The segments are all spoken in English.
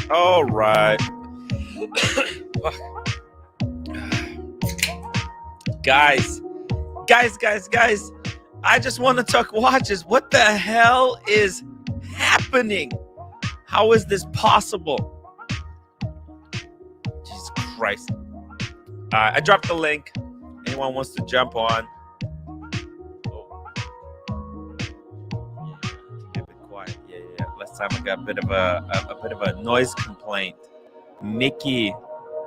All right. guys, guys. I just want to talk watches. What the hell is happening? How is this possible? Jesus Christ. I dropped the link. Anyone wants to jump on? Oh. Yeah, a bit quiet. Yeah. Last time I got a bit of a noise complaint. Mickey,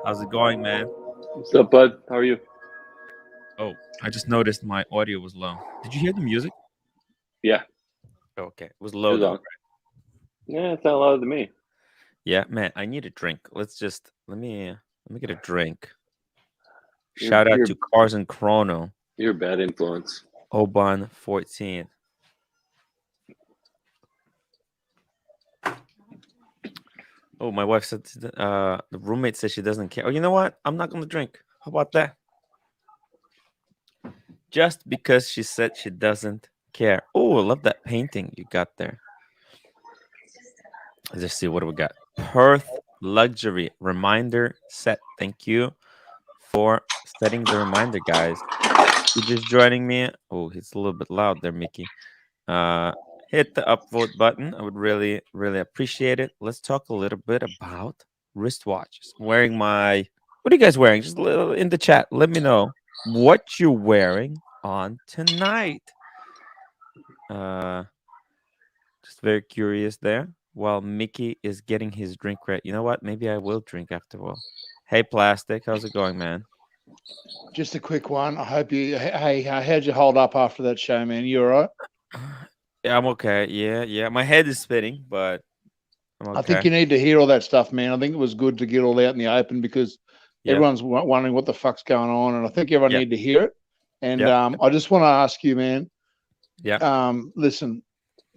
how's it going, man? What's up, bud? How are you? Oh, I just noticed my audio was low. Did you hear the music? Yeah. Oh, okay, it was low It was though. on. Yeah, it sounded loud to me. Yeah, man, I need a drink. Let me get a drink. Shout out to Cars and Chrono. You're a bad influence. Oban 14. Oh, my wife said the roommate says she doesn't care. Oh, you know what? I'm not gonna drink. How about that? Just because she said she doesn't care. Oh, I love that painting you got there. Let's see what do we got. Perth Luxury Reminder Set. Thank you for setting the reminder, guys. You're just joining me. Oh, it's a little bit loud there, Mickey. Hit the upvote button. I would really, really appreciate it. Let's talk a little bit about wristwatches. I'm wearing my. What are you guys wearing? Just a little in the chat. Let me know what you're wearing on tonight. Just very curious there. While Mickey is getting his drink right. You know what? Maybe I will drink after all. Hey, Plastic. How's it going, man? Just a quick one. I hope you. Hey, how'd you hold up after that show, man? You all right? Yeah, I'm okay. Yeah. My head is spinning, but I'm okay. I think you need to hear all that stuff, man. I think it was good to get all out in the open because everyone's wondering what the fuck's going on, and I think everyone need to hear it. And I just want to ask you, man. Yeah. Listen,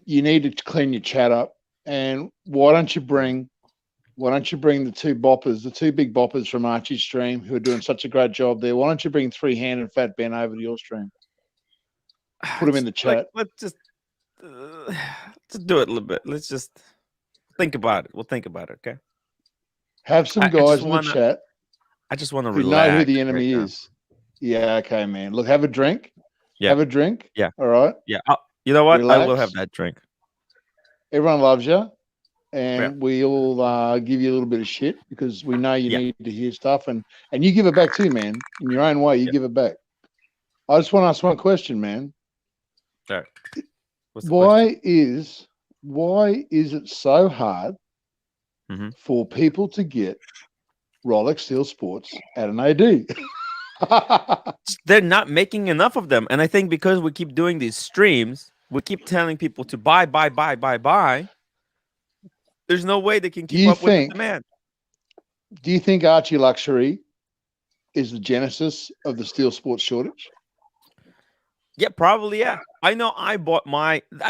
you need to clean your chat up, and why don't you bring the two boppers, the two big boppers from Archie's stream who are doing such a great job there? Why don't you bring Three-Handed Fat Ben over to your stream? Put them in the chat. Let's just do it a little bit. Let's just think about it. We'll think about it, okay? Have some guys in the chat. I just want to relax. Know who the enemy is. Yeah, okay, man. Look, have a drink. Yeah. Have a drink. Yeah. All right. Yeah. You know what? Relax. I will have that drink. Everyone loves you. And we'll give you a little bit of shit because we know you need to hear stuff. And you give it back too, man. In your own way, you give it back. I just want to ask one question, man. All right. Why is it so hard for people to get Rolex Steel Sports at an AD? They're not making enough of them. And I think because we keep doing these streams, we keep telling people to buy. There's no way they can keep up with the demand. Do you think Archie Luxury is the genesis of the Steel Sports shortage? Yeah, probably, yeah. I know I bought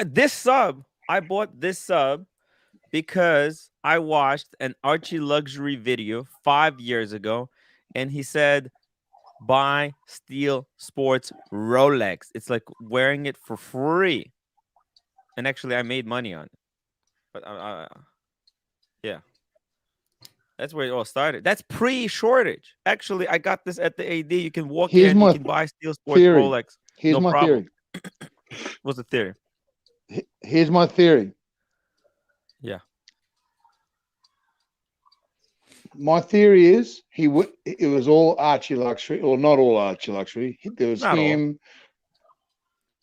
this sub because I watched an Archie Luxury video 5 years ago, and he said, buy Steel Sports Rolex. It's like wearing it for free. And actually, I made money on it. But yeah. That's where it all started. That's pre-shortage. Actually, I got this at the AD. You can walk in, you can buy Steel Sports Rolex. Here's my theory. What's the theory? Here's my theory. Yeah. My theory is it was all Archie Luxury, or not all Archie Luxury. There was not him. All.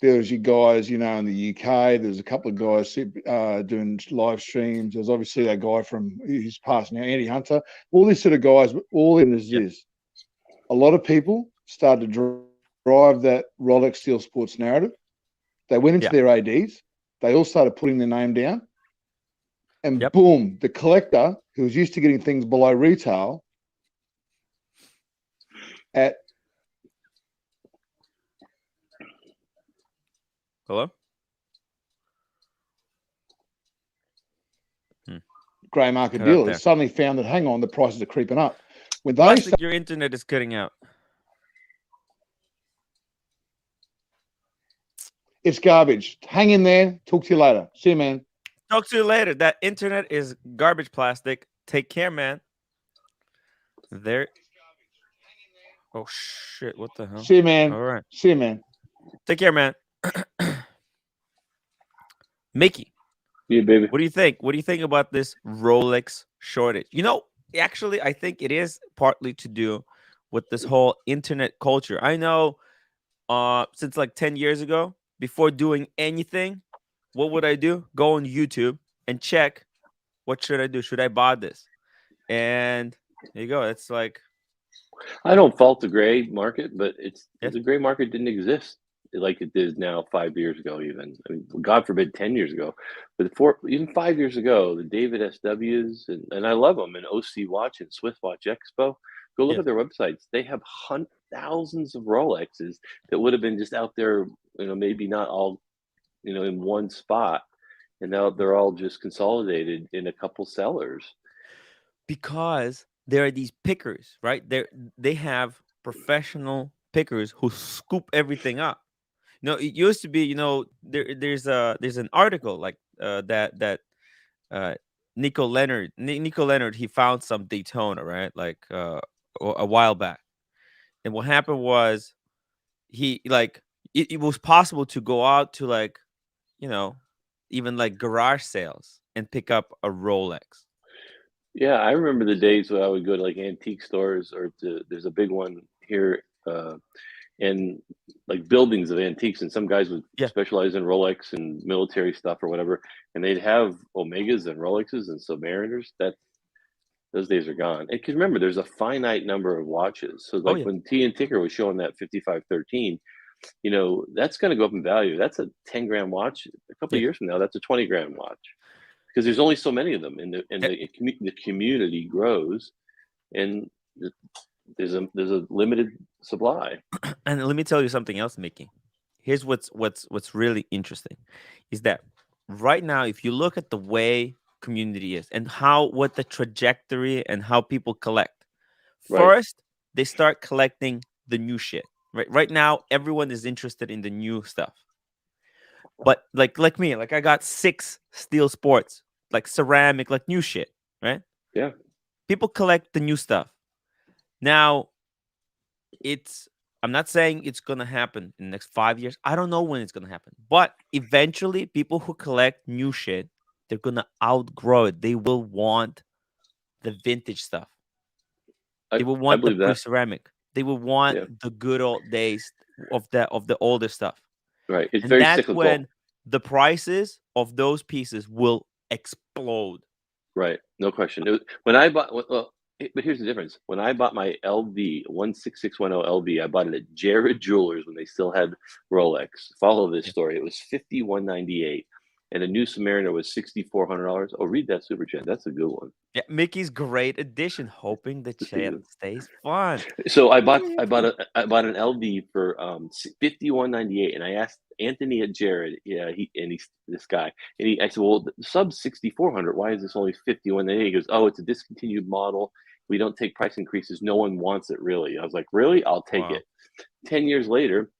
There was you guys, in the UK. There's a couple of guys doing live streams. There's obviously that guy who's passed now, Andy Hunter. All these sort of guys, all in is this. A lot of people started to drive that Rolex Steel Sports narrative. They went into their ADs. They all started putting their name down. And boom, the collector, who was used to getting things below retail at... Hello? Grey market dealers suddenly found that, hang on, the prices are creeping up. When they your internet is cutting out. It's garbage. Hang in there. Talk to you later. See you, man. Talk to you later. That internet is garbage plastic. Take care, man. There. Oh shit! What the hell? See you, man. All right. See you, man. Take care, man. Mickey, Yeah, baby. what do you think? What do you think about this Rolex shortage? Actually, I think it is partly to do with this whole internet culture. I know, since like 10 years ago, before doing anything, what would I do? Go on YouTube and check what should I do? Should I buy this? And there you go. It's like, I don't fault the gray market, but yes, the gray market didn't exist like it is now 5 years ago, even. I mean, God forbid, 10 years ago. But even 5 years ago, the David SWs, and I love them, and OC Watch and Swiss Watch Expo, go look yes. at their websites. They have thousands of Rolexes that would have been just out there, maybe not all, in one spot. And now they're all just consolidated in a couple sellers. Because there are these pickers, right? They have professional pickers who scoop everything up. It used to be, there's an article like that uh Nico Leonard, he found some Daytona, right? Like a while back. And what happened was he like it was possible to go out to like, you know, even like garage sales and pick up a Rolex. Yeah, I remember the days when I would go to like antique stores there's a big one here, and like buildings of antiques, and some guys would Yeah. specialize in Rolex and military stuff or whatever, and they'd have Omegas and Rolexes and Submariners. Those days are gone. And 'cause remember, there's a finite number of watches. So Oh like yeah. when T and Ticker was showing that 5513, that's going to go up in value. That's a 10 gram watch. A couple of Yeah. years from now, that's a 20 gram watch because there's only so many of them, and Yeah. the community grows, and there's a limited supply. And let me tell you something else, Mickey. Here's what's really interesting is that right now, if you look at the way community is and what the trajectory and how people collect, Right. first they start collecting the new shit. Right now, everyone is interested in the new stuff. But like me, like I got 6 steel sports, like ceramic, like new shit, right? Yeah. People collect the new stuff. Now, I'm not saying it's gonna happen in the next 5 years. I don't know when it's gonna happen, but eventually, people who collect new shit, they're gonna outgrow it. They will want the vintage stuff. They will I want the believe that. pre-ceramic. They will want Yeah. the good old days of the older stuff, Right. It's and very that's cyclical. when the prices of those pieces will explode. Right. No question. When I bought, well, but here's the difference. When I bought my LV 16610 LV, I bought it at Jared Jewelers when they still had Rolex. Follow this Yeah. story. It was 5198, and a new Submariner was $6,400. Oh, read that super chat. That's a good one. Yeah, Mickey's great addition, hoping the That's a chat good. stays fun. So I bought an LV for 5198, and I asked Anthony at Jared, yeah, he's this guy, and I said, well, sub 6400, why is this only 5198? He goes, oh, it's a discontinued model. We don't take price increases. No one wants it, really. I was like, really? I'll take Wow. it. 10 years later,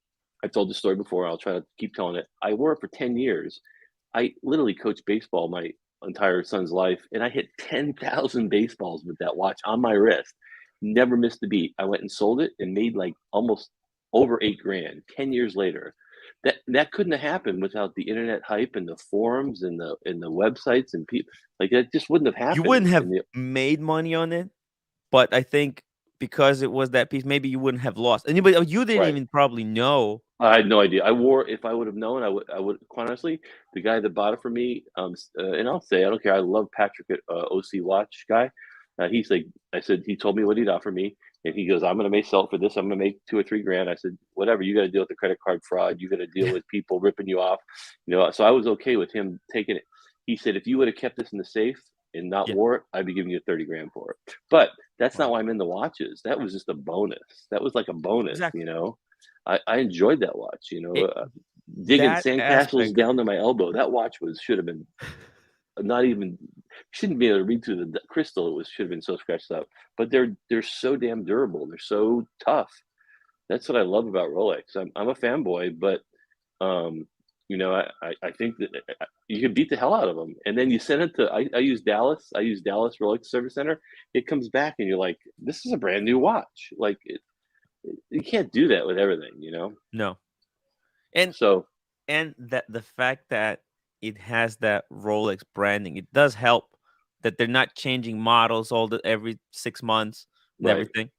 I've told the story before. I'll try to keep telling it. I wore it for 10 years. I literally coached baseball my entire son's life, and I hit 10,000 baseballs with that watch on my wrist. Never missed a beat. I went and sold it and made like almost over 8 grand 10 years later. That couldn't have happened without the internet hype and the forums and the websites and people. Like that just wouldn't have You happened wouldn't have in the made money on it, but I think because it was that piece, maybe you wouldn't have lost. Anybody, you didn't right. even probably know. I had no idea. I wore if I would have known, I would quite honestly, the guy that bought it for me, and I'll say I don't care. I love Patrick at OC Watch guy. He's like, I said he told me what he'd offer me, and he goes, I'm gonna make sell it for this. I'm gonna make 2 or 3 grand. I said, whatever. You got to deal with the credit card fraud. You got to deal Yeah, with people ripping you off. So I was okay with him taking it. He said, if you would have kept this in the safe and not yeah, wore it, I'd be giving you 30 grand for it. But that's not wow, why I'm in the watches. That was just a bonus. That was like a bonus. exactly. I enjoyed that watch. It Digging that sandcastles aspect. down to my elbow. That watch should have been not even shouldn't be able to read through the crystal. Should have been so scratched up. But they're so damn durable. They're so tough. That's what I love about Rolex. I'm a fanboy, but um, I think that you can beat the hell out of them, and then you send it to. I use Dallas. I use Dallas Rolex Service Center. It comes back, and you're like, this is a brand new watch. Like you can't do that with everything, you know. No. And So that the fact that it has that Rolex branding, it does help that they're not changing models every 6 months and right. everything.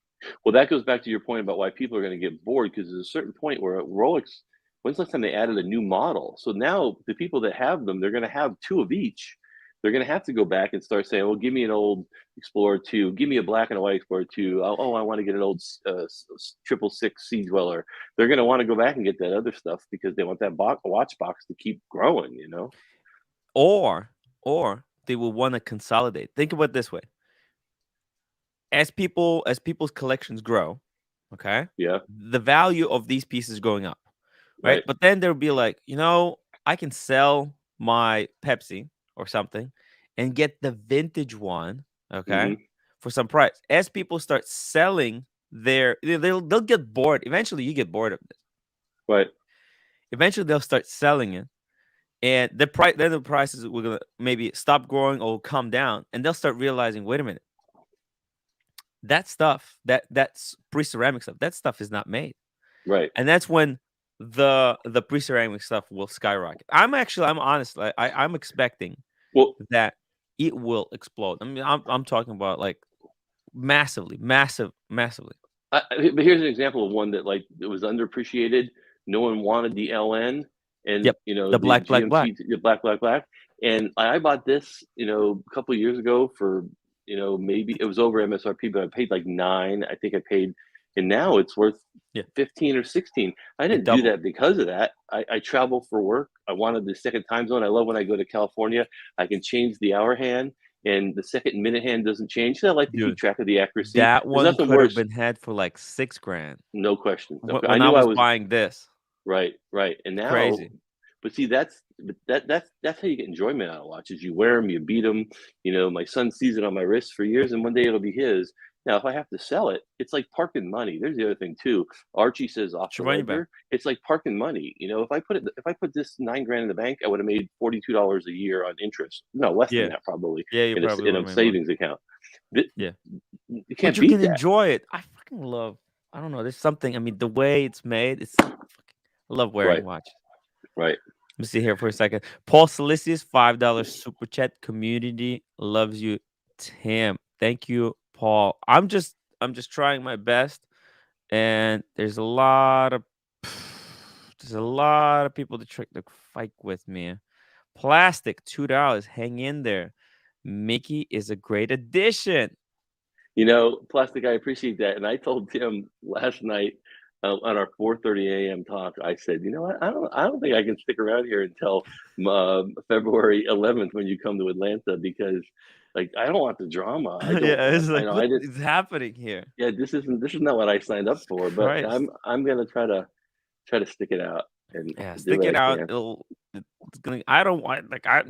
Well, that goes back to your point about why people are going to get bored because there's a certain point where Rolex. When's the last time they added a new model? So now the people that have them, they're going to have two of each. They're going to have to go back and start saying, "Well, give me an old Explorer 2. Give me a black and a white Explorer 2. Oh, I want to get an old 666 Sea Dweller." They're going to want to go back and get that other stuff because they want that watch box to keep growing. You know? Or they will want to consolidate. Think about it this way. As people's collections grow, okay? Yeah. The value of these pieces going up, right? Right. But then there'll be like, I can sell my Pepsi or something and get the vintage one, okay, Mm-hmm. for some price. As people start selling they'll get bored. Eventually, you get bored of this. Right. Eventually, they'll start selling it, and the prices will gonna maybe stop growing or come down, and they'll start realizing, wait a minute, that stuff, that's pre-ceramic stuff, that stuff is not made. Right. And that's when the pre-ceramic stuff will skyrocket. I'm honest, I'm expecting Well, that it will explode. I mean, I'm talking about like massively. but here's an example of one that like it was underappreciated. No one wanted the LN, and Yep. The the black. GMT, the black. And I bought this, a couple of years ago for, maybe it was over MSRP, but I paid like 9. I think I paid, and now it's worth Yeah. 15 or 16. I It didn't do doubled. that because of that. I travel for work. I wanted the second time zone. I love when I go to California. I can change the hour hand, and the second and minute hand doesn't change. So I like to keep Dude, track of the accuracy. that There's one nothing could have worse. been had for like 6 grand No question. I when I knew I was was buying this. right, and now, Crazy. but see, that's how you get enjoyment out of watches. You wear them, you beat them. My son sees it on my wrist for years, and one day it'll be his. Now, if I have to sell it, it's like parking money. There's the other thing too. Archie says off the Should run you back. ledger, it's like parking money. If I put this 9 grand in the bank, I would have made $42 a year on interest. No, less than Yeah. that probably Yeah, you probably in would a have made more. savings account. You Yeah. can't But you beat can that, enjoy it. I fucking love. I don't know. There's something. I mean, the way it's made. It's so. I love wearing right? watches. Right. Let me see here for a second. Paul Silicius, $5 super chat. Community loves you, Tim. Thank you, Paul. I'm just trying my best, and there's a lot of people to try to fight with me. Plastic, $2. Hang in there. Mickey is a great addition. Plastic, I appreciate that. And I told Tim last night on our 4:30 a.m. talk, I said, you know what? I don't think I can stick around here until February 11th when you come to Atlanta because, like, I don't want the drama. I don't Yeah, want. it's I like know. what I did. is happening here? Yeah, this is not what I signed up for. But Christ. I'm gonna try to stick it out and Yeah, do stick what it I out. can. It's gonna. I don't want like I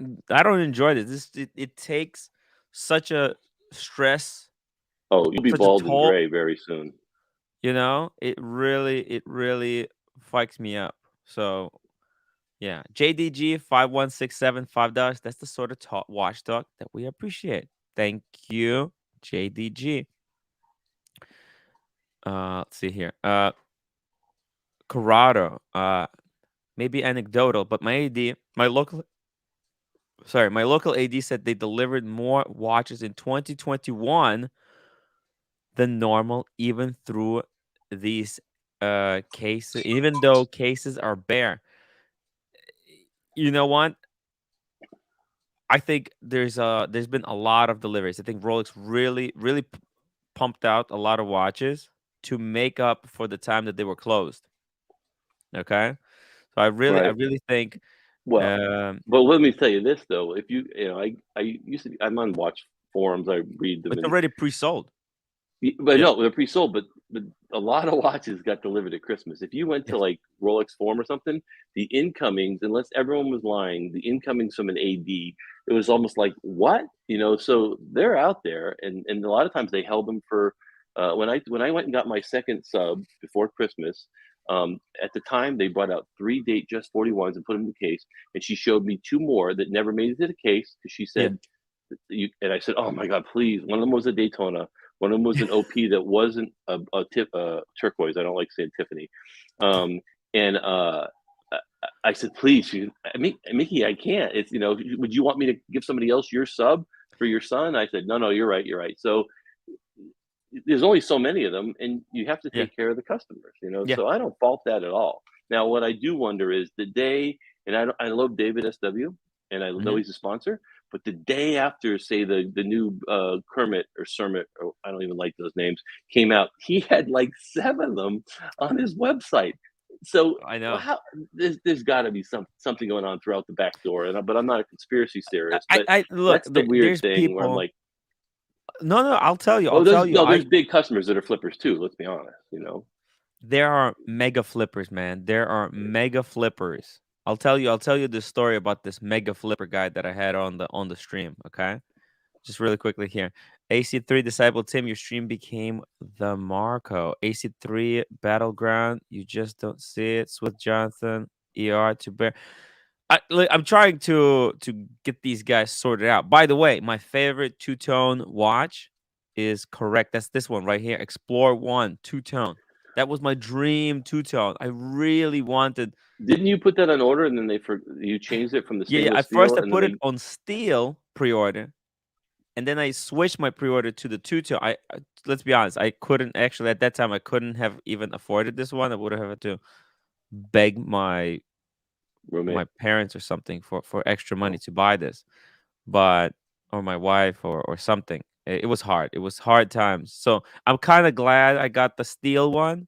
don't enjoy this. It takes such a stress, Oh, you'll be such a bald and toll. gray very soon. It really fucks me up. So yeah, JDG 5167 $5. That's the sort of watch talk that we appreciate. Thank you, JDG. Let's see here. Corrado. Maybe anecdotal, but my local AD said they delivered more watches in 2021 than normal, even through these cases, even though cases are bare. You know what? I think there's been a lot of deliveries. I think Rolex really pumped out a lot of watches to make up for the time that they were closed. Okay, so I Right. really think. Well, Um, but let me tell you this though. If I used to. I'm on watch forums. I read them it's and already pre-sold. But Yeah, no, they're pre-sold. But a lot of watches got delivered at Christmas. If you went to yes. like Rolex Forum or something, the incomings, unless everyone was lying, the incomings from an AD, it was almost like what So they're out there, and a lot of times they held them for. When I went and got my second sub before Christmas, At the time, they brought out 3 date just 41s and put them in the case, and she showed me 2 more that never made it to the case because she Yeah. said, you, and I said, "Oh my God, please!" One of them was a Daytona, one of them was an OP that wasn't a turquoise. I don't like saying Tiffany, um, and I said, "Please, Mickey, I can't. It's would you want me to give somebody else your sub for your son?" I said, "No, you're right, you're right." So there's only so many of them, and you have to Yeah. take care of the customers, Yeah. so I don't fault that at all. Now what I do wonder is the day, and I love David SW, and I know Hmm. he's a sponsor, but the day after, say, the new Kermit or Sermit, or I don't even like those names, came out, he had like 7 of them on his website. So I know. how there's got to be something going on throughout the back door, but I'm not a conspiracy theorist, but I look. that's the weird There's thing where I'm people. like, No, no. I'll tell you. I'll oh, tell there's you. no, there's big customers that are flippers too. Let's be honest. There are mega flippers, man. There are mega flippers. I'll tell you this story about this mega flipper guy that I had on the stream. Okay, just really quickly here. AC3 Disciple Tim, your stream became the Marco. AC3 Battleground, you just don't see it. Swift Jonathan, ER to bear. Look, I'm trying to get these guys sorted out. By the way, my favorite two tone watch is correct. That's this one right here, Explore One two tone. That was my dream two tone. I really wanted. Didn't you put that on order and then you changed it from the Yeah, yeah. stainless At first, steel I and then put it they on steel pre-order, and then I switched my pre-order to the two tone. Let's be honest, I couldn't actually at that time. I couldn't have even afforded this one. I would have had to beg my roommate? parents or something for extra money Oh, to buy this, but or my wife or something. It was hard. It was hard times. So I'm kind of glad I got the steel one, yeah.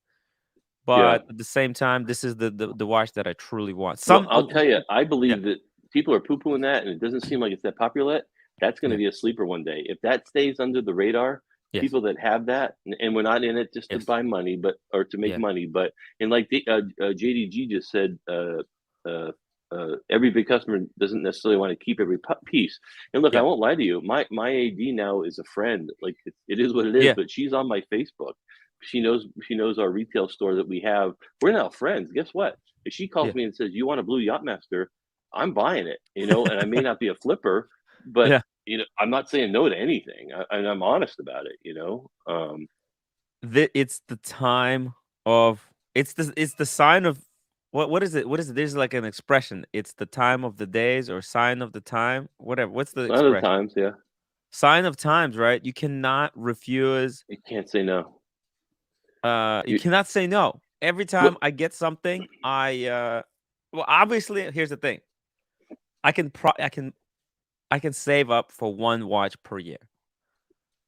but at the same time, this is the watch that I truly want. Well, Some I'll tell you, I yeah, believe that people are poo-pooing that, and it doesn't seem like it's that popular yet. That's going to yeah, be a sleeper one day. If that stays under the radar, yes, people that have that, and we're not in it just to yes, buy money, but or to make yeah, money, but and like JDG just said, every big customer doesn't necessarily want to keep every piece. And look, I yeah, won't lie to you, my AD now is a friend. Like it is what it is, yeah, but she's on my Facebook. She knows our retail store that we have. We're now friends. Guess what? If she calls yeah, me and says, "You want a blue Yachtmaster?" I'm buying it, and I may not be a flipper, but yeah. I'm not saying no to anything, and I'm honest about it. It's the time of it's the sign of what is it? What is it? There's like an expression. It's the time of the days or sign of the time, whatever. What's the A lot of the expression? times, yeah, Sign of times, right? You cannot refuse. you can't say no. You You, cannot say no. Every time what? I get something, well, obviously, here's the thing. I can pro I can save up for one watch per year.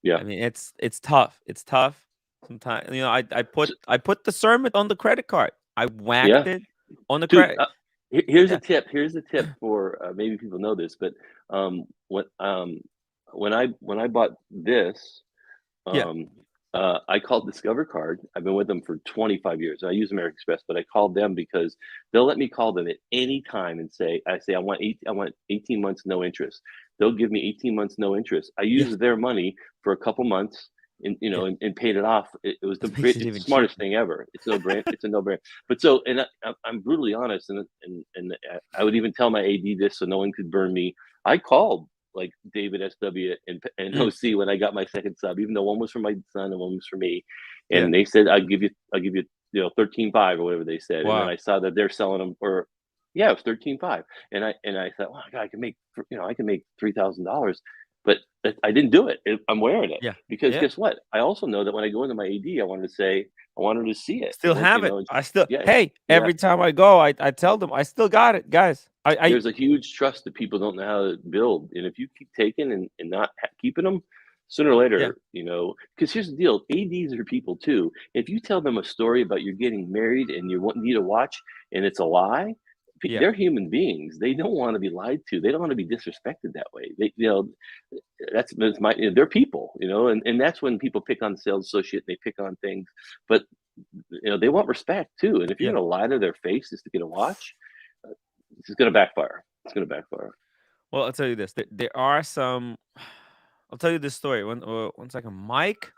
Yeah. I mean, it's tough. It's tough. Sometimes, I put the sermon on the credit card. I whacked Yeah, it on the dude. credit. Here's a Yeah, tip. Here's a tip for maybe people know this, but when I bought this, yeah, um, I called Discover Card. I've been with them for 25 years. I use American Express, but I called them because they'll let me call them at any time and say I want 18 months no interest. They'll give me 18 months no interest. I yeah, used their money for a couple months and yeah. and paid it off. It was That makes it it's the even smartest cheaper. thing ever. It's no brand. It's a no brand. But so and I'm brutally honest, and I would even tell my AD this so no one could burn me. I called like David SW and Mm, OC when I got my second sub, even though one was for my son and one was for me. yeah. And they said I'll give you 13.5 or whatever they said. And then Wow. I saw that they're selling them for, yeah, it was 13.5. And I thought, oh God, I can make $3,000. But I didn't do it. I'm wearing it Yeah, because yeah. guess what? I also know that when I go into my AD, I wanted to see it. Still have it. And I still. yeah, Hey, yeah. every time I go, I tell them I still got it, guys. I There's a huge trust that people don't know how to build, and if you keep taking and not keeping them, sooner or yeah, later, because here's the deal: ads are people too. If you tell them a story about you're getting married and need a watch and it's a lie, yeah, they're human beings. They don't want to be lied to. They don't want to be disrespected that way. That's my, they're people, and that's when people pick on the sales associate, they pick on things, but they want respect too. And if you're yeah. going to lie to their face just to get a watch, it's going to backfire. It's going to backfire. Well, I'll tell you this. There are some. I'll tell you this story. One second. Mike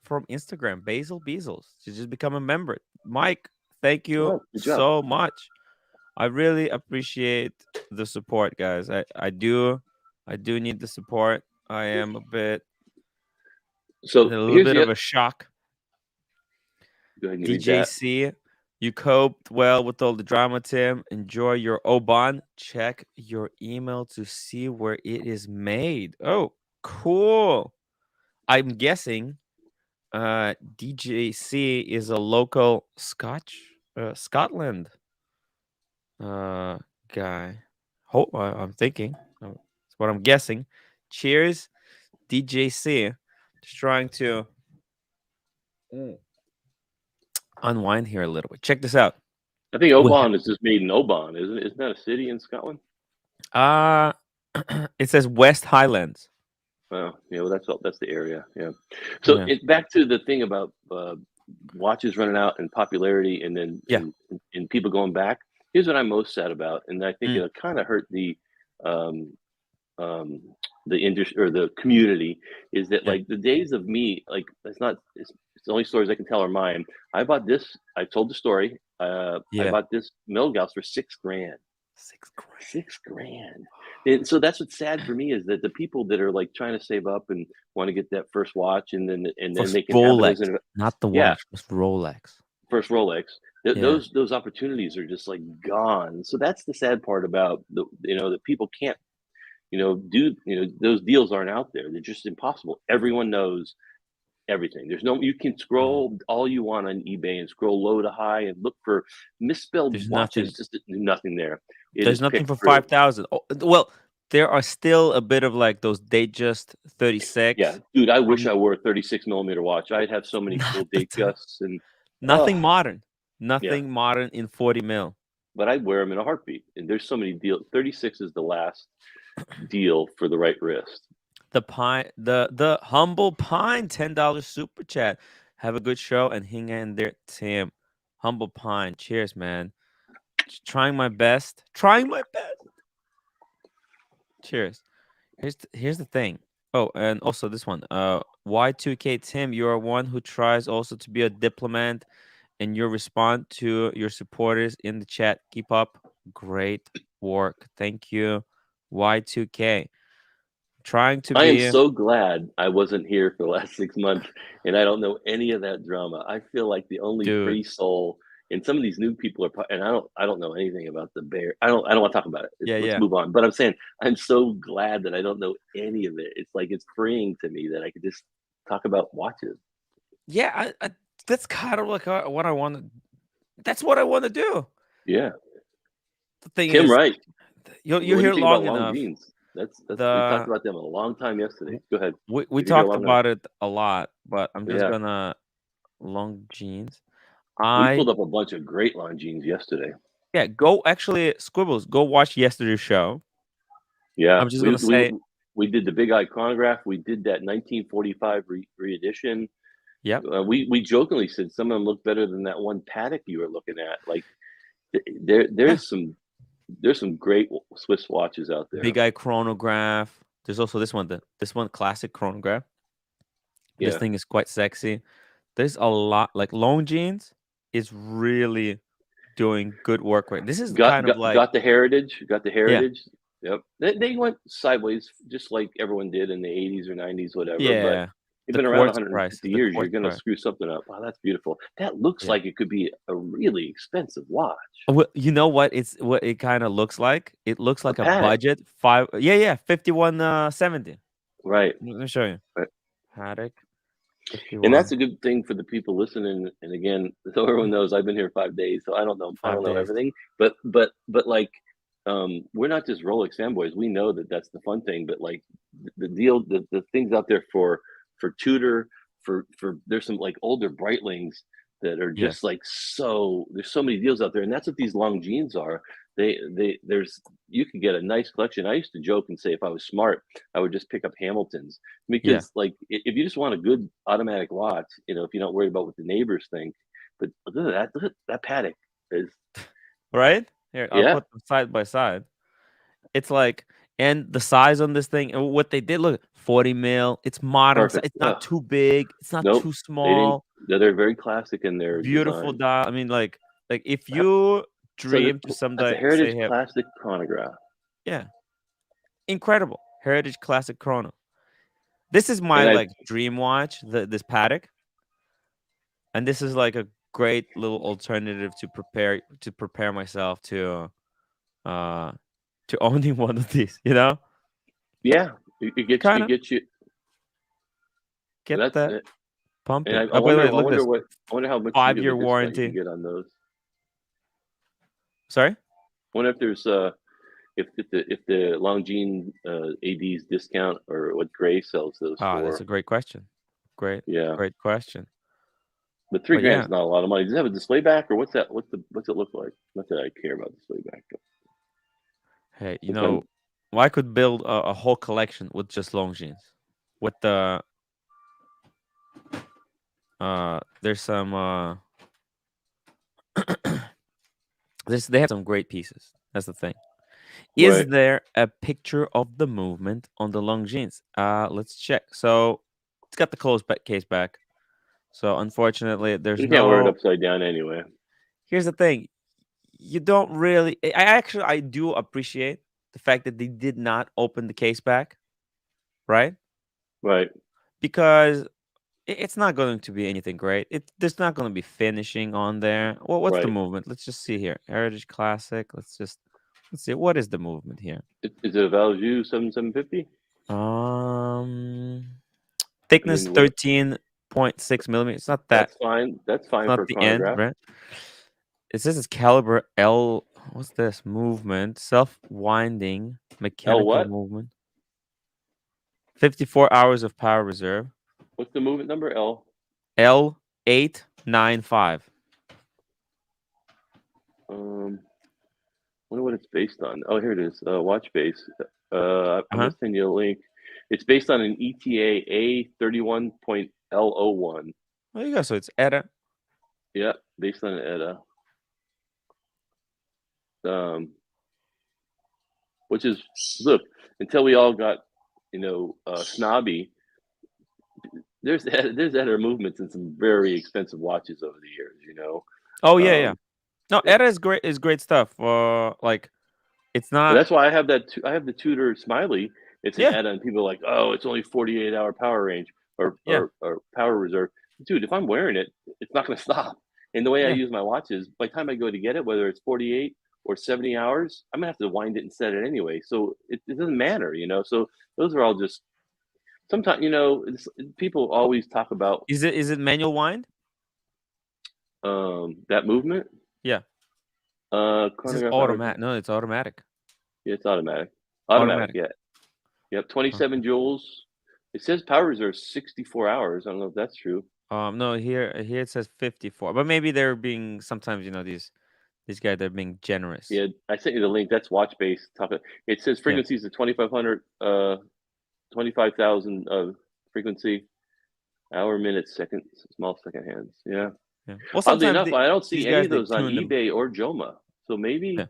from Instagram, Basil Bezos, to just become a member. Mike, Thank you Oh, good job. so much. I really appreciate the support, guys. I do need the support. I am a So little here's bit the. of a shock. Go ahead and read that. DJC, you coped well with all the drama, Tim. Enjoy your Oban. Check your email to see where it is made. Oh, cool. I'm guessing DJC is a local Scotland uh guy. I'm thinking. That's what I'm guessing. Cheers, DJC. Just trying to unwind here a little bit. Check this out. I think We Oban is just made in Oban, isn't it? Isn't that a city in Scotland? Uh it says West Highlands. Well, well, that's the area. Yeah. So Yeah. back to the thing about watches running out in popularity, and then Yeah. and people going back. Here's what I'm most sad about, and I think Mm, it'll kind of hurt um, um, the industry or the community. Is that yeah. like the days of me? Like it's the only stories I can tell are mine. I bought this. I told the story. I Yeah. bought this Milgauss for 6 grand. 6 grand. 6 grand. And so that's what's sad for me is that the people that are like trying to save up and want to get that first watch and then Was they can have it Rolex, as an not the yeah watch, was Rolex. first Rolex. Yeah. Those opportunities are just like gone. So that's the sad part about that people can't do those deals aren't out there. They're just impossible. Everyone knows everything. There's no you can Oh, scroll all you want on eBay and scroll low to high and look for misspelled there's nothing. watches. Just nothing there. It There's is nothing picked for through. 5,000. Oh, well, there are still a bit of like those Datejust Yeah, 36 dude, I wish from I wore a 36 millimeter watch. I'd have so many cool not the date time. gusts and Nothing oh modern. yeah, Nothing modern in 40 mil. but I'd wear them in a heartbeat. And there's so many deals. 36 is the last deal for the right wrist. The humble pine $10 super chat. Have a good show and hang in there, Tim. Humble pine. Cheers, man. Trying my best. Trying my best. Cheers. Here's the thing. Oh, and also this one. Y2K Tim, you are one who tries also to be a diplomat and you respond to your supporters in the chat. Keep up. Great work. Thank you. Y2K. Trying to I am be so glad I wasn't here for the last 6 months and I don't know any of that drama. I feel like the only dude. free soul and some of these new people and I don't know anything about the bear. I don't want to talk about it. Yeah, Let's yeah. move on. But I'm saying I'm so glad that I don't know any of it. It's like it's freeing to me that I could just talk about watches. Yeah, that's kind of like what I want to. That's what I want to do. Yeah. The thing Tim is, Wright. you're What do you here think about long long enough. jeans? That's we talked The about them a long time yesterday. Go ahead. we If you're here talked long enough. about it a lot, but I'm just Yeah. gonna long jeans. We I pulled up a bunch of great long jeans yesterday. Yeah, go actually Squibbles. Go watch yesterday's show. Yeah. I'm just We gonna we say, we did the big iconograph. We did that 1945 re-edition. yep, We jokingly said some of them look better than that one Paddock you were looking at. Like yeah, there's some great Swiss watches out there. big eye chronograph. There's also this one classic chronograph. This Yeah. thing is quite sexy. There's a lot like long jeans is really doing good work right. This is Got kind of got like got the heritage. Got the yeah, heritage. Yep. They went sideways just like everyone did in the 80s or 90s, whatever. But yeah, you've the been around quartz price, 150 the years. You're quartz gonna price. screw something up. Wow, that's beautiful. That looks Yeah. like it could be a really expensive watch. Well, you know what what it kind of looks like? It looks A like a Paddock, budget five. Yeah, yeah, 5170. right? Let me show you. Right. Paddock And that's 51. a good thing for the people listening. And again, so everyone knows I've been here 5 days, so I don't know. I don't 5 know days. everything. But like, we're not just Rolex fanboys. We know that that's the fun thing. But like, the deal, the things out there for Tudor, for there's some like older Breitlings that are Yeah. just like there's so many deals out there, and that's what these long jeans are. There's you could get a nice collection. I used to joke and say if I was smart, I would just pick up Hamiltons Yeah. because like if you just want a good automatic watch, if you don't worry about what the neighbors think. But look at that Paddock is Right? Here, I'll yeah. put them side by side. It's like, and the size on this thing, and what they did, look, 40 mil. It's modern. Perfect. It's not too big. It's not Nope. too They didn't. small. They're very classic in their Beautiful design. dial. I mean, like, Like if you So dream to that's a someday Heritage say have, Classic chronograph. yeah, incredible heritage classic chrono. This is my And I like dream watch, this Patek, and this is like a great little alternative to prepare myself uh to owning one of these. You know, yeah, kind it of gets you. get That's that and pumping. I Oh, by the way, I look at wonder this, what I wonder how much of a 5 year discount you can warranty. get on those. Sorry. I wonder if there's if the Longines AD's discount or what Gray sells those Ah, that's for. a great question. Great, Yeah, great question. but three But grand yeah, is not a lot of money. Does it have a display back or what's that? What's it look like? Not that I care about display back. But hey, you sometimes, know, well, I could build a whole collection with just Longines. With the there's some this they have some great pieces. That's the thing. Is right? there a picture of the movement on the Longines? Let's check. So it's got the case back. So unfortunately, there's You can't wear it no. upside down anyway. Here's the thing: you don't really. I do appreciate the fact that they did not open the case back, right? Right, Because it's not going to be anything great. There's not going to be finishing on there. Well, what's the right. movement? Let's just see here. Heritage Classic. Let's see. What is the movement here? Is it a Valjoux 7750? Um, I thickness mean, what? 13.6 millimeters. It's not that. That's fine. That's It's fine for not a the end, chronograph. right? It says it's caliber L. What's this movement? Self winding L mechanical what? movement. 54 hours of power reserve. What's the movement number? L. L895. Wonder what it's based on. Oh, here it is. Watch face. Uh I'm huh. gonna send you a link. It's based on an ETA A31.L01. There you go. So it's ETA. Yeah, based on an ETA. Which is look until we all got snobby. There's ETA movements in some very expensive watches over the years. Oh yeah, yeah. Um, No, ETA is great. Is great stuff. Like it's But not. that's why I have I have the Tudor Smiley. It's an Yeah, add-on. People are like, oh, it's only 48-hour power range yeah, or power reserve. Dude, if I'm wearing it, it's not going to stop. And the way I yeah. use my watches, by the time I go to get it, whether it's 48 or 70 hours, I'm gonna have to wind it and set it anyway. So it doesn't matter. So those are all just sometimes, people always talk about Is it manual wind? that movement. Yeah. This is Chronograph hours. automatic. No, it's automatic. Yeah, it's automatic. Automatic, Automatic. yeah. Yep, Okay. 27 joules. It says power reserve 64 hours. I don't know if that's true. No, here it says 54, but maybe they're being sometimes these guys they're being generous. Yeah, I sent you the link. That's watch base. It says Yeah, frequencies of 2,500, 25,000 frequency, hour, minute, second, small second hands. Yeah. yeah. Well, Oddly sometimes enough, I don't see these any guys of they those on tune them. eBay or Joma. So maybe Yeah.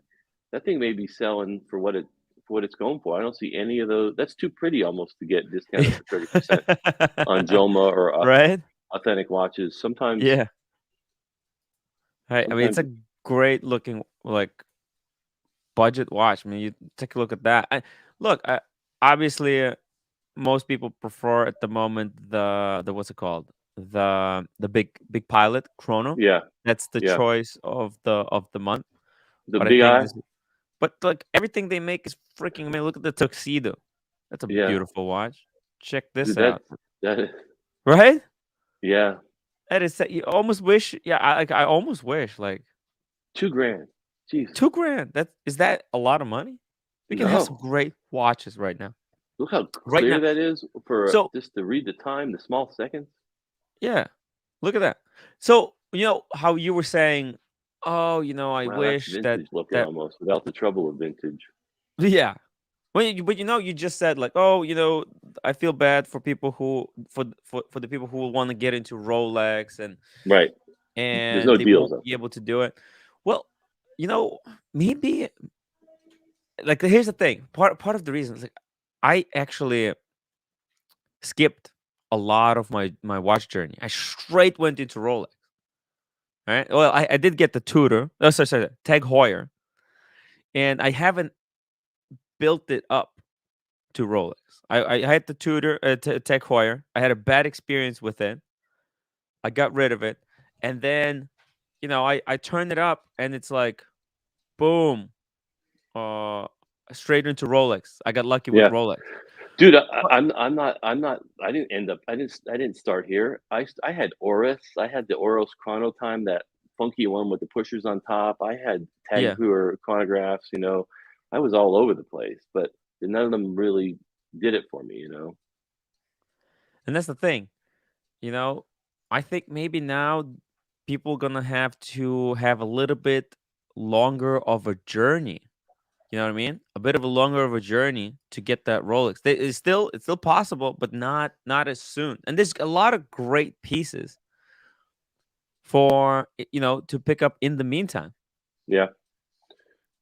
that thing may be selling for what it's going for. I don't see any of those. That's too pretty almost to get discounted for 30% on Joma or Right? authentic watches. Sometimes, Yeah. Right. I mean, it's sometimes, a great looking like budget watch. I mean, you take a look at that. Look, obviously, most people prefer at the moment the what's it called, the big pilot chrono. yeah, That's the yeah. choice of the month. The But I big think eye, this, but like everything they make is freaking. I mean, look at the tuxedo. That's a yeah. beautiful watch. Check this Dude, that out. that Right? yeah. That is you almost wish. Yeah, I almost wish like $2,000. Jeez. 2 grand. That is that a lot of money? We can have some No. great watches right now. Look how Right clear now. that is for So just to read the time, the small seconds. yeah, look at that. So you know how you were saying, oh, I Wow, that's wish vintage looking that almost without the trouble of vintage. yeah. Well, but you just said like, oh, I feel bad for people for the people who want to get into Rolex Right. There's and no they deals won't up be there. able to do it. Well, maybe like here's the thing. Part of the reason is like I actually skipped a lot of my watch journey. I straight went into Rolex. All right. Well, I did get the Tudor. Oh, sorry, Tag Heuer, and I haven't built it up to Rolex. I had the Tudor Tag Heuer. I had a bad experience with it. I got rid of it, and then, I turned it up, and it's like, boom, uh, straight into Rolex. I got lucky with Yeah. Rolex. Dude, But I'm not. I didn't end up. I didn't start here. I had Oris. I had the Oros Chrono Time, that funky one with the pushers on top. I had Tag yeah, Heuer chronographs. I was all over the place, but none of them really did it for me. and that's the thing. You know, I think maybe now people gonna have to have a little bit longer of a journey. You know what I mean? A bit of a longer of a journey to get that Rolex. It's still possible, but not as soon. And there's a lot of great pieces for to pick up in the meantime. Yeah,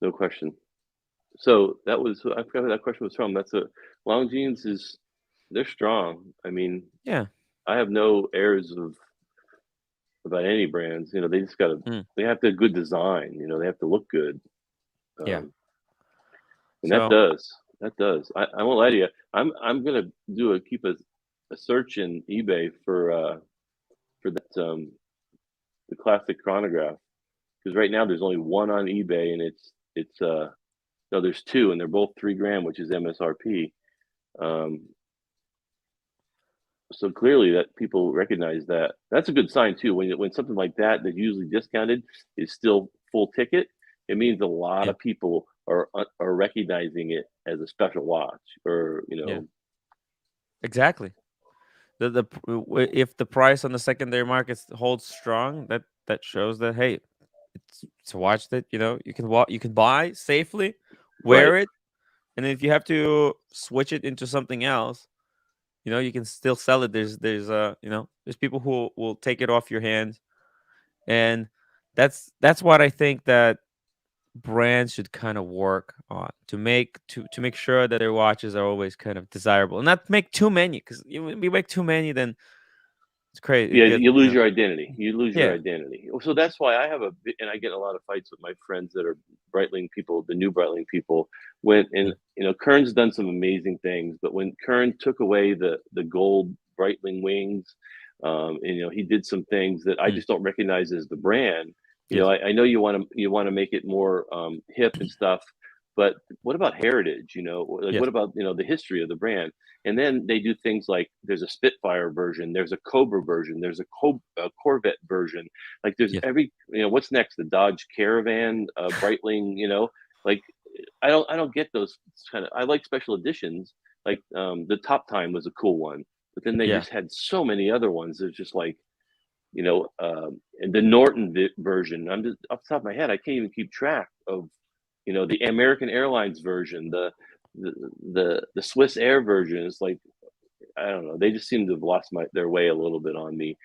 no question. So I forgot who that question was from. That's a Longines is they're strong. I mean, Yeah. I have no airs about any brands. They just gotta Mm, they have to have good design. They have to look good. yeah. Um, and that So does. That does. I won't lie to you. I'm gonna keep a search in eBay for that the classic chronograph, because right now there's only one on eBay, and it's no, there's two, and they're both 3 grand, which is MSRP. Um, so clearly that people recognize that. That's a good sign too. When something like that that's usually discounted is still full ticket, it means a lot yeah, of people are recognizing it as a special watch, or yeah, exactly. If the price on the secondary market holds strong, that shows that, hey, it's a watch that you can buy safely, right, wear it, and if you have to switch it into something else, you can still sell it. There's people who will take it off your hands, and that's what I think that brands should kind of work on to make sure that their watches are always kind of desirable and not make too many, because we make too many, then it's crazy. It yeah, gets, you lose your identity. You lose your yeah, identity. So that's why and I get a lot of fights with my friends that are Breitling people, the new Breitling people. When and mm, Kern's done some amazing things, but when Kern took away the gold Breitling wings, and he did some things that I mm, just don't recognize as the brand. yes, I know you want to make it more hip and stuff, but what about heritage? Like, yes, what about the history of the brand? And then they do things like there's a Spitfire version, there's a Cobra version, there's a Corvette version. Like, there's yes, what's next? The Dodge Caravan, Breitling. Like, I don't get those kind of. I like special editions. Like, the Top Time was a cool one, but then they yeah, just had so many other ones. There's just like, and the Norton version. I'm just off the top of my head, I can't even keep track of the American Airlines version, the the Swiss Air version. Is like, I don't know. They just seem to have lost their way a little bit on me.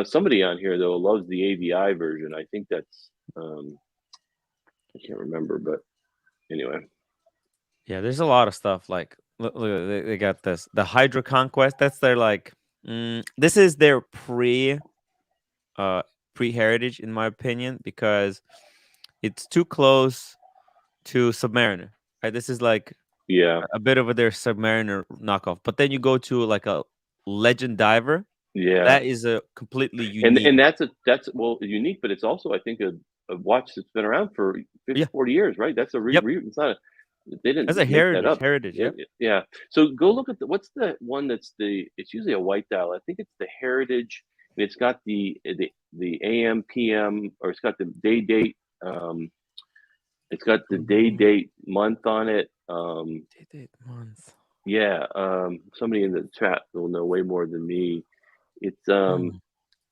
Somebody on here though loves the AVI version. I think that's I can't remember, but anyway. yeah. There's a lot of stuff. Like, look, they got the Hydra Conquest. That's their, like, this is their uh pre heritage, in my opinion, because it's too close to Submariner. Right, this is like Yeah, a bit of their Submariner knockoff. But then you go to like a Legend Diver. yeah, That is a completely unique. and that's well unique, but it's also, I think, a watch that's been around for 50, Yeah. 40 years, right? That's a Yep. it's not a they didn't That's a just make that heritage. up. Heritage. Yeah, Yep. yeah. So go look at what's the one it's usually a white dial. I think it's the Heritage, and it's got the AM PM, or it's got the day date. It's got the day Ooh, date month on it. date month. Yeah. Somebody in the chat will know way more than me. It's Oh,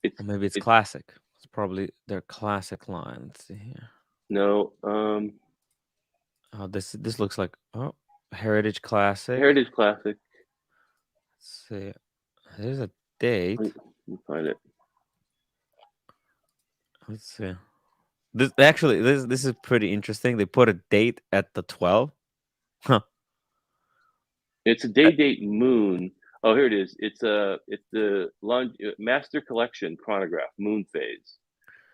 it's or maybe it's it's classic. It's probably their classic line. Let's see here. no Oh, this looks like, heritage classic. Heritage Classic. Let's see. There's a Let date. me find it. Let's see. This is pretty interesting. They put a date at the 12. Huh. It's a day date moon. Oh, here it is. It's the Master Collection chronograph moon phase.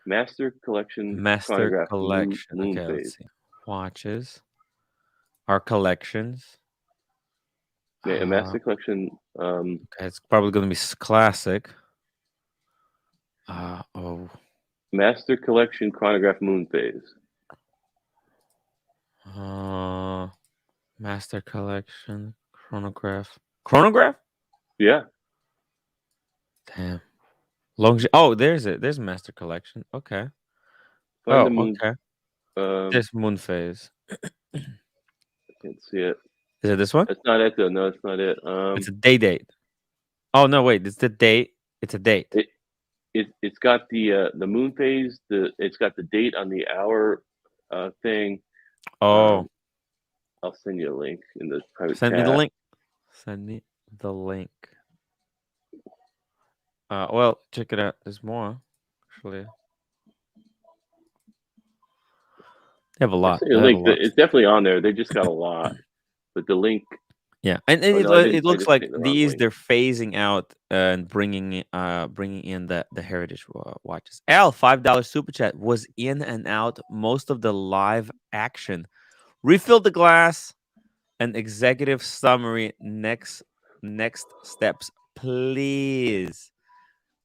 Master Collection Master chronograph collection. moon Okay, let's phase. see. Watches. Our collections. Yeah, a Master Collection. Okay, it's probably gonna be classic. Oh. Master Collection chronograph moon phase. Master collection chronograph. Chronograph? Yeah. Damn. Oh, there's it. There's master collection. Okay. Find the Oh, moon. okay. There's moon phase. I can't see it. Is it this one? That's not it though. No, it's not it. It's a date. Oh no, wait. It's the date. It's a date. It's got the moon phase. It's got the date on the hour thing. Oh. I'll send you a link in the private Send chat. me the link. Send me the link. Well, check it out. There's more, actually. They have a lot. They have Link. a lot. It's definitely on there. They just got a lot, but the link. Yeah, and Oh, it, no, it looks like the wrong these link. they're phasing out and bringing in the heritage watches. Al, $5 super chat was in and out most of the live action. Refill the glass and executive summary next steps, please.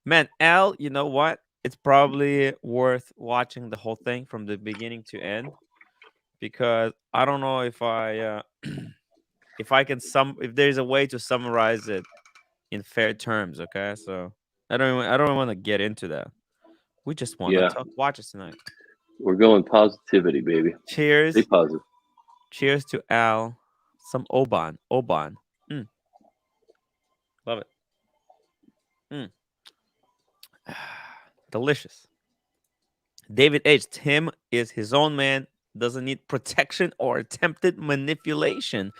Man, Al, you know what? It's probably worth watching the whole thing from the beginning to end because I don't know if I if there's a way to summarize it in fair terms. Okay, so I don't want to get into that. We just want to talk watches tonight. We're going positivity, baby. Cheers. Stay positive. Cheers to Al. Some Oban. Love it. Delicious. David H. Tim is his own man. Doesn't need protection or attempted manipulation.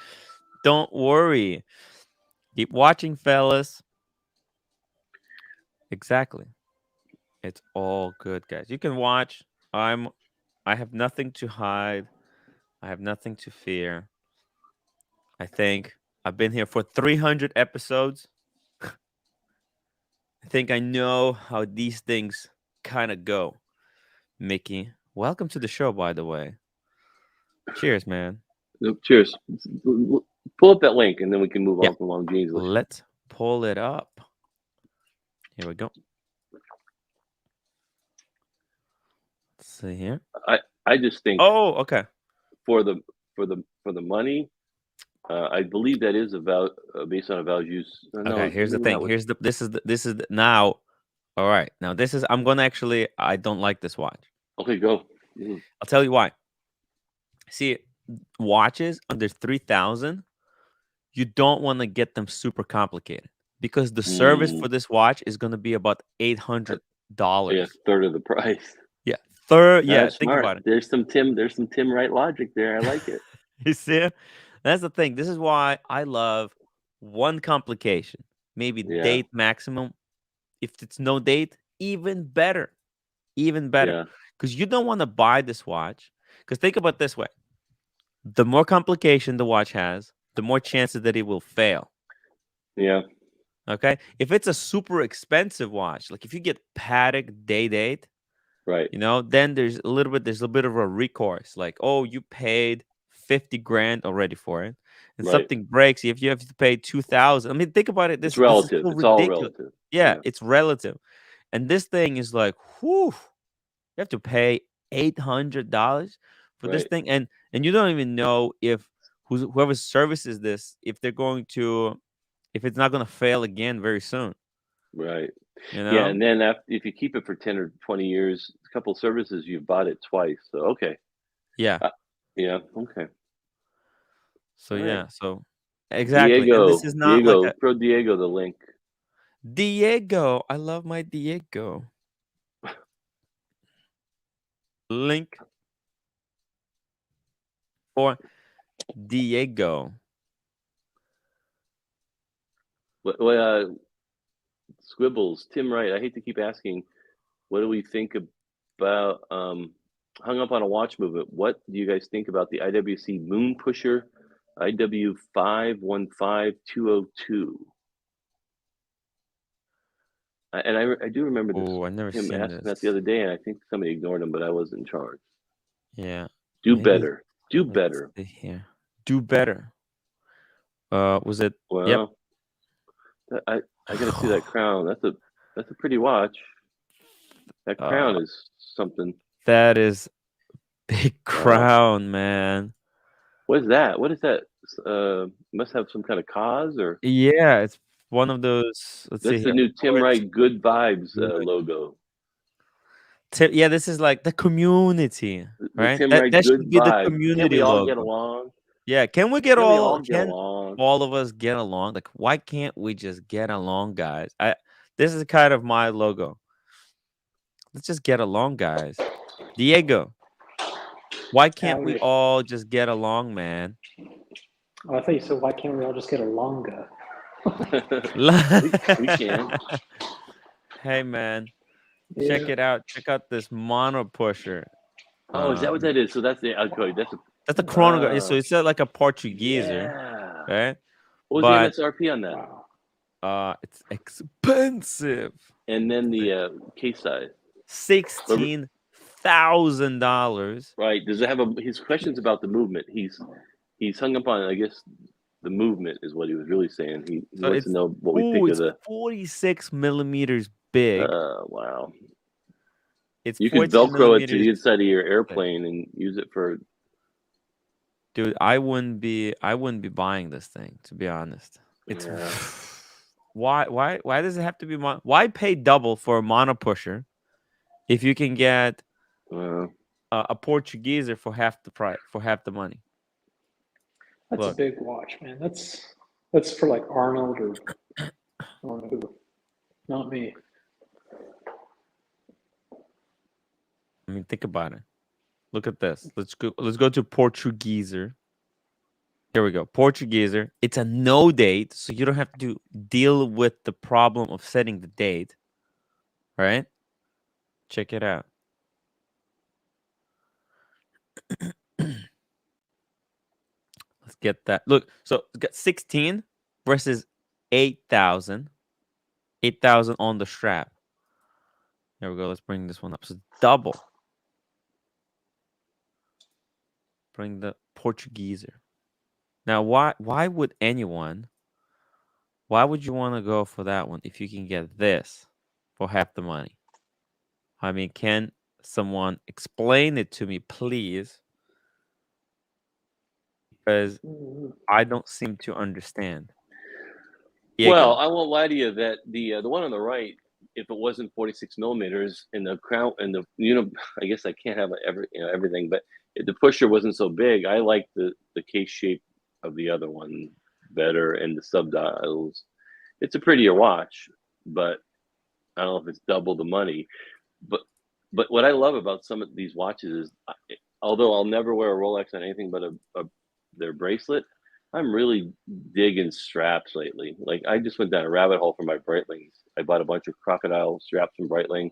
Don't worry. Keep watching, fellas. Exactly. It's all good, guys. You can watch. I have nothing to hide. I have nothing to fear. I think I've been here for 300 episodes. I think I know how these things kind of go. Mickey, welcome to the show, by the way. Cheers, man. Cheers. Pull up that link and then we can move on to Longines. Let's pull it up. Here we go. Let's see here. I just think. Oh, okay. For the money, I believe that is about based on a value. Okay, here's the thing. This is now. All right, now this is. I'm gonna actually. I don't like this watch. Okay, go. I'll tell you why. See, watches under 3,000, you don't want to get them super complicated because the service for this watch is going to be about $800. Yeah, third of the price. Yeah, third. Yeah, That's think smart. about it. There's some timwrite logic there. I like it. You see, that's the thing. This is why I love one complication, maybe date maximum. If it's no date, even better, because you don't want to buy this watch. Because think about it this way: the more complication the watch has, the more chances that it will fail. Yeah. Okay. If it's a super expensive watch, like if you get Patek date, right? Then there's a bit of a recourse. Like, oh, you paid 50 grand already for it, and something breaks. If you have to pay 2,000, I mean, think about it. It's relative. This is so it's ridiculous. all relative. Yeah, it's relative, and this thing is like, whew, you have to pay $800 for this thing, and you don't even know if whoever services this, if they're going to. If it's not going to fail again very soon. Right. Yeah, and then if you keep it for 10 or 20 years, a couple of services, you've bought it twice. So, okay. Yeah. Yeah, okay. So, right. So, exactly. Diego, and this is not like throw Diego the link. Diego. I love my Diego. Link for Diego. Squibbles, Tim Wright. I hate to keep asking, what do we think about hung up on a watch movement? What do you guys think about the IWC Moon Pusher IW515202? I do remember this Oh, I never him seen asking this. that the other day, and I think somebody ignored him, but I was in charge. Yeah, Do maybe. better. Do Let's better. see here. Do better. Was it? Yep. Well, I got to see that crown. That's a pretty watch. That Uh, crown is something. that is big Wow. crown, man. What is that? What is that? Must have some kind of cause, or Yeah, it's one of those. Let's see that's the here. new Tim Port Wright Good Vibes Good. logo. Yeah, this is like the community, The right? Tim That Wright that should Good be the Vibes. Can't community we all get logo. along? Yeah, Can't we all get can along? all of us get along? Like, why can't we just get along, guys? This is kind of my logo. Let's just get along, guys. Diego, why can't we Howdy. all just get along, man? Oh, I thought you said, why can't we all just get along? We can. Hey, man, check Yeah. it out. Check out this mono pusher. Oh, is that what that is? So that's the okay. That's a chronograph. So Uh, it's like a Portugueser, yeah. right? What was But the MSRP on that? Wow. it's expensive. And then the case size. $16,000. Right. Does it have his questions about the movement? He's hung up on, I guess, the movement is what he was really saying. He So wants to know what we think of it's the 46 millimeters big. wow. It's You could 14 Velcro it to the millimeters. inside of your airplane and use it for Dude, I wouldn't be buying this thing, to be honest. It's yeah. why does it have to be why pay double for a mono pusher if you can get a Portugueser for half the price, for half the money? That's Look. a big watch, man. That's for like Arnold or I don't know who. Not me. I mean, think about it. Look at this. Let's go to Portugueser. Here we go. Portugueser. It's a no date, so you don't have to deal with the problem of setting the date. Right? Check it out. Let's get that. Look, so it's got 16 versus 8,000. 8,000 on the strap. There we go. Let's bring this one up. So double. Bring the Portugueser. Now, why would anyone? Why would you want to go for that one if you can get this for half the money? I mean, can someone explain it to me, please? Because I don't seem to understand. Well, I won't lie to you that the one on the right, if it wasn't 46 millimeters and the crown and the I guess I can't have everything, but if the pusher wasn't so big, I like the case shape of the other one better and the subdials. It's a prettier watch, but I don't know if it's double the money. But what I love about some of these watches is, although I'll never wear a Rolex on anything but their bracelet, I'm really digging straps lately. Like I just went down a rabbit hole for my Breitlings. I bought a bunch of crocodile straps from Breitling.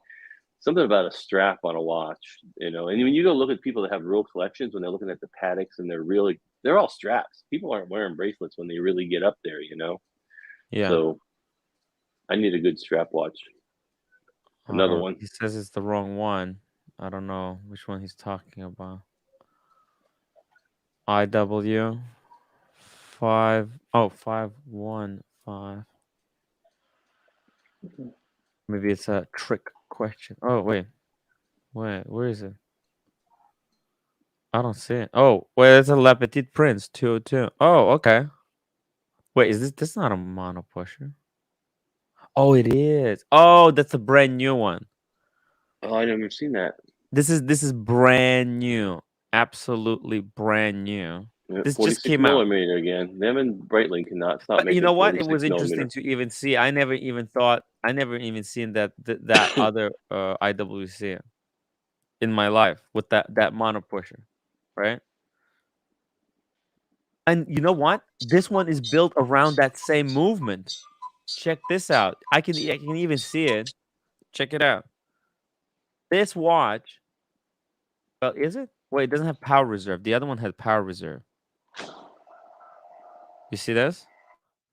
Something about a strap on a watch, And when you go look at people that have real collections, when they're looking at the Pateks and they're all straps. People aren't wearing bracelets when they really get up there, Yeah. So I need a good strap watch. Another one. He says it's the wrong one. I don't know which one he's talking about. IW 515. Maybe it's a trick question. Oh wait, where is it? I don't see it. Oh wait, it's a La Petite Prince 202. Oh okay. Wait, is this not a mono pusher? Oh, it is. Oh, that's a brand new one. Oh, I never seen that. This is brand new. Absolutely brand new. This just came out. millimeter again. Them and Breitling cannot stop But making. you know what? It 46 was interesting millimeter. to even see. I never even seen that other IWC in my life with that mono pusher, right? And you know what? This one is built around that same movement. Check this out. I can even see it. Check it out. This watch. Well, is it? Wait, it doesn't have power reserve. The other one has power reserve. You see this?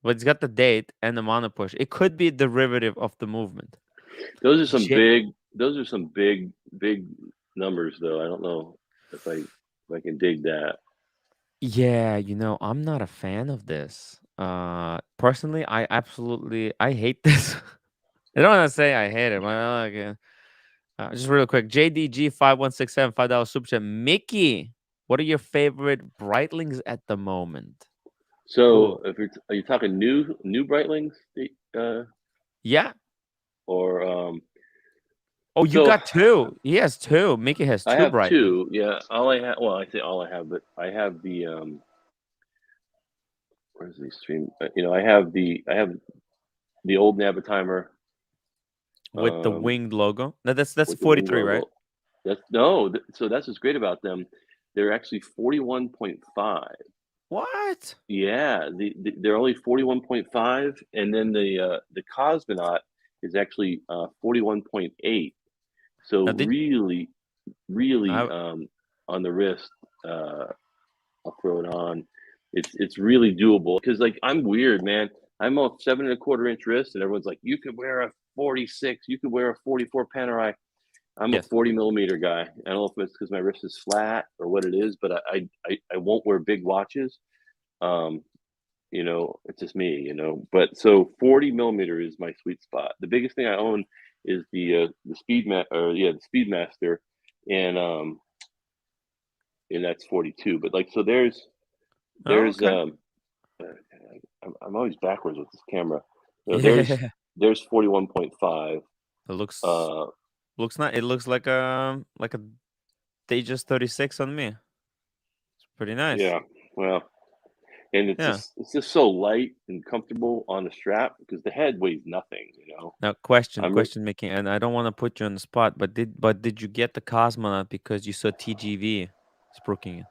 But it's got the date and the mono push. It could be a derivative of the movement. Those are some J- big numbers, though. I don't know if I can dig that. Yeah, I'm not a fan of this. Personally, I hate this. I don't want to say I hate it, but just real quick, JDG 5167 $5 super chat. Mickey, what are your favorite Breitlings at the moment? So, Oh, are you talking new Breitlings, yeah. or Oh, you so got two. He has two. Mickey has I two have Breitlings. two. Yeah, all I have. Well, I say all I have, but I have the where's the stream? I have the old Navitimer With the winged logo. No, that's with the wing 43, right? logo. That's no. So that's what's great about them. They're actually 41.5. What? Yeah, they're only 41.5, and then the Cosmonaut is actually 41.8. So Now did really I on the wrist. Uh, I'll throw it on. It's really doable because like I'm weird, man. I'm a 7.25 inch wrist, and everyone's like, you could wear a 46, you could wear a 44 Panerai. I'm a yes. 40 millimeter guy. I don't know if it's because my wrist is flat or what it is, but I won't wear big watches. Um, it's just me. But so 40 millimeter is my sweet spot. The biggest thing I own is the Speedmaster, and and that's 42. But like so, Oh, there's okay. I'm always backwards with this camera. So there's Yeah. there's 41.5. It looks Uh, looks not it looks like a Tejas 36 on me. It's pretty nice. yeah. Well, and Yeah. it's just so light and comfortable on the strap because the head weighs nothing. Now question, I'm question making, and I don't want to put you on the spot, but did you get the Cosmonaut because you saw TGV spruiking it?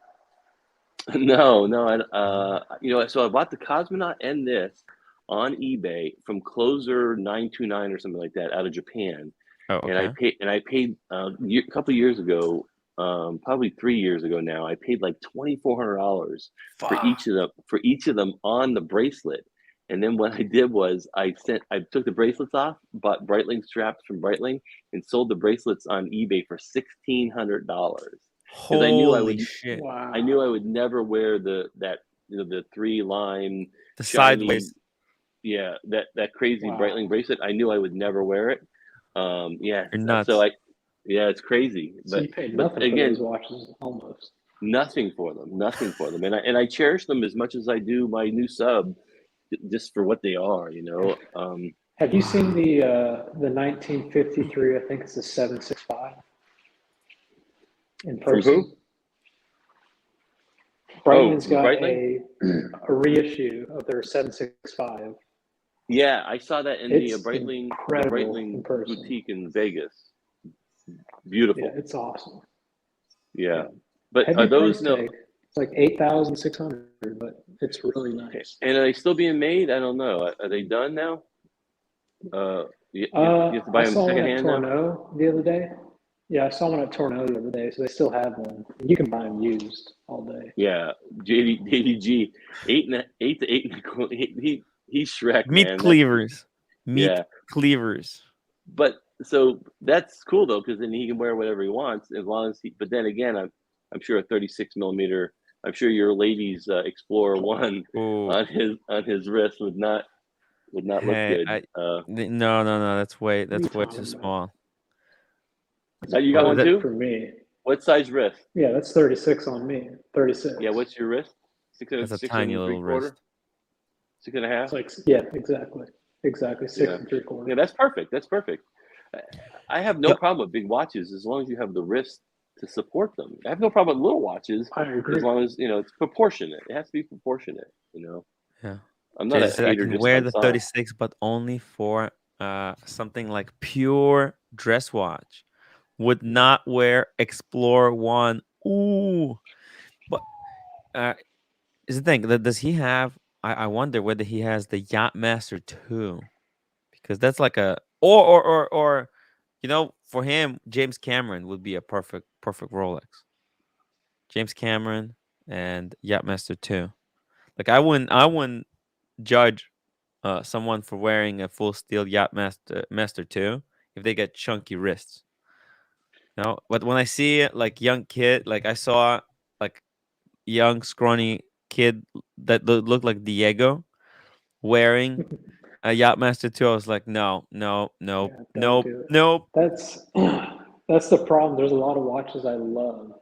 No, Mm. so I bought the Cosmonaut and this on eBay from Closer 929 or something like that out of Japan, Oh, and I okay. paid a couple years ago, probably 3 years ago now. I paid like $2,400 Fuck. for each of them on the bracelet, and then what I did was I took the bracelets off, bought Breitling straps from Breitling, and sold the bracelets on eBay for $1,600 because Holy shit. I knew I Wow. would never wear the 3 line The shiny, sideways. yeah, that crazy Wow. Breitling bracelet. I knew I would never wear it. Yeah, You're so nuts. yeah, it's crazy, So but you paid but nothing for those again, watches, almost. nothing for them, and I cherish them as much as I do my new sub, just for what they are. Have you seen Wow. the 1953? I think it's a 765 in From who? person. Oh, Breitland's got Breitling. a reissue of their 765. Yeah, I saw that in the It's incredible Breitling in person. boutique in Vegas. Yeah, Beautiful. it's awesome. Yeah, Yeah, but are heavy those price no? tag. It's like 8,600, but it's really nice. And are they still being made? I don't know. Are they done now? You have to I buy them saw one at secondhand now. Tourneau the other day. Yeah, I saw one at Tourneau the other day, so they still have them. You can buy them used all day. Yeah, JDG 8 to 8 and he's Shrek, Meat man. That's cleavers. Meat yeah. cleavers. But so that's cool though, because then he can wear whatever he wants as long as he. But then again, I'm sure a 36 millimeter. I'm sure your ladies Explorer one Oh, on his wrist would not look hey, good. no, no, no. What are you That's way too talking about? small. It's You got one That, perfect too? for me. What size wrist? Yeah, that's 36 on me. Yeah, 36. what's your wrist? Six and that's a six tiny and three little quarter, wrist. It's6.5. like, yeah, exactly. Exactly. Six Yeah, and three yeah, quarters. that's perfect. That's perfect. I have no Yo, problem with big watches as long as you have the wrist to support them. I have no problem with little watches I as agree. long as it's proportionate. It has to be proportionate. yeah. I'm not Jay a said I hater can just wear on the size. 36, but only for something like pure dress watch. Would not wear Explore One. Ooh, but uh, is the thing that does he have? I wonder whether he has the Yachtmaster 2, because that's like a or for him James Cameron would be a perfect Rolex. James Cameron and Yachtmaster 2. Like I wouldn't judge someone for wearing a full steel Yachtmaster 2 if they get chunky wrists. No, but when I see like young kid, like I saw like young scrawny kid that looked like Diego wearing a Yachtmaster 2, I was like, no, no, no, Yeah, don't nope, do it. nope. That's the problem. There's a lot of watches I love.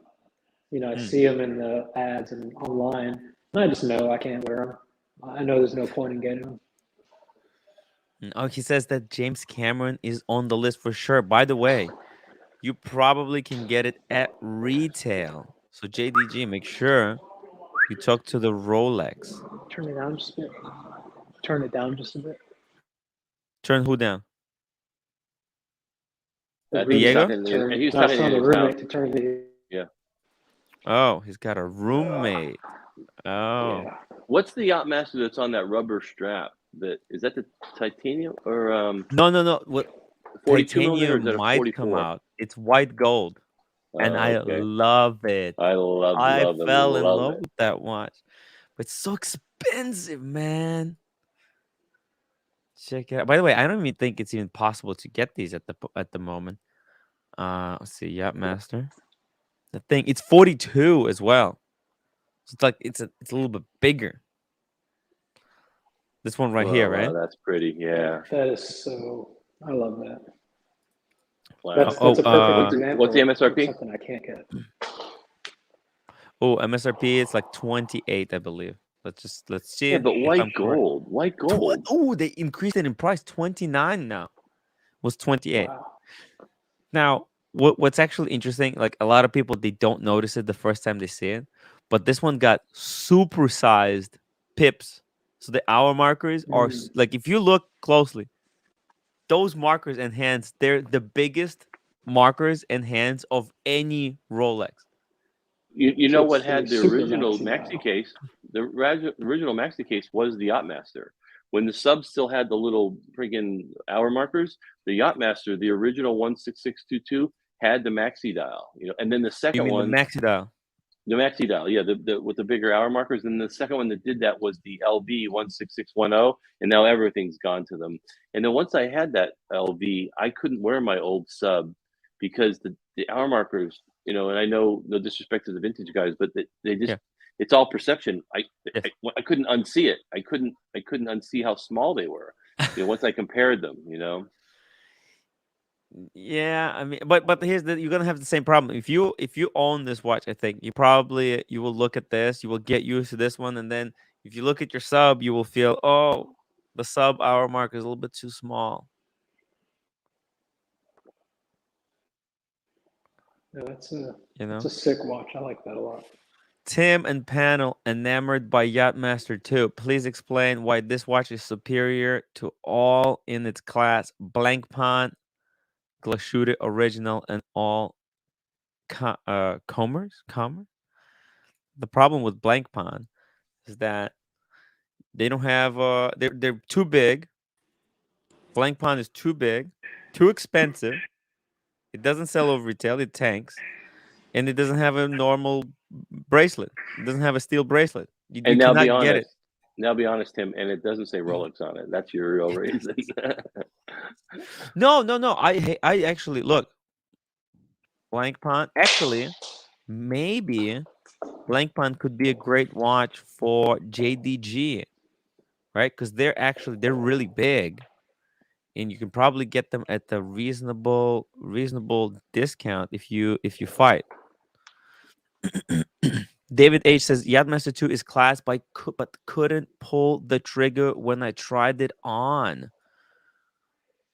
I Mm. see them in the ads and online, and I just know I can't wear them. I know there's no point in getting them. Oh, he says that James Cameron is on the list for sure. By the way, you probably can get it at retail. So JDG, make sure you talk to the Rolex. Turn it down just a bit. Turn it down just a bit. Turn who down? The I think he's Diego? roommate talking. to turn. He was No, it's talking not in the his house. roommate to turn the. Yeah. Oh, he's got a roommate. Oh. Yeah. What's the Yachtmaster that's on that rubber strap? Is that the titanium or No. What 42 millimeter, or titanium is that a might come 44? out. It's white gold. And Oh, I okay. love it. I love I fell in love love it. with that watch. But it's so expensive, man. Check it out. By the way, I don't even think it's even possible to get these at the moment. Let's see, Yachtmaster. The thing, it's 42 as well. So it's like it's a little bit bigger. This one right here, Oh, right? wow, that's pretty. Yeah. That is so. I love that. Wow. That's a perfect What's example the of MSRP? something I can't get. MSRP is like 28, I believe. Let's see Yeah, but if I'm white correct. gold. White gold. Oh, they increased it in price. 29 now. Was 28. Wow. Now, what's actually interesting, like a lot of people they don't notice it the first time they see it, but this one got supersized pips. So the hour markers are like if you look closely, those markers and hands, they're the biggest markers and hands of any Rolex. You So know it's what the had the super original maxi maxi dial. case? The original maxi case was the Yachtmaster. When the sub still had the little friggin' hour markers, the Yachtmaster, the original 16622, had the maxi dial. And then the You second mean the one, maxi dial? the maxi dial, yeah, the with the bigger hour markers. And the second one that did that was the LV 16610, and now everything's gone to them. And then once I had that LV, I couldn't wear my old sub because the hour markers, and I know no disrespect to the vintage guys, but they just Yeah. it's all perception. Yes. I couldn't unsee it. I couldn't unsee how small they were. Once I compared them, Yeah, I mean, but you're gonna have the same problem if you own this watch. I think you will look at this, you will get used to this one, and then if you look at your sub, you will feel the sub hour mark is a little bit too small. Yeah, You that's know, a sick watch. I like that a lot. Tim and panel enamored by Yachtmaster 2. Please explain why this watch is superior to all in its class. Blank Pond, Glashütte original, and all Comers. The problem with Blank Pond is that they don't have they're too big. Blank Pond is too big, too expensive. It doesn't sell over retail, it tanks, and it doesn't have a normal bracelet. It doesn't have a steel bracelet. You and now be cannot get it. honest. Now be honest, Tim, and it doesn't say Rolex on it. That's your real reason. No. I actually look Blank Pond. Actually, maybe Blank Pond could be a great watch for JDG, right? Because they're really big, and you can probably get them at a reasonable discount if you fight. David H says Yachtmaster 2 is class but couldn't pull the trigger when I tried it on.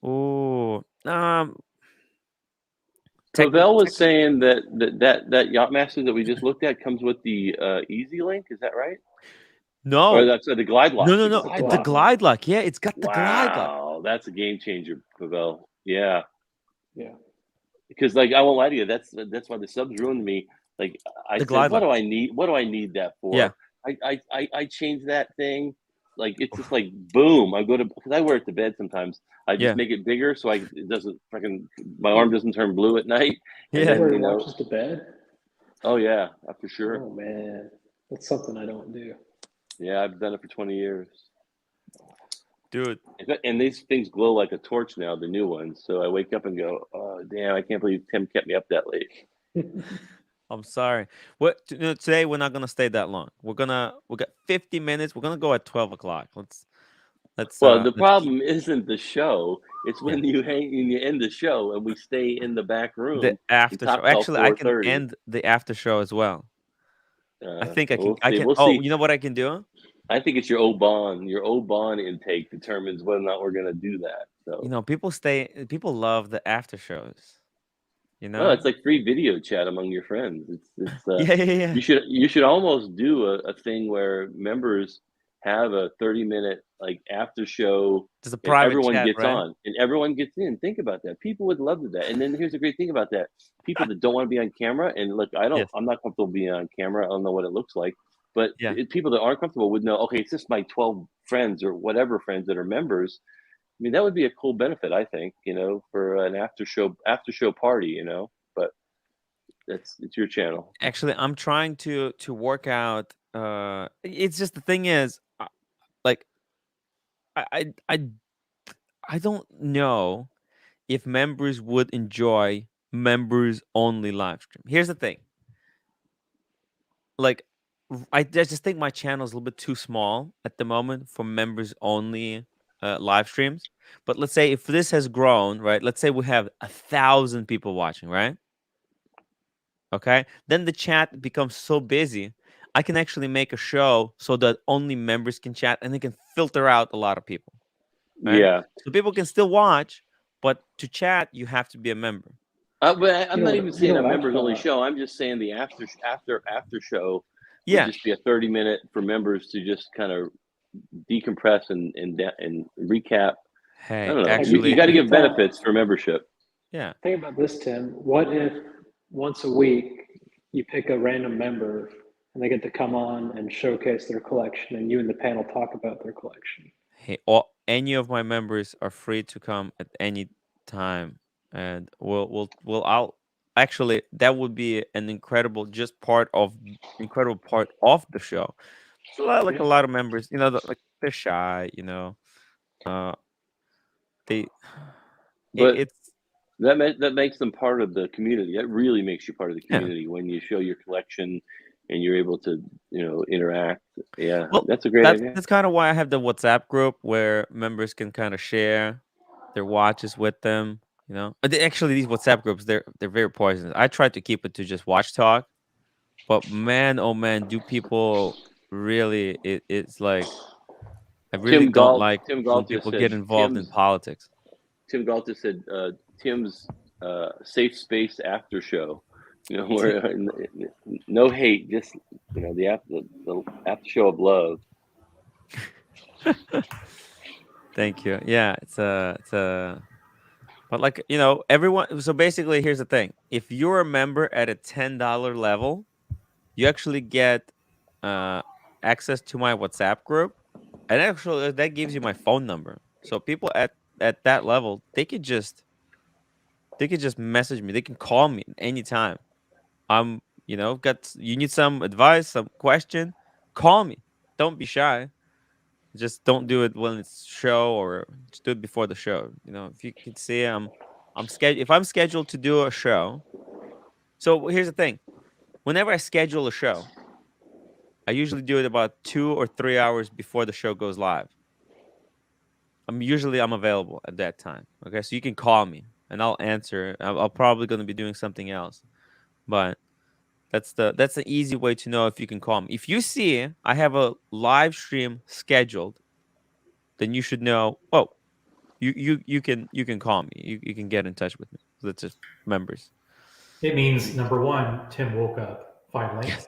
Oh, Pavel was saying that Yachtmaster that we just looked at comes with the Easy Link. Is that right? Or no, that's the Glide Lock. no. The Glide The Lock. glide lock, yeah, it's got the glide lock. Wow, that's a game changer, Pavel. Yeah, Yeah. because like I won't lie to you, that's why the subs ruined me. Like I The said, glide what lock. do I need? What do I need that Yeah. for? I changed that thing. Like it's just like boom. I go to because I wear it to bed sometimes. I just Yeah. make it bigger so it doesn't fucking my arm doesn't turn blue at night. And Yeah. You then wear watches to bed? oh yeah, for sure. Oh man, that's something I don't do. Yeah, I've done it for 20 years. dude. And these things glow like a torch now, the new ones. So I wake up and go, oh damn, I can't believe Tim kept me up that late. I'm sorry. Today we're not gonna stay that long. We got 50 minutes. We're gonna go at 12 o'clock. Well, the Let's keep problem isn't the show. It's yeah. when you end the show and we stay in the back The room and after show. talk till Actually, I can 4:30. end the after show as well. I think I can. We'll I see. can. We'll Oh, see. you know what I can do? I think it's your Oban. Your Oban intake determines whether or not we're going to do that. So, People stay. People love the after shows. well, it's like free video chat among your friends. It's Yeah, yeah, yeah. you should almost do a thing where members have a 30-minute like after show There's a and private everyone chat, gets right? on and everyone gets in. Think about that. People would love that. And then here's the great thing about that. People that don't want to be on camera and look, Yes. I'm not comfortable being on camera. I don't know what it looks like. But Yeah. people that aren't comfortable would know, okay, it's just my 12 friends or whatever friends that are members. I mean, that would be a cool benefit, I think, for an after show party, but it's your channel. Actually, I'm trying to work out. It's just the thing is, like, I I I I don't know if members would enjoy members only live stream. Here's the thing. Like, I just think my channel is a little bit too small at the moment for members only live streams. But let's say if this has grown, right? Let's say we have 1,000 people watching, right? Okay. Then the chat becomes so busy. I can actually make a show so that only members can chat and they can filter out a lot of people, right? Yeah. So people can still watch, but to chat, you have to be a member. But I'm not even saying a what I members only thought? show. I'm just saying the after show would Yeah. just be a 30-minute for members to just kind of decompress and recap. I Hey, don't know. You actually, got to give benefits for membership. yeah. Think about this, Tim. What if once a week you pick a random member and they get to come on and showcase their collection, and you and the panel talk about their collection? Hey, any of my members are free to come at any time, and I'll actually that would be an incredible part of the show. It's like a lot of members, like they're shy, uh, they But it's that makes them part of the community. That really makes you part of the yeah. community when you show your collection and you're able to, interact. Yeah, Well, that's a great that's idea. that's kind of why I have the WhatsApp group where members can kind of share their watches with them. Actually, these WhatsApp groups they're very poisonous. I try to keep it to just watch talk, but man, oh man, do people really? It's like I really don't like Tim when Galt just people said get involved in politics. Tim Galt just said Tim's safe space after show. Ti- Where no hate, just the after show of love. Thank you. Yeah, but like everyone. So basically, here's the thing: if you're a member at a $10 level, you actually get uh access to my WhatsApp group, and actually that gives you my phone number. So people at that level, they could just message me. They can call me anytime. You need some advice, some question, call me. Don't be shy. Just don't do it when it's show, or just do it before the show. If you can see I'm scheduled if I'm scheduled to do a show. So here's the thing. Whenever I schedule a show, I usually do it about 2 or 3 hours before the show goes live. I'm available at that time. Okay, so you can call me and I'll answer. I'll probably going to be doing something else, but that's an easy way to know if you can call me. If you see I have a live stream scheduled, then you should know. Oh, you can call me. You can get in touch with me. So that's just members. It means number one, Tim woke up finally. Yes.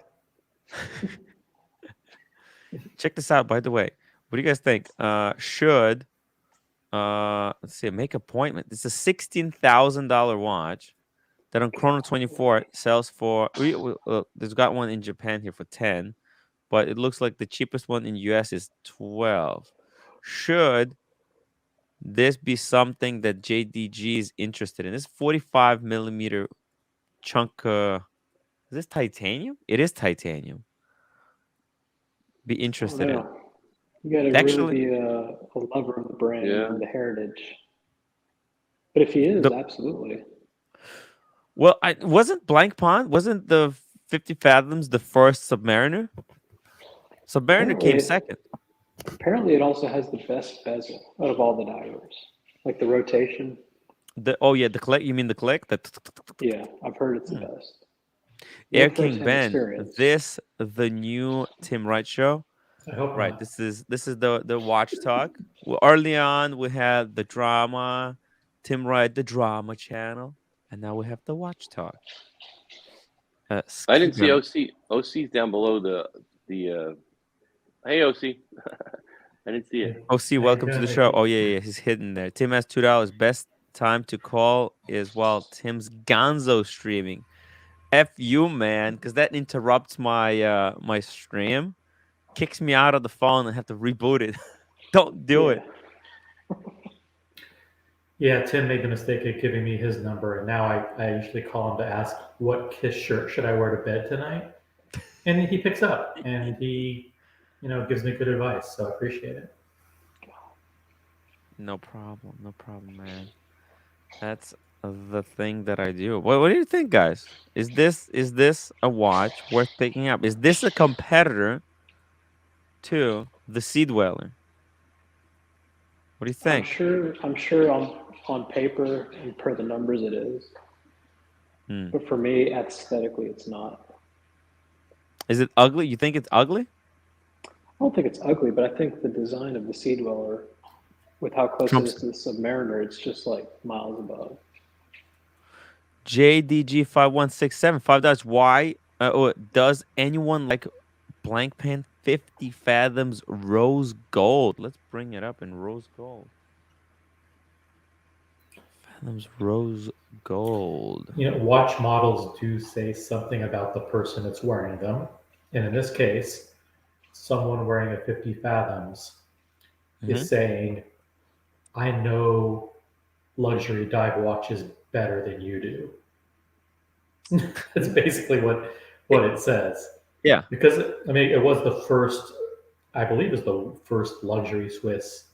Check this out. By the way, what do you guys think? Should let's see, make appointment. It's a $16,000 watch that on Chrono24 sells for. There's got one in Japan here for 10, but it looks like the cheapest one in US is 12. Should this be something that JDG is interested in? This 45 millimeter chunk. Is this titanium? It is titanium. Be Oh, interested in. no. You got to really Actually, be a lover of the brand Yeah. and the heritage. But if he is, the absolutely. well, I wasn't Blank Pond, wasn't the 50 Fathoms the first Submariner? Submariner Apparently, came second. apparently it also has the best bezel out of all the divers. Like the rotation. The click. You mean the click? Yeah, I've heard it's the Hmm. best. No Air King firsthand Ben. experience. This the new Tim Wright show. I hope Right. not. This is the watch talk. Well, early on we had the drama, Tim Wright, the drama channel, and now we have the watch talk. I didn't see Skiban. OC. OC's down below the. Hey OC, I didn't see it. Hey, Oh, see, how you welcome to doing, the show. Mickey? Oh yeah, he's hidden there. Tim has $2. Best time to call is while Tim's Gonzo streaming. F you, man, because that interrupts my stream, kicks me out of the phone and have to reboot it. Don't do Yeah. it. Yeah, Tim made the mistake of giving me his number, and now I usually call him to ask what Kiss shirt should I wear to bed tonight, and he picks up and he, gives me good advice. So I appreciate it. No problem, man. That's the thing that I do. What do you think, guys? Is this a watch worth picking up? Is this a competitor to the Sea Dweller? What do you I'm think? sure. I'm sure on paper and per the numbers it is. Hmm. But for me, aesthetically, it's not. Is it ugly? You think it's ugly? I don't think it's ugly, but I think the design of the Sea Dweller, with how close it Trump's is to the Submariner, it's just like miles above. JDG5167 $5. Why? Does anyone like Blank Pen 50 Fathoms Rose Gold? Let's bring it up in Rose Gold. Fathoms Rose Gold. Watch models do say something about the person that's wearing them, and in this case, someone wearing a 50 Fathoms Mhm. is saying, "I know luxury dive watches better than you do." That's basically what it says. Yeah. Because it was the first, I believe, it was the first luxury Swiss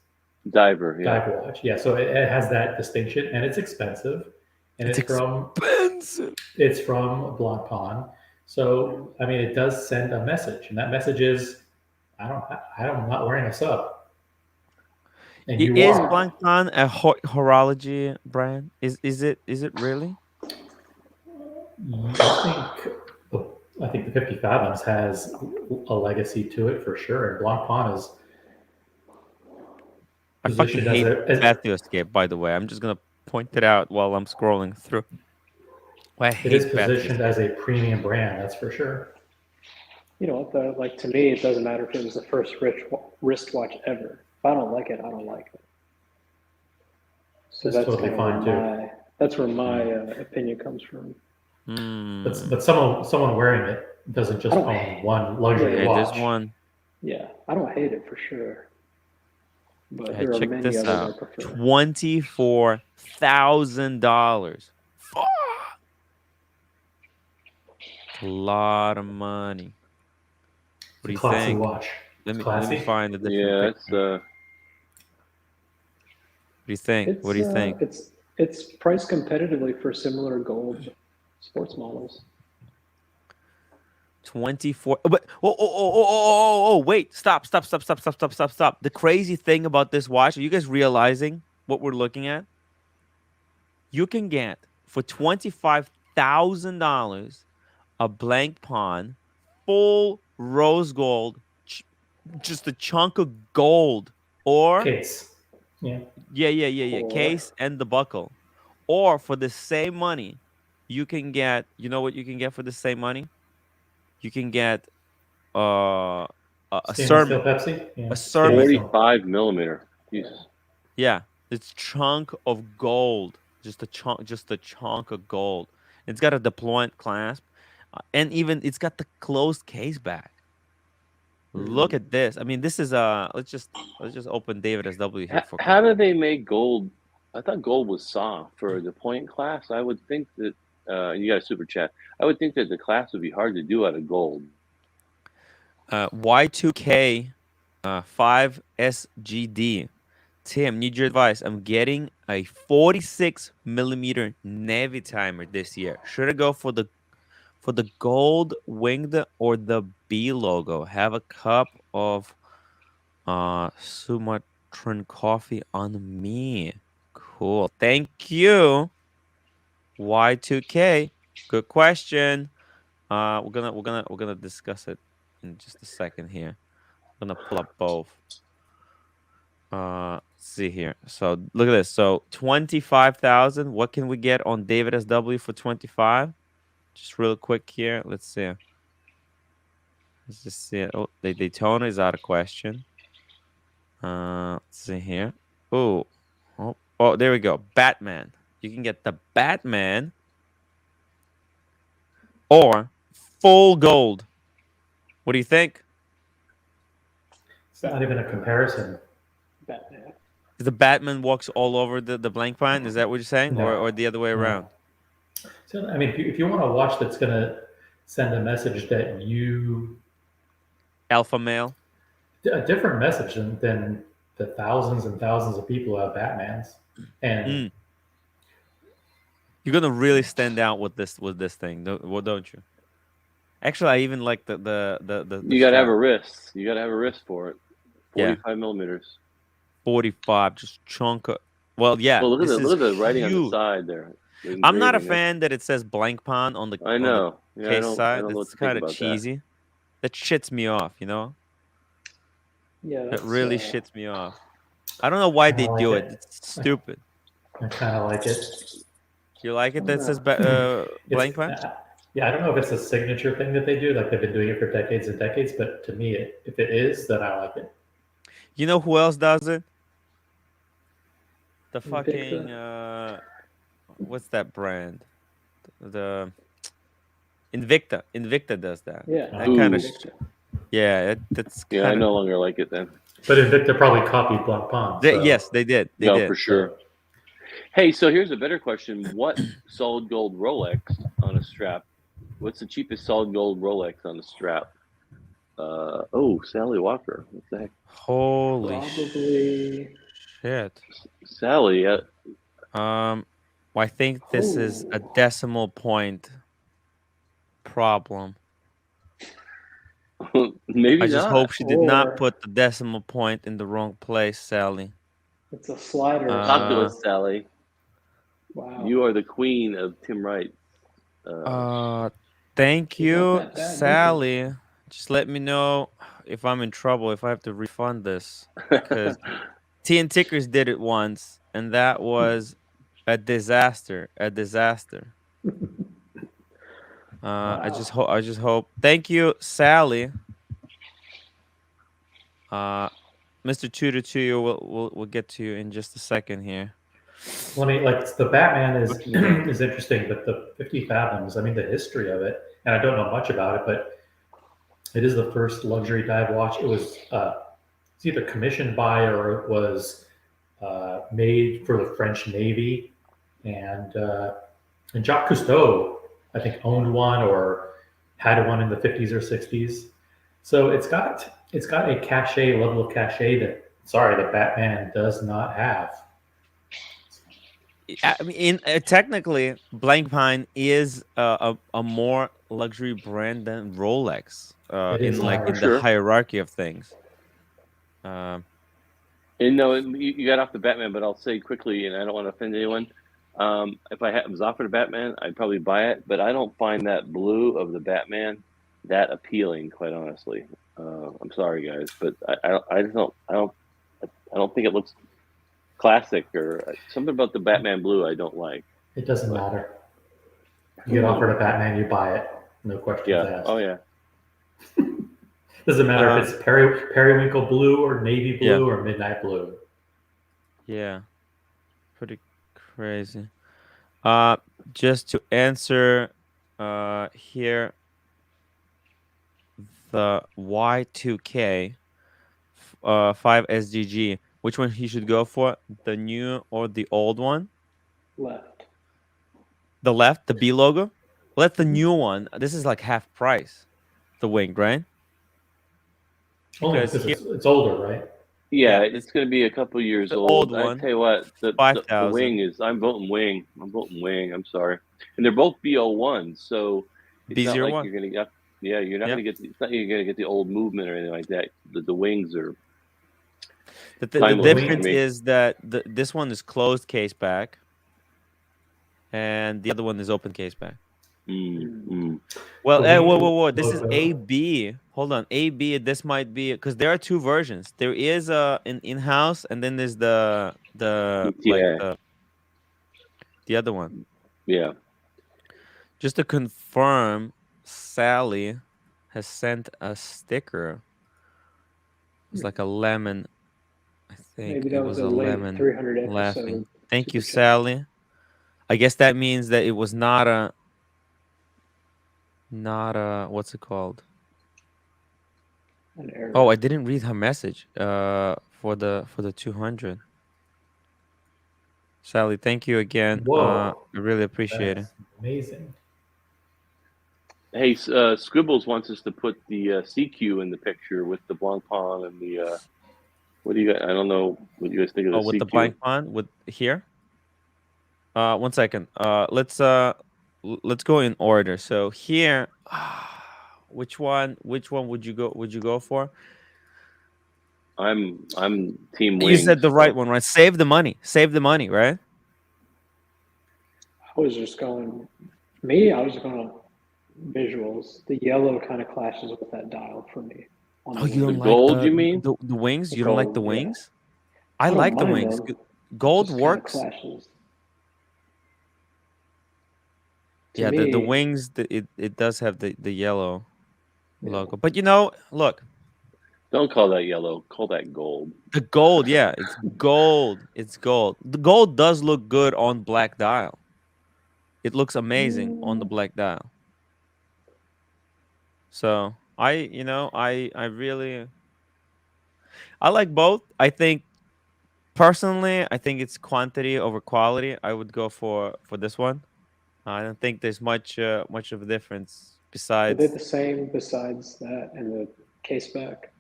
Diver, yeah. dive watch. Yeah, so it has that distinction, and it's expensive, and It's expensive. it's from Blancpain. So it does send a message, and that message is, I'm not wearing a sub, and you Is are. Blancpain a horology brand? Is it really? I think I think the 50 Fathoms has a legacy to it for sure, and Blancpain is I fucking positioned as hate a Path to Escape, by the way. I'm just gonna point it out while I'm scrolling through. I it is hate Path to positioned Escape. as a premium brand, that's for sure. You know, like to me, it doesn't matter if it was the first wristwatch ever. If I don't like it, I don't like it. So That's that's totally kind of where fine too. my opinion comes from. But someone wearing it doesn't just I don't- own one luxury Yeah, Just watch. one. Yeah, I don't hate it for sure, but Hey, there are check many this others I out. prefer. $24,000. Fuck. It's a lot of money. What It's do a you classy think? watch. Let It's me let me classy. find a different Yeah, picture. it's What do you think? What It's do you think? it's priced competitively for similar gold sports models. 24. But oh, wait. Stop. The crazy thing about this watch, are you guys realizing what we're looking at? You can get for $25,000 a blank pawn, full rose gold, just a chunk of gold, or Case. Yeah. yeah, Or case and the buckle. Or for the same money, you can get, you know what you can get for the same money? You can get uh a Stainless steel sermon, Pepsi. Yeah. a Stainless sermon. steel. 45 millimeter. Jesus. Yeah, it's chunk of gold, just a chunk of gold. It's got a deployment clasp, and even it's got the closed case back. Look at this. I mean, this is let's just open David SW here for a How quick do second. they make gold? I thought gold was soft for the point class. I would think that you got a super chat. I would think that the class would be hard to do out of gold. Y2K 5 SGD. Tim, need your advice. I'm getting a 46 millimeter Navy timer this year. Should I go for the gold winged or the B logo? Have a cup of Sumatran coffee on me. Cool. Thank you. Y2K. Good question. We're gonna discuss it in just a second here. I'm gonna pull up both. See here. So look at this. So 25,000. What can we get on David SW for 25? Just real quick here. Let's see. Let's just see. Oh, the Daytona is out of question. Let's see here. Oh, oh, there we go. Batman. You can get the Batman or full gold. What do you think? It's not even a comparison. Batman. The Batman walks all over the blank pine. Is that what you're saying, No. or the other way around? So, I mean, if you want a watch that's going to send a message that you Alpha male. a different message than the thousands and thousands of people who have Batmans, and You're gonna really stand out with this thing, don't you? Actually, I even like the You gotta have strap. a wrist. You gotta have a wrist for it. Yeah. 45 millimeters. 45, just chunk. Well, yeah. Well, This is look at the writing on the huge. side there. The I'm not a engraving. fan that it says blank pond on the I know. Yeah, case I side. don't know what That's to think kind of about cheesy. That shits me off, you know. Yeah, That that's really shits me off. I don't know why they I like do it. it. It's stupid. I kind of like it. You like it that says blank It's pond? yeah, I don't know if it's a signature thing that they do, like they've been doing it for decades and decades. But to me, if it is, then I like it. You know who else does it? The Invicta. fucking what's that brand? The Invicta. Invicta does that. Yeah. That kind of Invicta. yeah. That's Yeah, I kind of no longer like it then. But Invicta probably copied Blanc Pond. So, yes, they did. They No, did. for sure. Hey, so here's a better question. What solid gold Rolex on a strap? What's the cheapest solid gold Rolex on a strap? Sally Walker. What the heck? Holy Probably. shit. Sally. Well, I think this is a decimal point problem. Maybe I just not. hope she did not Or- put the decimal point in the wrong place, Sally. It's a slider. Talk to us, Sally. Wow. You are the queen of timwrite. Thank You're not you, that bad, Sally. Just let me know if I'm in trouble, if I have to refund this. Because T and Tickers did it once, and that was a disaster. A disaster. I just hope. Thank you, Sally. Mr. Tutor to you. We'll get to you in just a second here. Let me like the Batman is is interesting, but the 50 Fathoms. I mean, the history of it, and I don't know much about it, but it is the first luxury dive watch. It was it's either commissioned by or it was made for the French Navy, and Jacques Cousteau, I think, owned one or had one in the 50s or 60s. So it's got a cachet, level of cachet that the Batman does not have. I mean, technically, Blank Pine is a more luxury brand than Rolex. It is In like more. in the Sure. hierarchy of things. Um, And no, you got off the Batman, but I'll say quickly, and I don't want to offend anyone. If I was offered a Batman, I'd probably buy it, but I don't find that blue of the Batman that appealing, quite honestly. I'm sorry, guys, but I just don't think it looks classic or something about the Batman blue I don't like. It doesn't matter. You get offered a Batman, you buy it. No questions Yeah. asked. Oh yeah. Doesn't matter if it's periwinkle blue or navy blue Yeah. or midnight blue. yeah, pretty crazy. Just to answer, here the Y2K, 5 SGG. Which one he should go for? The new or the old one? Left. The left, the B logo. Well, that's the new one. This is like half price. The wing, right? Only Because because here, it's older, right? Yeah, yeah, it's going to be a couple years the old old. I one, tell you what, the 5,000. wing is. I'm voting wing. I'm voting wing. I'm sorry, and they're both BO1, so it's not like B01. you're going to get. Yeah, you're not Yeah. going to get. It's not you're going to get the old movement or anything like that. The wings are The The timeless wing, to difference me. is that this one is closed case back, and the other one is open case back. Mm. Well, the whoa, wing whoa, whoa! This is logo. AB. Hold on, AB. This might be because there are two versions. There is an in-house, and then there's the like Yeah, the other one. yeah. Just to confirm, Sally has sent a sticker. It's like a lemon. I think Maybe it that was was a a late lemon 300 laughing. episode Thank you, super chat. Sally. I guess that means that it was not a what's it called? An error. Oh, I didn't read her message. For the 200. Sally, thank you again. I Whoa, really appreciate it. that's amazing. Hey, Scribbles wants us to put the CQ in the picture with the Blancpain and the. What do you guys? I don't know what you guys think of Oh, the with the CQ. blank pond with here. One second. Let's go in order. So here, which one would you go? Would you go for? I'm Team You said Wings. the right So one, right? Save the money. Save the money, right? I was just going, me, I was just going on visuals. The yellow kind of clashes with that dial for me on Oh, the you the don't wings. like gold, you mean? the wings? The You don't like the gold, yeah. wings? I I don't like the mind wings. them. It Gold just kind of works. clashes. To Yeah, the me, wings, it does have the yellow yeah. logo. But look, Don't call that yellow. Call that gold. the gold, yeah, it's gold. It's gold. The gold does look good on black dial. It looks amazing on the Mm, black dial. So I really I like both. I think personally, I think it's quantity over quality. I would go for this one. I don't think there's much of a difference are they besides. the same besides that and the case back?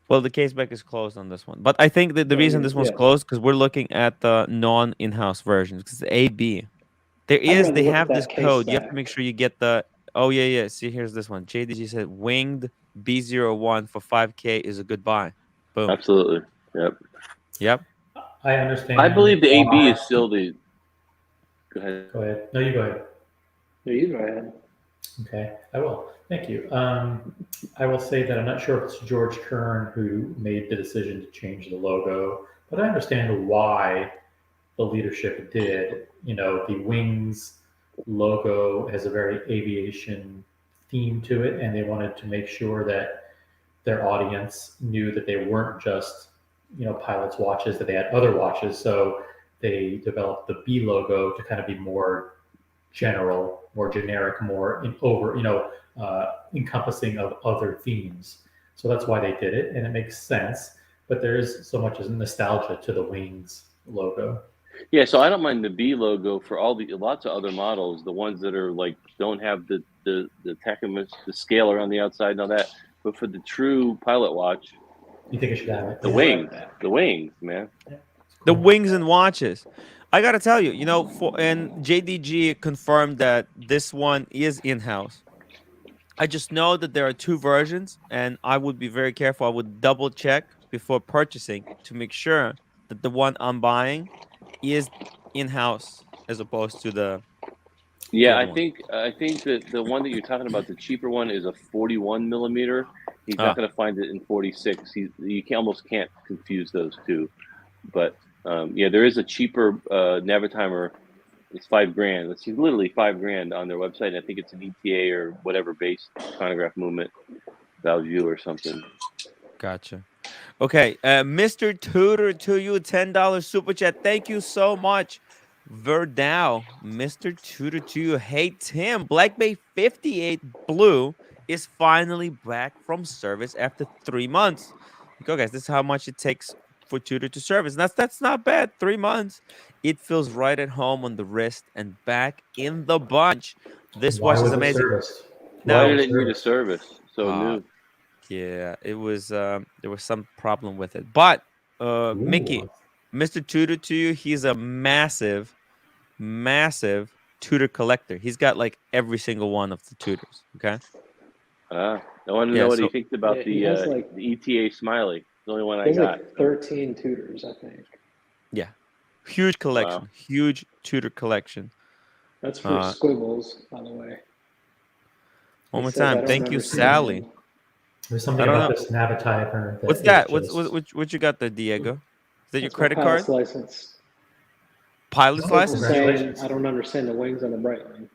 Well, the case back is closed on this one, but I think that the Oh, reason this one's yeah. closed because we're looking at the non-in-house versions because it's AB. I'd rather They look at have this that case code. You have to make back. sure you get the. Oh yeah. See, here's this one. JDG said winged B01 for 5K is a good buy. Boom. Absolutely. Yep. Yep. I I understand believe the AB why. is still the. Go ahead. Go ahead. No, you go ahead. No, you go ahead. Okay, I will. Thank you. I will say that I'm not sure if it's George Kern who made the decision to change the logo, but I understand why the leadership did. You know, the Wings logo has a very aviation theme to it, and they wanted to make sure that their audience knew that they weren't just, pilots' watches, that they had other watches. So they developed the B logo to kind of be more general, more generic, more encompassing of other themes. So that's why they did it, and it makes sense. But there is so much as nostalgia to the Wings logo. Yeah, so I don't mind the B logo for all the lots of other models, the ones that are like don't have the tachometer, the scaler on the outside and all that. But for the true pilot watch, You think it should have it? the I Yeah, wings, like that. the wings, man. yeah, it's The cool. wings and watches. I gotta tell you, and JDG confirmed that this one is in-house. I just know that there are two versions, and I would be very careful. I would double check before purchasing to make sure that the one I'm buying is in-house as opposed to the Yeah, other one. I think that the one that you're talking about, the cheaper one, is a 41 millimeter. He's not Ah, going to find it in 46. You almost can't confuse those two. But yeah, there is a cheaper Navitimer. It's $5,000. It's literally $5,000 on their website. And I think it's an ETA or whatever based chronograph movement value or something. gotcha. Okay, Mr. Tutor to you, $10 super chat. Thank you so much. Verdow, Mr. Tutor to you. Hey Tim, Black Bay 58 Blue is finally back from service after 3 months. Go guys, this is how much it takes for Tutor to service. And that's not bad. 3 months. It feels right at home on the wrist and back in the bunch. This Why watch is was it amazing. serviced? Why Why Now, did was it it need a serviced? service? So new. Yeah, it was there was some problem with it. But Mickey, Ooh. Mr. Tudor to you, he's a massive, massive Tudor collector. He's got like every single one of the Tudors. Okay. I want to know Yeah. what he So thinks about Yeah, he has like the ETA Smiley. The only one he I has got. like 13 tutors, I think. yeah, huge collection, Wow. huge Tudor collection. That's for Uh, Squiggles, by the way. one He more says, time. I don't Thank you, Sally. understand. There's I something don't about know. this Navitimer What's that is that? just. What you got there, Diego? Is that your That's my credit card? pilot's license. Pilot's Oh, Squiggles license? saying, congratulations. I don't understand the wings on the Breitling.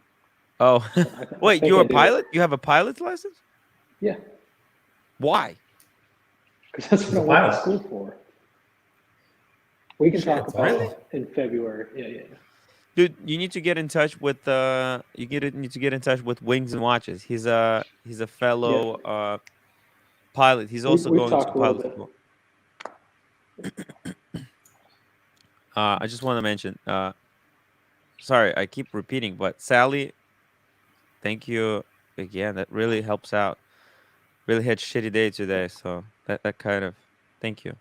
Oh, I wait, think you're I a do. pilot? You have a pilot's license? Yeah, Why? because that's He's what a I went to pilot. school for. We can Shit, talk about really? it in February. Yeah. Dude, you need to get in touch with need to get in touch with Wings and Watches. He's a Yeah. fellow pilot. He's also We've going to talked a little pilot bit. school. I just want to mention, sorry, I keep repeating, but Sally, thank you again. That really helps out. Really had shitty day today, so that kind of thank you.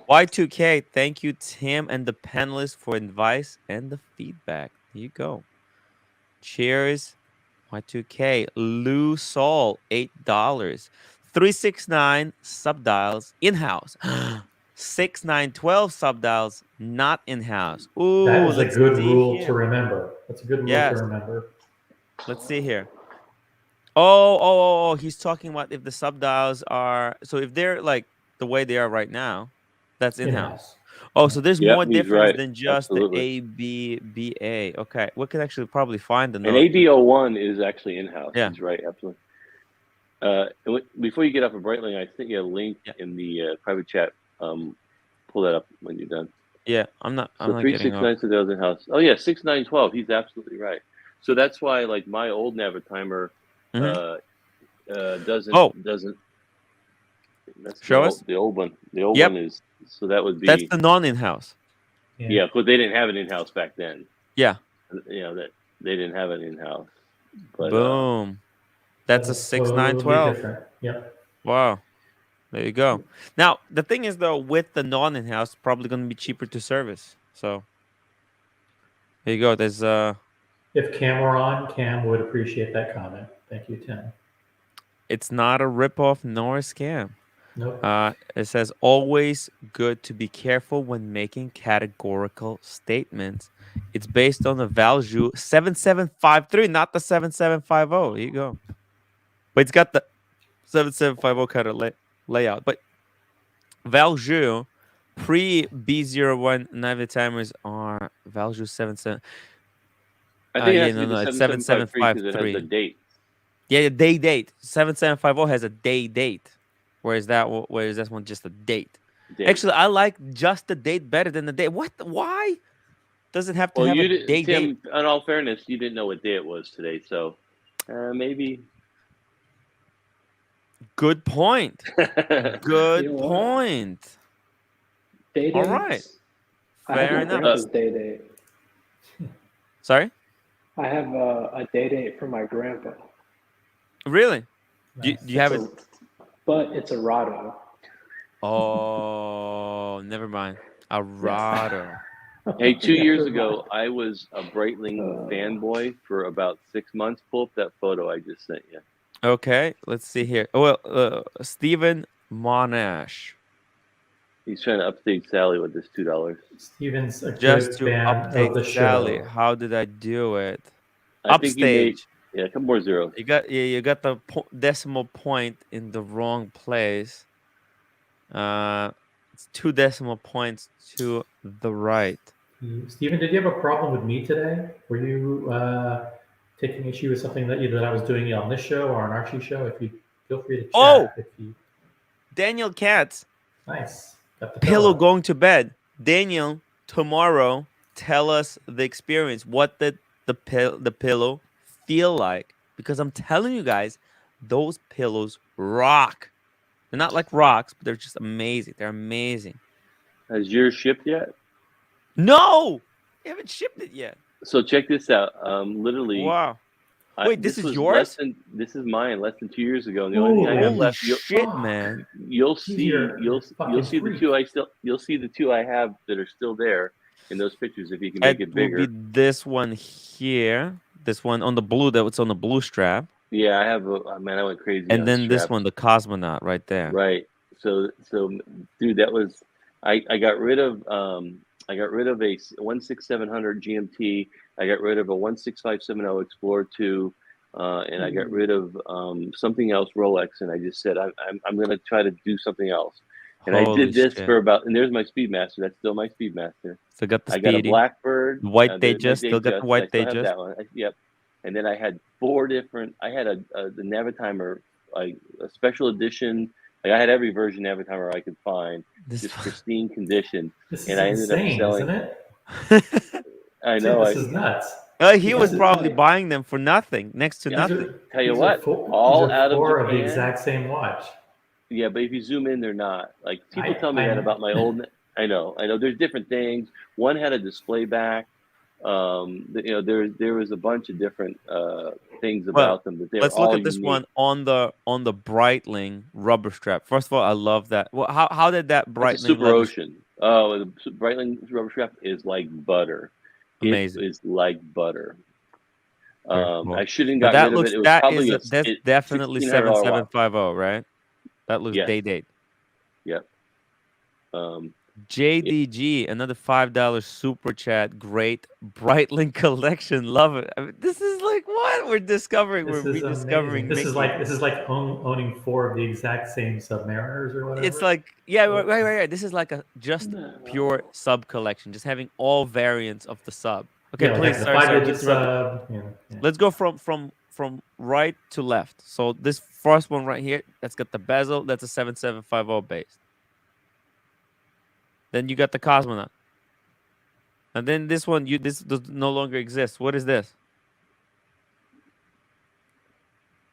Y2K, thank you, Tim and the panelists for advice and the feedback. Here you go. Cheers. Y2K. Lou Sol, $8. 369 subdials in-house. 6912 subdials not in-house. That Ooh, is a let's good see rule to here. remember. That's a good rule to Yes, remember. let's see here. Oh, he's talking about if the subdials are so if they're like the way they are right now, that's in-house. In-house. Oh, so there's Yep, more he's difference right. than just the Absolutely. A, B, B, A. Okay, we can actually probably find the And note. AD01 is actually in-house. Yeah. He's right, absolutely. Before you get off of Breitling, I sent you a link Yeah. in the private chat. Pull that up when you're done. Yeah, I'm not So getting off. 369 subdials in-house. Oh yeah, 6912. He's absolutely right. So that's why, like, my old Navitimer Mhm. doesn't. Oh, That's show us. the old one. The old Yep, one is, so that would that's be, the non-in-house. yeah, but they didn't have it in-house back then. Yeah. You know that they didn't have it in-house. But Boom. That's a Totally 6912. different. Yep. Wow. There you go. Now, the thing is though, with the non-in-house, probably going to be cheaper to service. So there you go. There's If Cam were on, Cam would appreciate that comment. Thank you, Tim. it's not a rip-off nor a scam. Nope. It says always good to be careful when making categorical statements. It's based on the value 7753, not the 7750. Here you go. But it's got the 7750 kind of layout. But value pre B01 Navy timers are value 77. I think it Yeah, has to be the it's 7753 because it has the 7753. date. Yeah, date. 7750 has a date. Whereas that one just a date. Date. Actually, I like just the date better than the date. What? Why does it have to Well, have a you did, date? Tim. In all fairness, you didn't know what day it was today, so maybe. Good point. Good You know what? point. Day All dates. right. I have Fair my enough. grandpa's day date. Sorry? I have a day date for my grandpa. Really? Nice. Do you have it? But it's a Rado. Oh, never mind. A Rado. Hey, 2 Yeah, years for ago, mine. I was a Breitling fanboy for about 6 months. Pull up that photo I just sent you. Okay, let's see here. Well, Stephen Monash. He's trying to upstage Sally with this $2. Steven's a Just good to fan update of the Sally. show. How did I do it? I think you made Upstage. a couple more zeros. You got the decimal point in the wrong place. It's 2 decimal points to the right. Steven, did you have a problem with me today? Were you taking issue with something that either that I was doing on this show or on Archie's show? If you feel free to chat. Oh! If you Daniel Katz. nice. Got the Pillow pillow. going to bed. Daniel, tomorrow, tell us the experience. What did the pillow feel like? Because I'm telling you guys, those pillows rock. They're not like rocks, but they're just amazing. They're amazing. Has yours shipped yet? No, you haven't shipped it yet. So check this out. Literally, Wow. Wait, this is was yours? this is mine less than 2 years ago. And the only thing I have Holy left, shit, fuck. man! you'll He's see your you'll fucking see the freak. two you'll see the two I have that are still there in those pictures if you can make It it will be bigger. this one here. This one on the blue. That was on the blue strap, Yeah, I have man, I went crazy and on then this straps. one, the cosmonaut, right there. Right. So dude, that was I got rid of a 16700 GMT. I got rid of a 16570 Explorer 2, and I got rid of something else Rolex, and I just said I'm going to try to do something else. And I Holy did this shit! for about, and there's my Speedmaster. That's still my Speedmaster. Still got the I got a speedy, Blackbird. the white There's my Tejas. Still got the Datejust. I white still have Tejas. that one. Yep. And then I had four different. I had the Navitimer, like a special edition. Like I had every version Navitimer I could find, This. just pristine condition. This And is I ended up insane, selling. isn't it? I Dude, know. this is nuts. He This was is probably like- buying them for nothing, next to Yeah. nothing. Tell you these what, are all out of four of the Japan. exact same watch. Yeah, but if you zoom in, they're not. Like people tell me I that know. about my old. I know. There's different things. One had a display back. There was a bunch of different things about them, but they're Let's all look at this unique. one on the Breitling rubber strap. First of all, I love that. Well, how did that That's a Breitling Super leather? Ocean. Oh, the Breitling rubber strap is like butter. Amazing. It is like butter. Very cool. I shouldn't But got rid of it. It was probably that's definitely $1,600 watch. 7750, right? That looks Yes. date. Yep. JDG, another $5 super chat. Great Breitling collection. Love it. I mean, this is like what we're discovering. This We're is rediscovering. amazing. Mickey. This is like owning four of the exact same Submariners or whatever. It's like right. This is like a just pure sub collection, just having all variants of the sub. Okay, yeah, please, like the sorry, 5-digit sub. Yeah. Let's go from right to left. So this first one right here, that's got the bezel. That's a 7750 base. Then you got the cosmonaut, and then this one, this does no longer exist. What is this?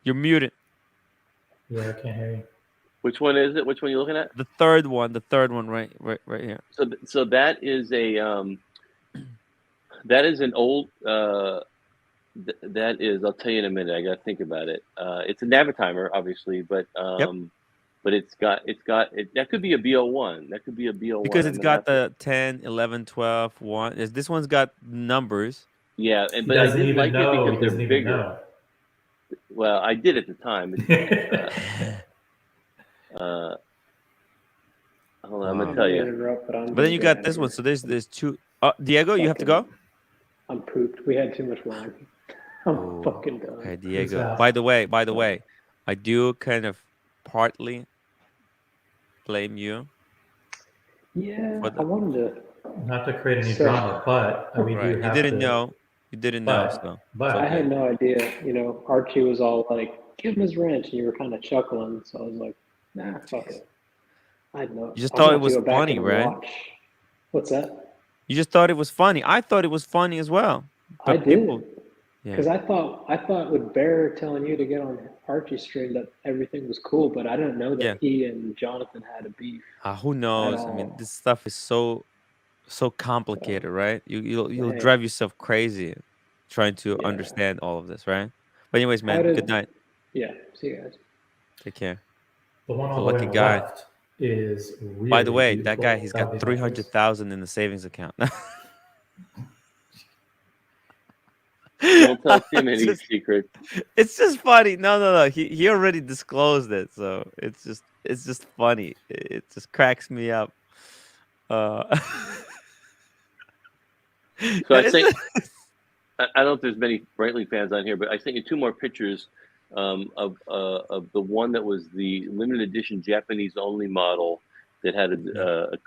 You're muted. Yeah, I can't hear you. Which one is it? Which one are you looking at? The third one right here. So that is a that is an old that is, I'll tell you in a minute. I got to think about it. It's a Navitimer, obviously, but but that could be a BO1. That could be a BO1 because it's got the 10, 11, 12, 1. This one's got numbers. Yeah, but I didn't like it because they're bigger. Know. Well, I did at the time. Hold on, I'm gonna tell you. But then you got this one. So there's two. Diego, you have to go. I'm pooped. We had too much wine. I'm fucking done. Okay, Diego. By the way, I do kind of partly blame you. Yeah, I wanted to. Not to create any drama, but we do have You didn't to, know. You didn't know, so. But I had no idea. Archie was all like, "Give him his wrench," and you were kind of chuckling. So I was like, "Nah, fuck it." I had no. You just thought it was funny, right? What's that? You just thought it was funny. I thought it was funny as well. I did. Because I thought with Bear telling you to get on Archie's stream that everything was cool, but I didn't know that he and Jonathan had a beef. Who knows? I mean, this stuff is so complicated, right? You'll drive yourself crazy trying to understand all of this, right? But anyways, man, good night. Yeah, see you guys. Take care. The one on the the lucky way guy. left is really By the way, beautiful. that guy, he's got 300,000 in the savings account. Don't tell him any secrets. It's just funny. No. He already disclosed it, so it's just funny. It just cracks me up. So I think I don't know if there's many Breitling fans on here, but I sent you two more pictures of the one that was the limited edition Japanese only model that had a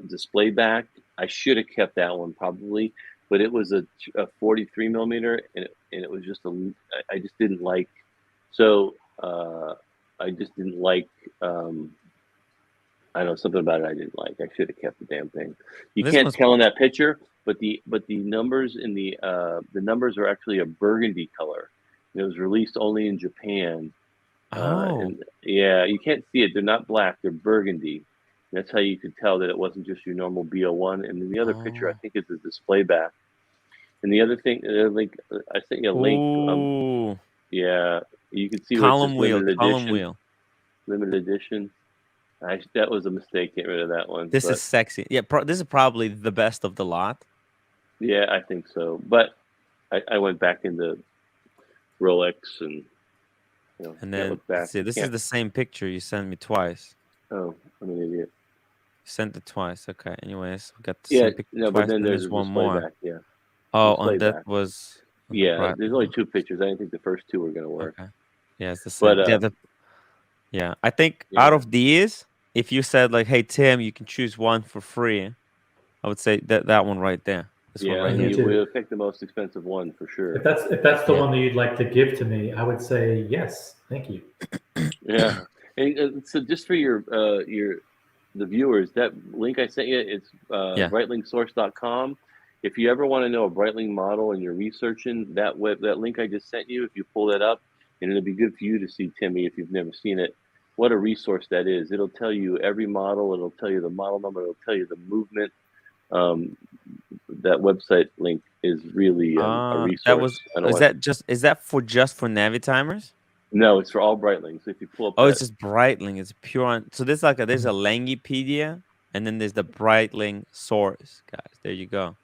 display back. I should have kept that one probably, but it was a 43 millimeter, and it was just I just didn't like. So I just didn't like. I don't know, something about it I didn't like. I should have kept the damn thing. You can't tell in that picture, but the numbers in the numbers are actually a burgundy color. It was released only in Japan. And you can't see it. They're not black. They're burgundy. That's how you could tell that it wasn't just your normal BO1. And then the other picture, I think, is the display back. And the other thing, link, I sent you a link. Ooh, Yeah, you can see where it says column wheel, column wheel. Limited edition. That was a mistake. Get rid of that one. This But is sexy. Yeah, this is probably the best of the lot. yeah, I think so. But I went back into Rolex and And can't then look back. let's see. You This is can't. the same picture you sent me twice. Oh, I'm an idiot. You sent it twice. Okay. Anyways, we got the Yeah, same picture no, but twice. then Then there's there's a one display more. back. Yeah, Oh, display and that back. was on the Yeah, right. there's only 2 pictures. I didn't think the first 2 were gonna work. Okay. Yeah, it's the But same. Yeah. I think out yeah, of these, if you said like, "Hey Tim, you can choose one for free," I would say that one right there. This one yeah, right and Me here. you too. would pick the most expensive one for sure. If that's the Yeah. one that you'd like to give to me, I would say yes, thank you. Yeah, and so just for your the viewers, that link I sent you, it's Yeah. brightlingsource.com. If you ever want to know a Breitling model and you're researching that link I just sent you, if you pull that up, and it'll be good for you to see, Timmy, if you've never seen it, what a resource that is. It'll tell you every model. It'll tell you the model number. It'll tell you the movement. Um, that website link is really a That was resource. I don't want. is that for just for Navi timers? No, it's for all Breitling. So if you pull up Oh, it's that, just Breitling. It's pure on. So there's a Langipedia, and then there's the Breitling source, guys. There you go.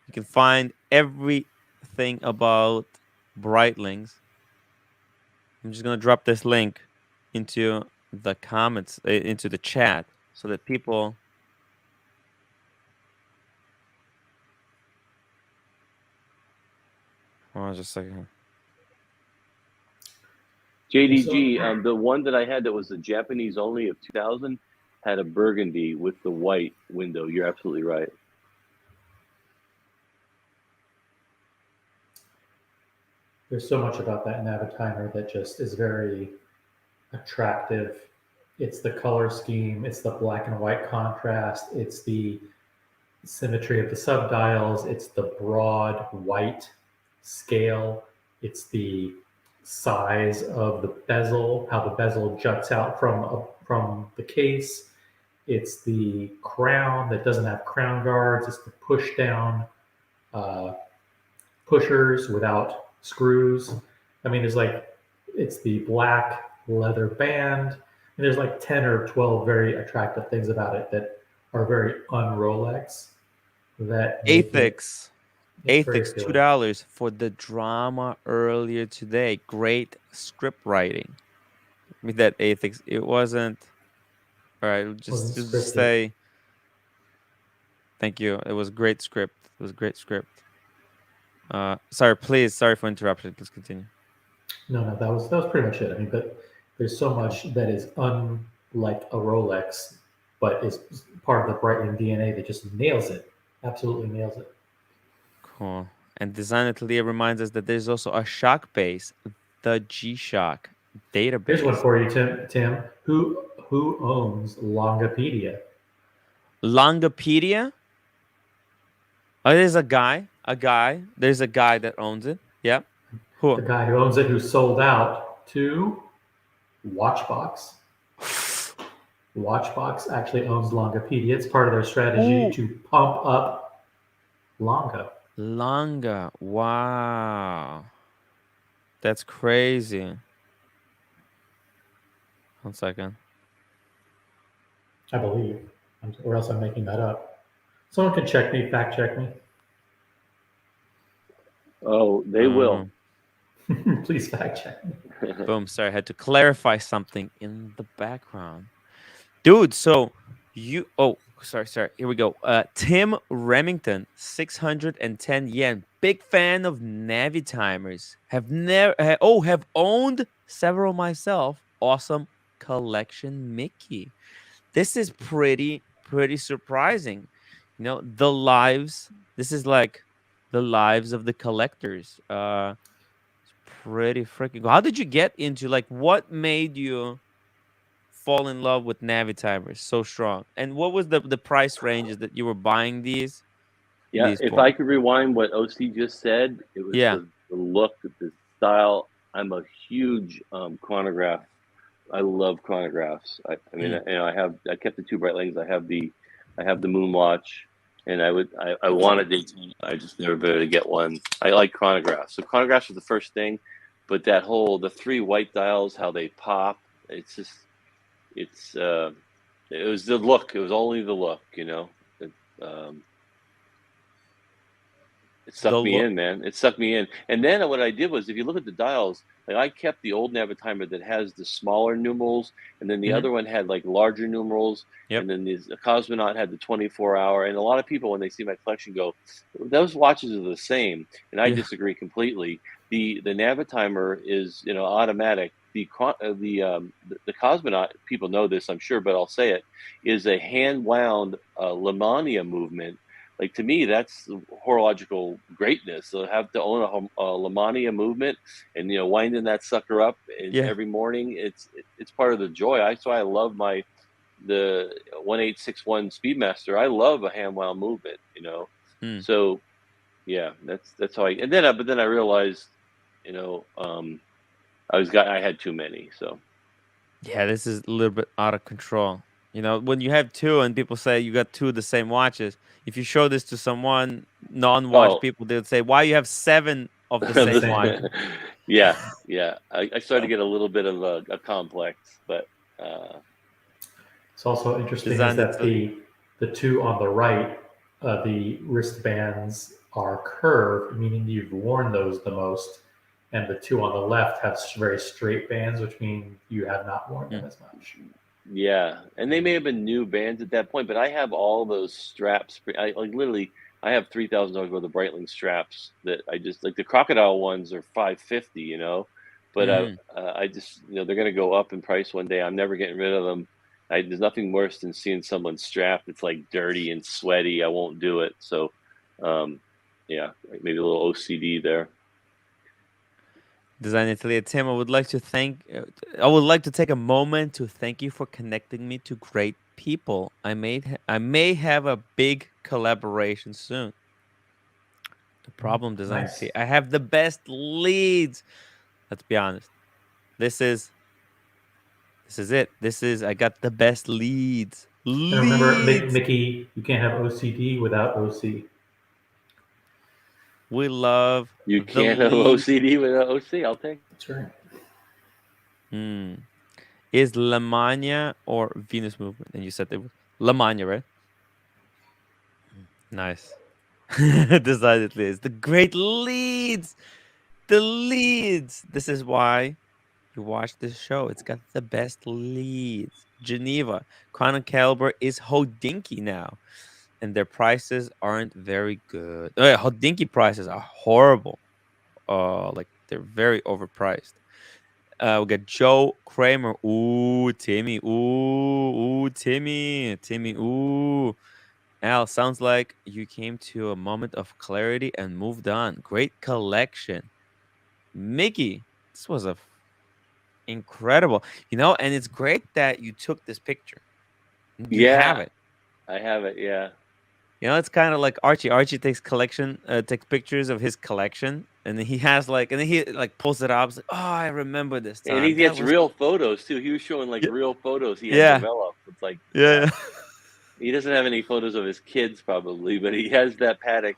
You can find everything about Breitlings. I'm just gonna drop this link into the comments, into the chat, so that people. Hold on just a second. JDG, the one that I had that was the Japanese only of 2000 had a burgundy with the white window. You're absolutely right. There's so much about that Navitimer that just is very attractive. It's the color scheme, it's the black and white contrast, it's the symmetry of the subdials, it's the broad white scale, it's the size of the bezel, how the bezel juts out from the case. It's the crown that doesn't have crown guards. It's the push down uh, pushers without screws. I mean, it's the black leather band. And there's like 10 or 12 very attractive things about it that are very un-Rolex that make it Apex. very Apex appealing. $2 for the drama earlier today. Great script writing. With that Apex, it wasn't. All right, just Wasn't just scripted. say thank you. It was great script. It was great script. Sorry, please. Sorry for interruption. Please continue. No, that was pretty much it. I mean, but there's so much that is unlike a Rolex, but is part of the Breitling DNA that just nails it. Absolutely nails it. Cool. And Design Atelier reminds us that there's also a shock base, the G-Shock database. Here's one for you, Tim. Who owns Longopedia? Longopedia? Oh, there's a guy. There's a guy that owns it. Yep. Who? The guy who owns it, who sold out to Watchbox. Watchbox actually owns Longopedia. It's part of their strategy to pump up Longa. Longa. Wow. That's crazy. 1 second. I believe. Or else I'm making that up. Someone can check me, fact check me. Oh, they will. Please fact check me. Boom. Sorry, I had to clarify something in the background. Dude, so you sorry. Here we go. Tim Remington, 610 yen. Big fan of Navi timers. Have owned several myself. Awesome collection, Mickey. This is pretty surprising. You know, this is like the lives of the collectors. It's pretty freaking cool. How did you get into, like, what made you fall in love with Navi timers so strong? And what was the price ranges that you were buying these? Yeah, if for? I could rewind what OC just said, it was Yeah. the look, the style. I'm a huge chronograph. I love chronographs. I mean, I kept the 2 Breitlings. I have the Moonwatch. And I wanted Daytona. I just never been able to get one. I like chronographs. So chronographs was the first thing, but the 3 white dials, how they pop, it's just, it's, it was the look. It was only the look, um, it The sucked me look. in, man. It sucked me in. And then what I did was, if you look at the dials, like I kept the old Navitimer that has the smaller numerals, and then the Mhm. other one had like larger numerals, Yep. and then the Cosmonaut had the 24-hour. And a lot of people, when they see my collection, go, "Those watches are the same," and I Yeah. disagree completely. The Navitimer is, automatic. The Cosmonaut, people know this, I'm sure, but I'll say it, is a hand wound Lamania movement. Like, to me, that's horological greatness. So have to own a Lamania movement, and winding that sucker up Yeah. every morning. It's part of the joy. That's why I love the 1861 Speedmaster. I love a hand wound movement. Mm. So yeah, that's how I. But then I realized, you know, um, I had too many. So Yeah, this is a little bit out of control. When you have two and people say you got two of the same watches, if you show this to someone non-watch oh, people, they'll say, "Why you have seven of the same watch?" yeah, yeah. I started to get a little bit of a complex, but. Uh, It's also interesting is Designed it that so the two on the right, the wristbands are curved, meaning you've worn those the most, and the two on the left have very straight bands, which mean you have not worn them Mm. as much. Yeah, and they may have been new bands at that point, but I have all those straps. I like literally, I have $3,000 worth of Breitling straps that I just like. The crocodile ones are 550, but Mm. I just, they're gonna go up in price one day. I'm never getting rid of them. There's nothing worse than seeing someone's strap that's like dirty and sweaty. I won't do it. So, um, yeah, like maybe a little OCD there. Design Italia. Tim, I would like to take a moment to thank you for connecting me to great people. I may have a big collaboration soon. The problem, Design Nice. Italia, I have the best leads. Let's be honest. This is this is it. I got the best leads. And remember, Leads. Mickey, you can't have OCD without OC. We love You the can't have leads. OCD without OC. I'll take. That's right. Hmm. Is Lamagna or Venus movement? And you said it was Lamagna, right? Nice. Decidedly, it's the great leads. The leads. This is why you watch this show. It's got the best leads. Geneva, Crown and Caliber is Hodinky now, and their prices aren't very good. Hodinky prices are horrible. Like they're very overpriced. We got Joe Kramer. Ooh, Timmy. Ooh, Timmy. Timmy. Ooh. Al, sounds like you came to a moment of clarity and moved on. Great collection. Mickey, this was incredible. And it's great that you took this picture. You have Yeah, it. I have it. Yeah. It's kind of like Archie. Archie takes pictures of his collection, and then he like pulls it up. It's like, oh, I remember this And he time. That gets was real photos too. He was showing like yeah, real photos he had yeah, developed. It's like, yeah, yeah. he doesn't have any photos of his kids probably, but he has that paddock.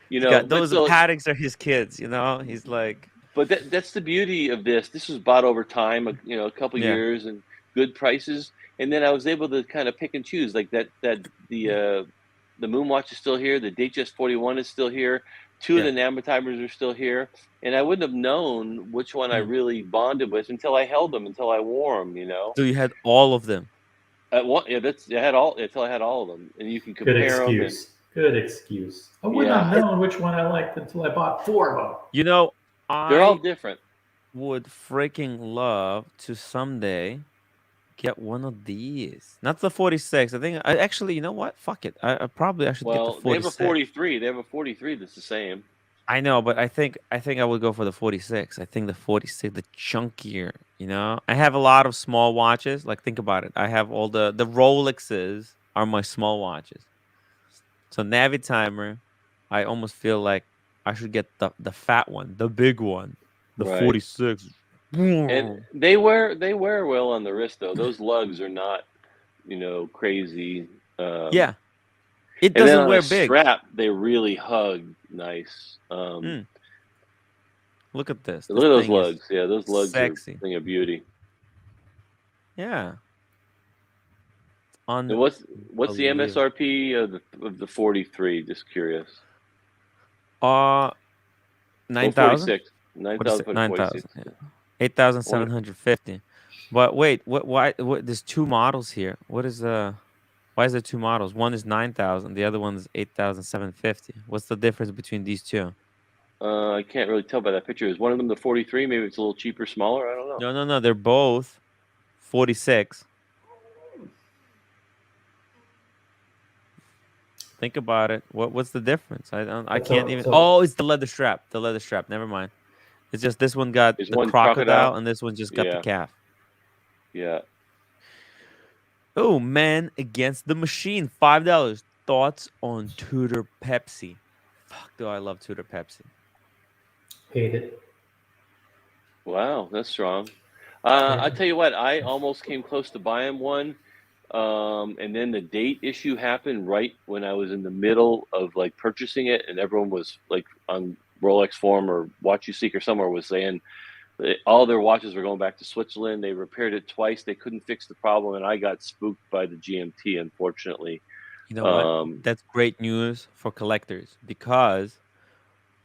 He's got But those so, paddocks are his kids. He's like, but that's the beauty of this. This was bought over time, a couple yeah, years and good prices, and then I was able to kind of pick and choose like that. The Moonwatch is still here. The Datejust 41 is still here. Two of yeah. the Nanotimers are still here, and I wouldn't have known which one I Mm. really bonded with until I held them, until I wore them. So you had all of them. At one, yeah, I had all until I had all of them, and you can Good compare them, and excuse. Good excuse. I wouldn't have yeah, known which one I liked until I bought four of them. You know, they're all I different. would freaking love to someday get one of these. Not the 46. I think I actually, you know what? Fuck it. I should get the Well, they have a 46. 43. They have a 43 that's the same. I know, but I think I would go for the 46. I think the 46, the chunkier. I have a lot of small watches. Like think about it. I have all the Rolexes are my small watches. So Navitimer, I almost feel like I should get the fat one, the big one, the Right. 46. And they wear well on the wrist though. Those lugs are not, crazy. Yeah, it And then doesn't on wear a big. strap, they really hug nice. Look at this. Look This at those thing is lugs. Yeah, those lugs are a sexy. thing of beauty. Yeah, And what's the unbelievable. MSRP of the 43? Just curious. 9,000. 46. What is 9,000 it? for 9,000. 46. Yeah, I wonder- 8,750. But wait, what? Why? What? There's two models here. What is the? Why is there two models? One is 9,000. The other one is 8,750. What's the difference between these two? I can't really tell by that picture. Is one of them the 43? Maybe it's a little cheaper, smaller. I don't know. No, no, no. They're both 46. Think about it. What's the difference? I don't. I can't even. Oh, it's the leather strap. The leather strap. Never mind. It's just this one got Is the one crocodile, crocodile? and this one just got the Yeah, calf. yeah. Oh, man against the machine. $5. Thoughts on Tudor Pepsi? Fuck, do I love Tudor Pepsi? Hate it. Wow, that's strong. I tell you what, I almost came close to buying one, and then the date issue happened right when I was in the middle of like purchasing it, and everyone was like on Rolex Forum or Watch You Seek or somewhere was saying all their watches were going back to Switzerland. They repaired it twice. They couldn't fix the problem, and I got spooked by the GMT, unfortunately. You know what? That's great news for collectors because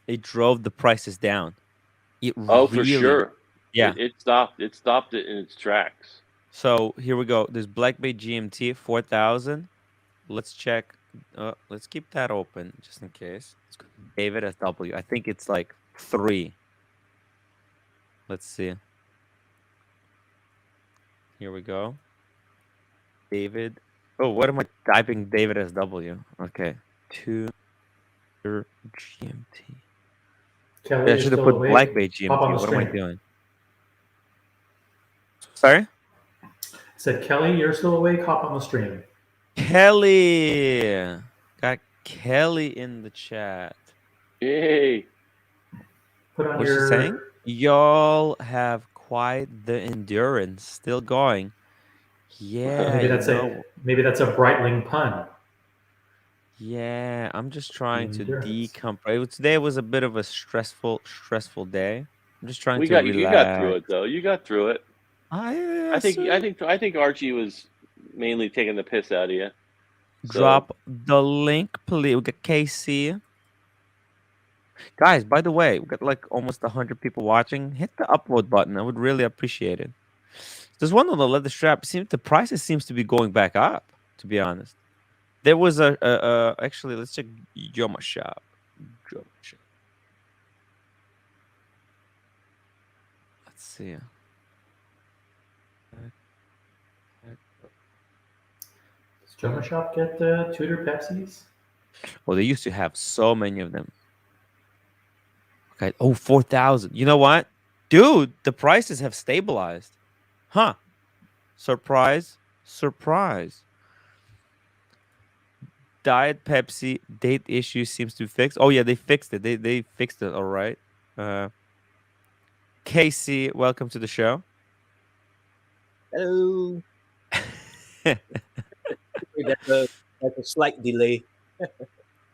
it drove the prices down. It Oh, for really, sure. yeah. It stopped. It stopped it in its tracks. So here we go. There's Black Bay GMT 4,000. Let's check. Let's keep that open just in case. Let's go to David SW. I think it's like 3. Let's see. Here we go. David. Oh, what am I typing? David SW. Okay. 2 GMT. Kelly, Yeah, I you're should have still put Black awake? Bay Hop on GMT. the What am I stream. doing? Sorry? I said, Kelly, you're still awake? Hop on the stream. Kelly. Got Kelly in the chat. Yay! Put on What's she saying? Y'all have quite the endurance. Still going. Yeah, Maybe that's a Breitling pun. Yeah, I'm just trying to Endurance. decompress. Today was a bit of a stressful day. I'm just trying We to got you got through relax. it though. You got through it. I think Archie was mainly taking the piss out of you. So Drop the link, please. We got Casey. Guys, by the way, we got like almost 100 people watching. Hit the upload button. I would really appreciate it. There's one on the leather strap. The prices seems to be going back up, to be honest. There was actually, let's check Joma Shop. Let's see. Does Joma Shop get Tudor Pepsis? Well, they used to have so many of them. Okay. Oh, 4,000. You know what? Dude, the prices have stabilized. Huh. Surprise. Surprise. Diet Pepsi date issue seems to be fixed. Oh, yeah, they fixed it. They fixed it. All right. Casey, welcome to the show. Hello. That's a slight delay.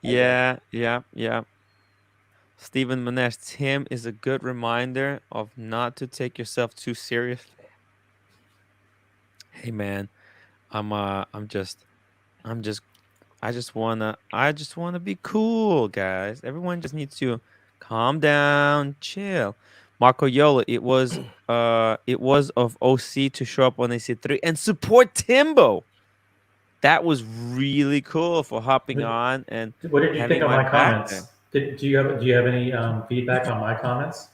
Yeah. Stephen Manesh, Tim is a good reminder of not to take yourself too seriously. Hey man, I just wanna be cool, guys. Everyone just needs to calm down, chill. Marco Yola, it was of OC to show up on AC3 and support Timbo. That was really cool for hopping on and What did you think having of my back there. comments? Do you have any feedback on my comments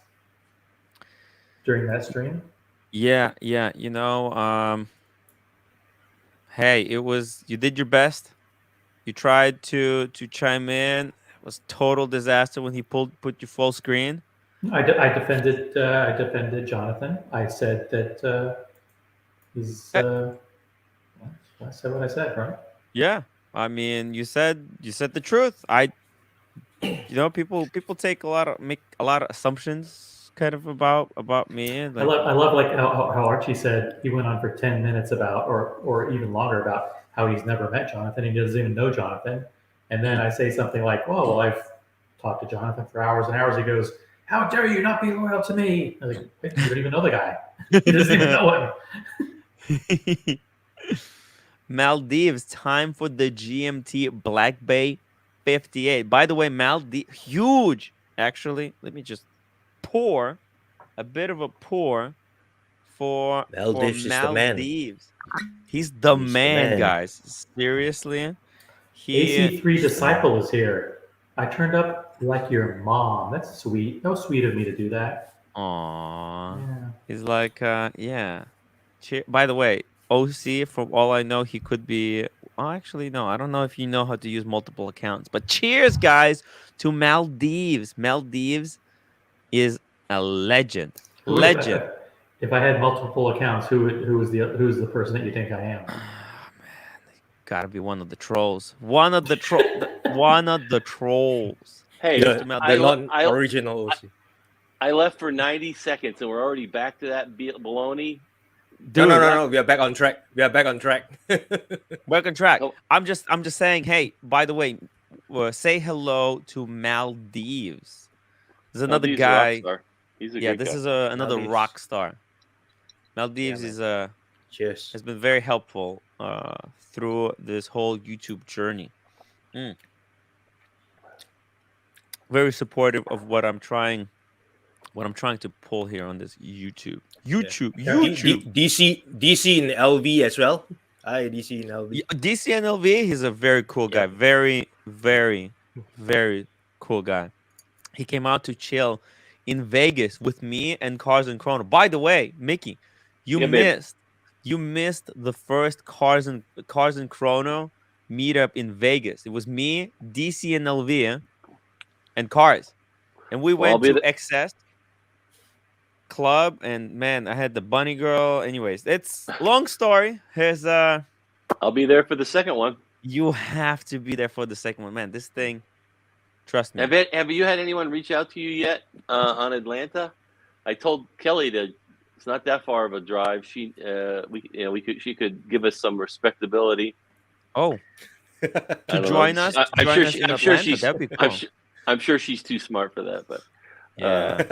during that stream? Yeah. Hey, you did your best. You tried to chime in. It was total disaster when he put you full screen. I defended Jonathan. I said that he's. I said what I said, right? Yeah, I mean, you said the truth. People make a lot of assumptions kind of about me. I love like how Archie said he went on for 10 minutes about or even longer about how he's never met Jonathan. He doesn't even know Jonathan. And then I say something like, "Oh, well, I've talked to Jonathan for hours and hours." He goes, "How dare you not be loyal to me?" I was like, "Wait, you don't even know the guy. He doesn't even know him." Maldives, time for the GMT Black Bay 58. By the way, Maldives, huge. Actually, let me just pour a bit of a pour for Maldives is the man. Maldives. He's the He's the man, man. guys. Seriously. He AC3 Disciple is here. I turned up like your mom. That's sweet. That was sweet of me to do that. Aw. Yeah. He's like, yeah. By the way, OC, from all I know, he could be. Oh, actually, no. I don't know if you know how to use multiple accounts. But cheers, guys, to Maldives. Maldives is a legend. Who, Legend. if I had multiple accounts, who's the person that you think I am? Ah, man, gotta be one of the trolls. One of the trolls. Hey, Cheers to The Maldives. non-original OC. I left for 90 seconds and we're already back to that baloney. Dude, No. We are back on track. We're on track. Oh. I'm just saying. Hey, by the way, say hello to Maldives. There's another Maldives guy. is a rock star. He's a Yeah, good this guy. is another Maldives. rock star. Maldives man. is Cheers. has been very helpful through this whole YouTube journey. Very supportive of what I'm trying to pull here on this YouTube. DC in LV as well. Hi, DC in LV. DC and LV, he's a very cool guy. Yep. Very, very, very cool guy. He came out to chill in Vegas with me and Cars and Chrono. By the way, Mickey, you missed the first Cars and Chrono meetup in Vegas. It was me, DC and LV, and Cars. And we Well, I'll went be to Excess Club, and man, I had the bunny girl. Anyways, it's long story. Here's I'll be there for the second one. you have to be there for the second one, man. This thing, trust me. Have you had anyone reach out to you yet on Atlanta? I told Kelly that it's not that far of a drive. She could give us some respectability. Oh, I to don't join know. us. I'm join sure us she, in I'm sure Atlanta, she's that'd be cool. I'm sure she's too smart for that, but Yeah.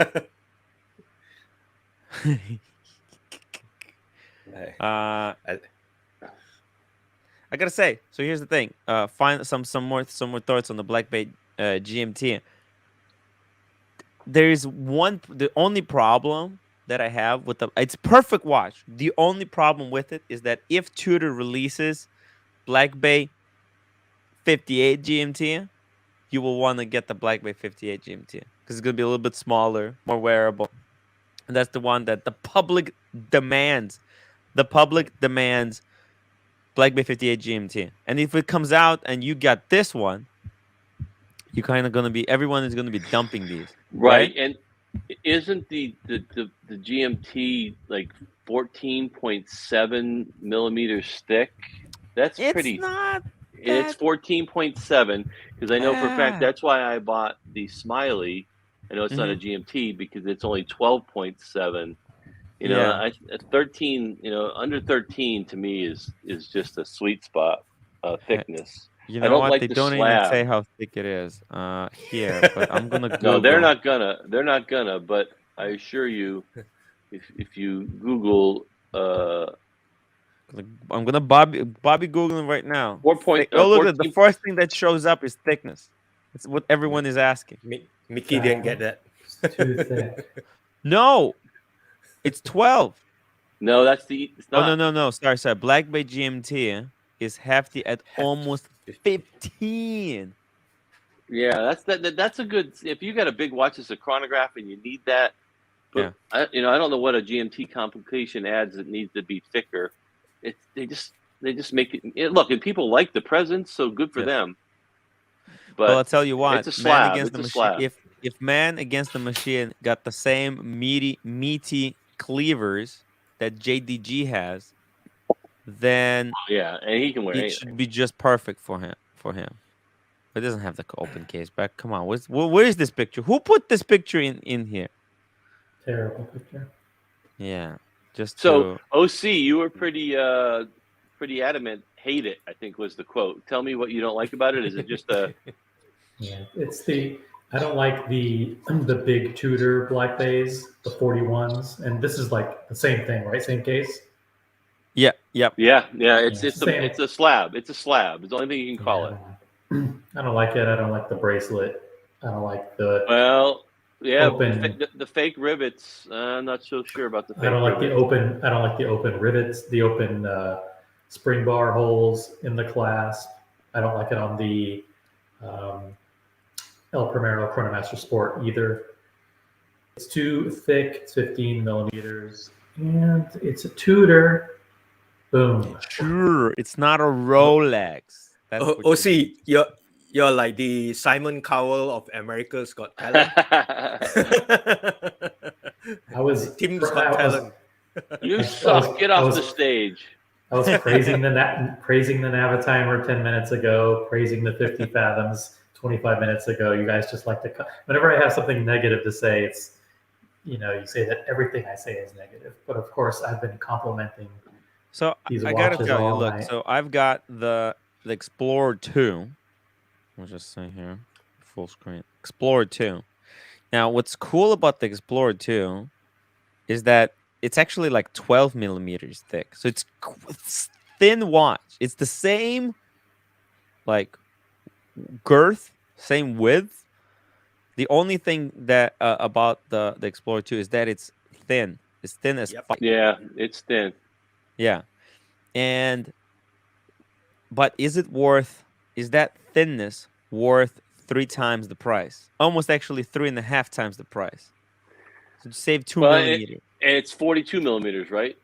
I gotta say. So here's the thing. Find some more thoughts on the Black Bay GMT. There is the only problem that I have with it's perfect watch. The only problem with it is that if Tudor releases Black Bay 58 GMT, you will want to get the Black Bay 58 GMT because it's gonna be a little bit smaller, more wearable, and that's the one that the public demands. The public demands Black Bay 58 GMT, and if it comes out and you got this one, you kind of everyone is gonna be dumping these, right? And isn't the GMT like 14.7 millimeters thick? That's It's pretty. not. It's 14.7 because I know for a fact that's why I bought the Smiley. I know it's not a GMT because it's only 12.7. You know, 13. You know, under 13 to me is just a sweet spot thickness. You I know don't what? like They the don't even slab. say how thick it is here, but I'm gonna Google. No, they're not gonna. They're not gonna. But I assure you, if you Google, I'm gonna Bobby Googling right now. 4 point. Oh, look at 14 the first thing that shows up is thickness. It's what everyone is asking. Mickey didn't get that. Too thick. No, it's 12. No, that's the. It's Oh not. no. Sorry. Black Bay GMT is hefty at almost 15. Yeah, that's a good. If you got a big watch as a chronograph and you need that, but I don't know what a GMT complication adds that needs to be thicker. They just make it. Look, and people like the presence, so good for them. But well, I'll tell you what, it's a slab. Man Against the Machine. If Man Against the Machine got the same meaty cleavers that JDG has, then and he can wear it should be just perfect for him. It doesn't have the open case back. Come on, where is this picture? Who put this picture in here? Terrible picture. Yeah, just so OC. You were pretty adamant hate it, I think was the quote. Tell me what you don't like about it. Is it just a Yeah, I don't like the big Tudor black bays, the 41s, and this is like the same thing, right? Same case. Yeah, yep. yeah. Yeah, It's a slab. It's a slab. It's the only thing you can call it. I don't like it. I don't like the bracelet. I don't like the Well, yeah, open. the fake rivets. I'm not so sure about the fake I don't like the rivets. open. I don't like the open rivets. The open spring bar holes in the clasp. I don't like it on the El Primero Chronomaster Sport either. It's too thick. It's 15 millimeters, and it's a Tudor. Boom. Sure, it's not a Rolex. That's what you're see, you're like the Simon Cowell of America's Got Talent. I was Tim's Got Talent. You suck. Get off the stage. I was praising the Navitimer 10 minutes ago, praising the 50 fathoms 25 minutes ago. You guys just like to whenever I have something negative to say, it's you say that everything I say is negative. But of course, I've been complimenting. So these I gotta watches tell you, all look. night. So I've got the Explorer 2. I'll just say here, full screen. Explorer 2. Now, what's cool about the Explorer 2 is that it's actually like 12 millimeters thick. So it's thin watch. It's the same like girth, same width. The only thing that about the Explorer 2 is that it's thin. It's thin as fuck. Yeah, it's thin. Yeah. But is that thinness worth 3 times the price? Almost actually 3.5 times the price. So you save 2 millimeters. And it's 42 millimeters, right?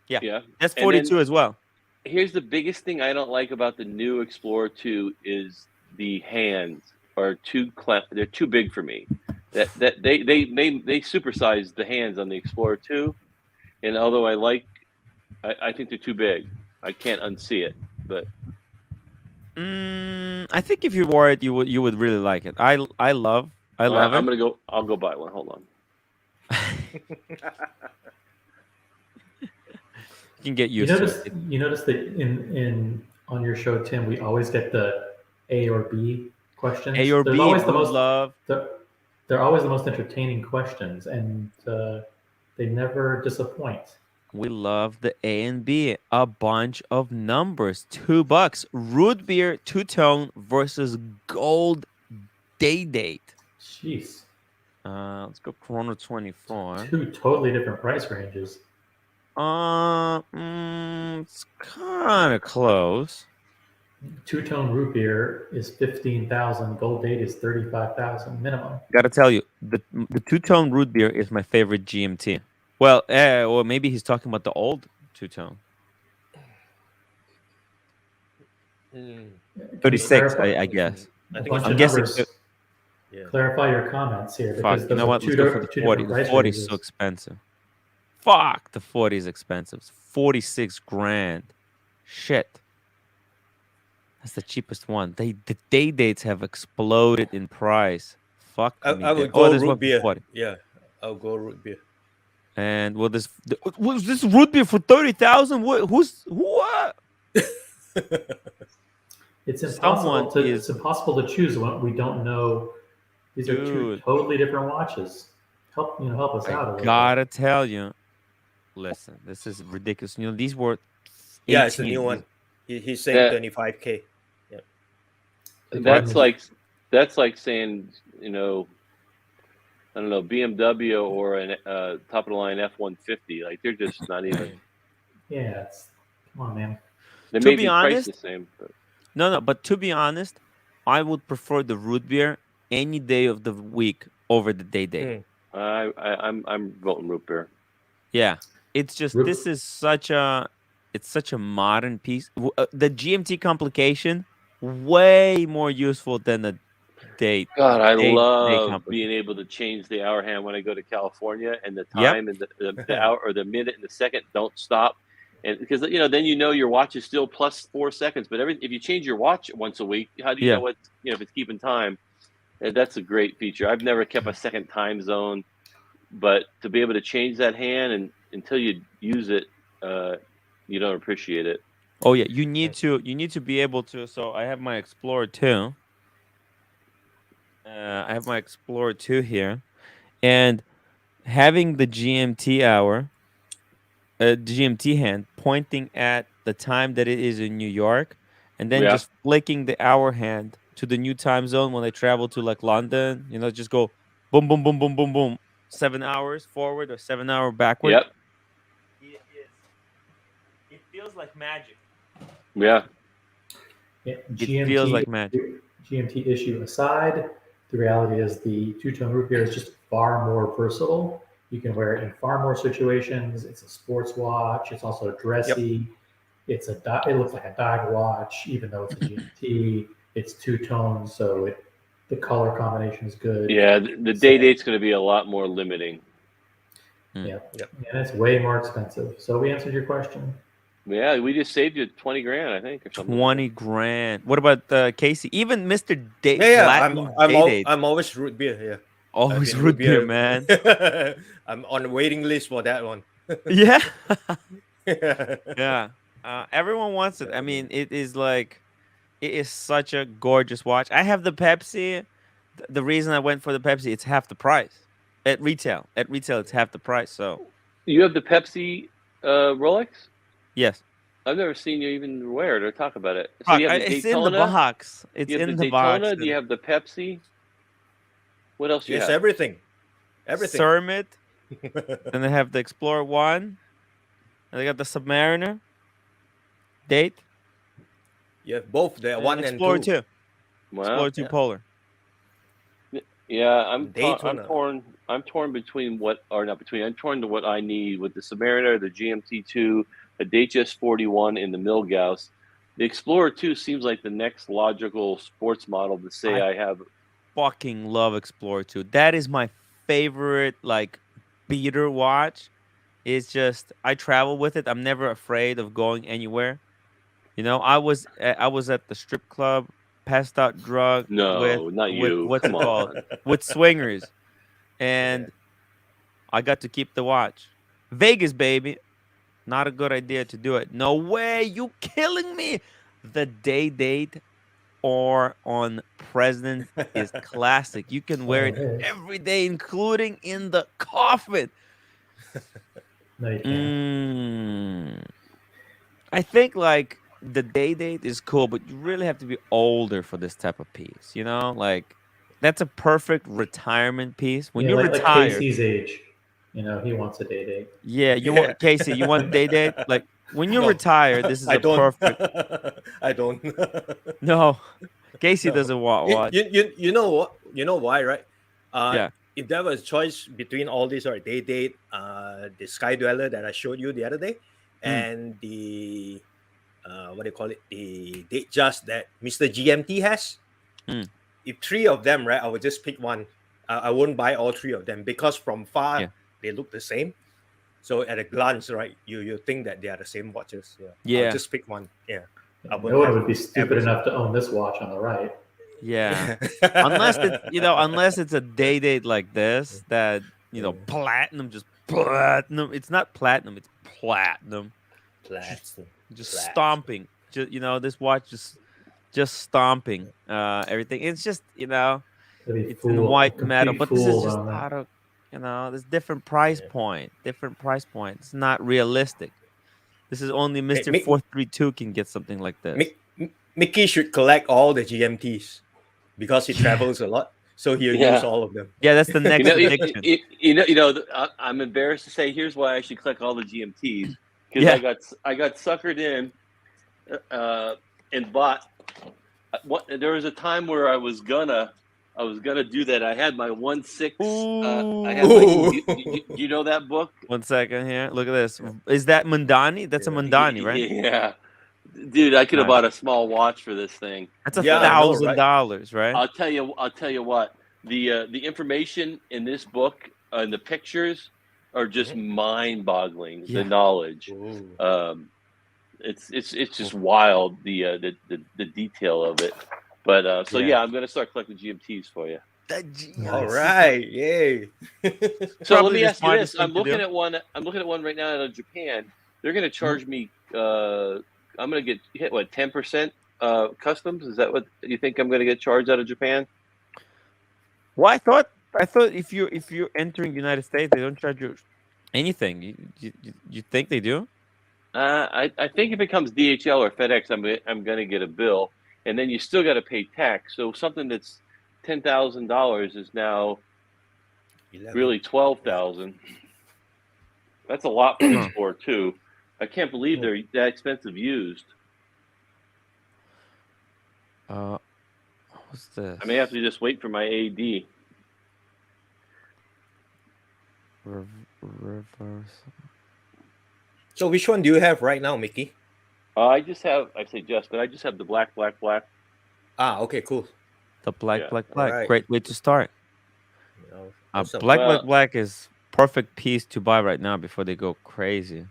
Yeah. Yeah. That's 42 as well. Here's the biggest thing I don't like about the new Explorer 2 is the hands are they're too big for me. That they supersized the hands on the Explorer 2, and although I think they're too big. I can't unsee it, but I think if you wore it, you would really like it. I love it. I'll go buy one. Hold on. You can get used to it. You notice that in on your show, Tim, we always get the A or B questions. A or B. Always they're always the most entertaining questions, and they never disappoint. We love the A and B. A bunch of numbers. $2. Root beer two-tone versus gold day date. Jeez. Let's go Chrono 24. Two totally different price ranges. It's kind of close. Two-tone root beer is 15,000. Gold date is 35,000 minimum. Gotta tell you, the two-tone root beer is my favorite GMT. Well, or maybe he's talking about the old two-tone. 36, I guess. I'm guessing. Clarify your comments here. Because Fuck, you know what? Let's go for the 40. The 40 is so expensive. Fuck, the 40 is expensive. It's 46 grand. Shit. That's the cheapest one. The day dates have exploded in price. Fuck me. I would go root beer. 40. Yeah, I'll go root beer. And was this root beer for 30,000? What? It's impossible to choose when we don't know. These are two totally different watches. Help us out a little. Gotta tell you. Listen, this is ridiculous. These were. It's a new one. He's saying 25K. Yeah. That's like saying, I don't know, BMW or a top of the line F-150. Like they're just not even. Yeah, come on, man. They may be priced the same. But... No. But to be honest, I would prefer the root beer any day of the week over the day date. I'm voting root beer. Yeah, it's just this is such a modern piece. The GMT complication way more useful than the date. God, I love being able to change the hour hand when I go to California, and the time and the hour or the minute and the second don't stop. And because then your watch is still plus 4 seconds. But if you change your watch once a week, how do you know what if it's keeping time? And that's a great feature. I've never kept a second time zone, but to be able to change that hand and until you use it, you don't appreciate it. Oh yeah, you need to be able to. So I have my Explorer 2. I have my Explorer 2 here, and having the GMT hour, GMT hand pointing at the time that it is in New York, and then Yeah. just flicking the hour hand to the new time zone when I travel to like London. Just go boom, boom, boom, boom, boom, boom. 7 hours forward or 7 hour backward. Yep. It feels like magic. Yeah. Yeah, It feels like magic. GMT issue aside, the reality is the two-tone root beer is just far more versatile. You can wear it in far more situations. It's a sports watch. It's also dressy. It looks like a dive watch, even though it's a GMT. It's two tones, so the color combination is good. Yeah. The day date's going to be a lot more limiting. Yeah, Yep. and it's way more expensive. So we answered your question. Yeah, we just saved you 20 grand, I think, or something. 20 grand. What about Casey? Even Mr. Yeah, Platinum Day. I'm always root beer. Yeah, Always root beer, man. I'm on the waiting list for that one. Yeah. Yeah. Everyone wants it. I mean, it is such a gorgeous watch. I have the Pepsi. The reason I went for the Pepsi, it's half the price at retail. At retail, it's half the price. So You have the Pepsi Rolex? yes, I've never seen you even wear it or talk about it. So you have the it's Daytona. in the box. It's You have in the the box. Daytona. Do you have the Pepsi? What else do you Yes, have? everything. Cermet, and they have the Explorer 1, and they got the Submariner, Date, Yeah, both the and one and Explorer two. 2, Wow. Explorer 2 Yeah. Polar. Yeah, I'm Daytona. torn. I'm torn between I'm torn to what I need with the Submariner, the GMT2, the Datejust 41, and the Milgauss. The Explorer 2 seems like the next logical sports model to say I have. Fucking love Explorer 2. That is my favorite beater watch. It's just I travel with it. I'm never afraid of going anywhere. I was at the strip club, passed out drunk with No, not you. what's Come it called? on. With swingers, and I got to keep the watch. Vegas, baby. Not a good idea to do it. No way. You killing me. The day date or on President is classic. You can wear it It is. every day, including in the coffin. No, you can't. I think the day date is cool, but you really have to be older for this type of piece. That's a perfect retirement piece. When you like retire, Casey's age, he wants a day date. yeah, you want Casey, you want day date. Like when you No, retire, this is I a don't. perfect. I don't. No, Casey No. doesn't want watch. You know what? You know why, right? Yeah. If there was a choice between all these, right, day date, the Sky Dweller that I showed you the other day, and the what do you call it? The date just that Mr. GMT has. If three of them, right, I would just pick one. I wouldn't buy all three of them because from far they look the same. So at a glance, right, you think that they are the same watches. Yeah. I'll just pick one. Yeah. No one would be stupid enough to own this watch on the right. Yeah. unless it's a day date like this that platinum, just platinum. It's not platinum, it's platinum. Just stomping. This watch just stomping everything. It's just it's in white metal, but this is just out of this different price point. It's not realistic. This is only Mr. 432 can get something like this. Mickey should collect all the GMTs because he travels a lot, so he'll use all of them. Yeah, that's the next addiction. I'm embarrassed to say. Here's why I should collect all the GMTs because I got suckered in and bought. There was a time where I was gonna do that. I had my 1/6. You know that book? 1 second here. Look at this. Is that Mundani? That's a Mundani, right? Yeah. Dude, I could have bought a small watch for this thing. That's $1,000, right? I'll tell you what. The information in this book and the pictures are just mind-boggling. The knowledge. It's just wild the detail of it. But I'm gonna start collecting GMTs for you. All right, yay! So let me ask you this: I'm looking at one right now out of Japan. They're gonna charge me I'm gonna get hit what 10% customs? Is that what you think I'm gonna get charged out of Japan? Well, I thought if you're entering United States, they don't charge you anything. You think they do? I think if it comes DHL or FedEx, I'm gonna get a bill, and then you still got to pay tax. So something that's $10,000 is now 11. really 12,000. That's a lot for Huh. export too. I can't believe Hmm. they're that expensive used. Uh, what's I may have this? to just wait for my AD. Reverse. So which one do you have right now, Mickey? I say just, but I just have the black, black, black. Ah, okay, cool. The black, Yeah. black, All black. right. Great way to start. Awesome. Black, black, Well, black is perfect piece to buy right now before they go crazy.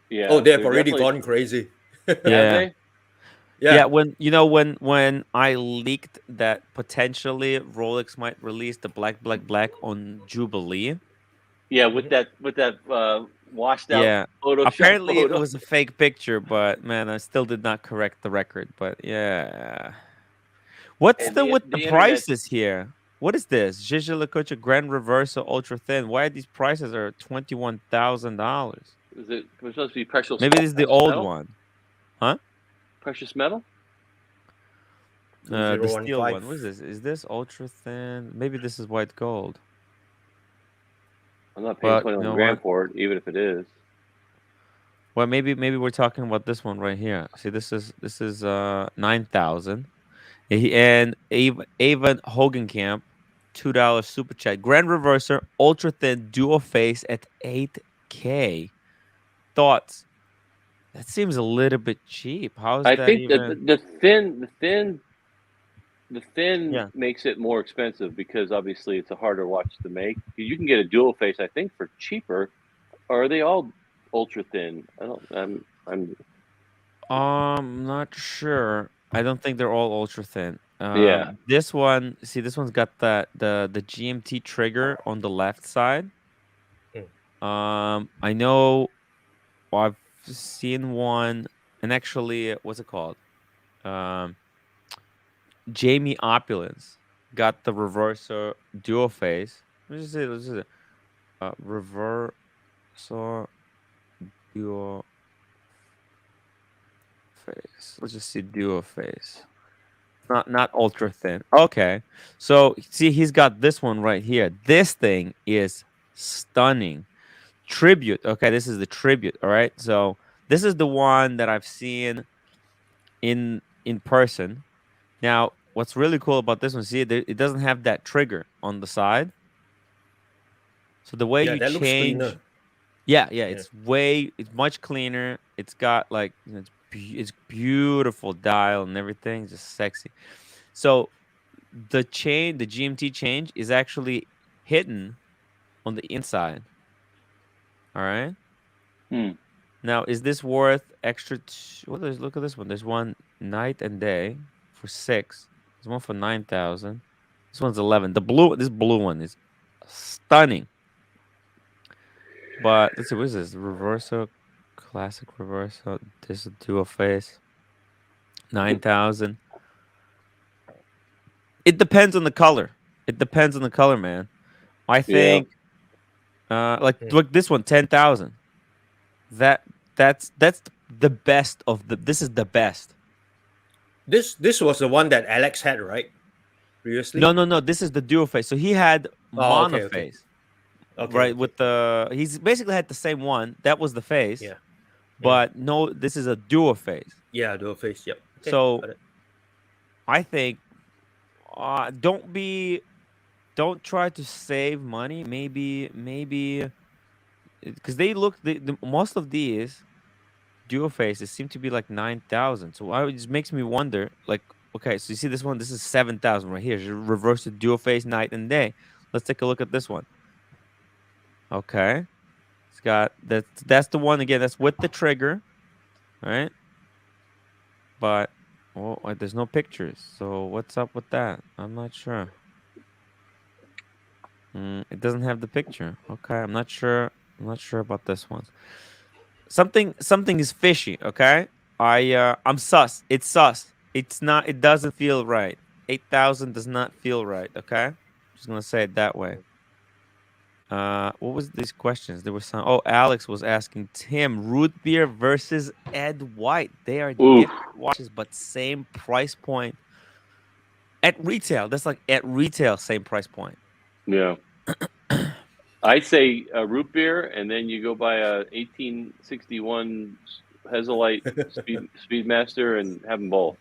yeah, Oh, they have they're already definitely. gone crazy. Have Yeah. they? Yeah, Yeah. when when I leaked that potentially Rolex might release the black, black, black on Jubilee. Yeah, Mhm. with that washed out Yeah. Photoshop Apparently it photo. was a fake picture, but man, I still did not correct the record. But yeah. What's And the with the the internet prices here? What is this? Gigi Lacocha Grand Reverso Ultra Thin. Why these prices are $21,000? is it was supposed to be precious Maybe this is the precious old metal? one. Huh? Precious metal? The Zero one steel five. one. What is this? Is this ultra thin? Maybe this is white gold. I'm not paying But you 21 know grand what? for it, even if it is. Well, maybe we're talking about this one right here. See, this is 9,000. And Avon Hogenkamp, $2 super chat. Grand Reverser ultra thin dual face at 8K. Thoughts? That seems a little bit cheap. How is I that think that even? the thin Yeah. makes it more expensive because obviously it's a harder watch to make. You can get a dual face, I think, for cheaper. Or are they all ultra thin? I don't. I'm. Not sure. I don't think they're all ultra thin. Yeah. This one, see, this one's got the GMT trigger on the left side. Mm. I know I've seen one, and actually, what's it called? Um, Jamie Opulence got the reverser dual face. Let's just say, reverser dual face. Let's just see dual face. Not ultra thin. Okay. So see he's got this one right here. This thing is stunning. Tribute. Okay, this is the tribute, all right? So this is the one that I've seen in person. Now, what's really cool about this one, see it doesn't have that trigger on the side. So the way Yeah, you that looks change, cleaner. yeah, Yeah. it's much cleaner. It's got like it's beautiful dial and everything, just sexy. So the GMT change is actually hidden on the inside. All right. Hmm. Now, is this worth extra? Well, look at this one. There's one night and day for 6. There's one for 9,000. This one's 11. This blue one is stunning. But let's see, what is this? Reverso, classic reverso. This is dual face, 9,000. It depends on the color. It depends on the color, man. I Yeah. think, like Mm. look this one, 10,000. That that's the best of the. This is the best. This was the one that Alex had, right? Previously. No. This is the dual face. So he had Oh, okay, okay, monoface, okay, right? okay. With the he's basically had the same one. That was the face, Yeah. Mm. but no, this is a dual face. Yeah, dual face. Yep. Okay, So got it. I think don't try to save money. Maybe because they look most of these dual faces seem to be like 9,000. So it just makes me wonder, like, okay, so you see this one, this is 7,000 right here. Reverse the dual face night and day. Let's take a look at this one. Okay, it's got that's the one again. That's with the trigger, right? But there's no pictures. So what's up with that? I'm not sure. It doesn't have the picture. Okay, I'm not sure. I'm not sure about this one. Something is fishy. Okay. I'm sus. It's sus. It's not. It doesn't feel right. 8,000 does not feel right. Okay, just gonna say it that way. What was these questions? There was some. Oh, Alex was asking Tim, root beer versus Ed White. They are Oof. different watches, but same price point at retail. That's like at retail, same price point. Yeah. I say root beer, and then you go buy a 1861 Hezelite Speedmaster and have them both.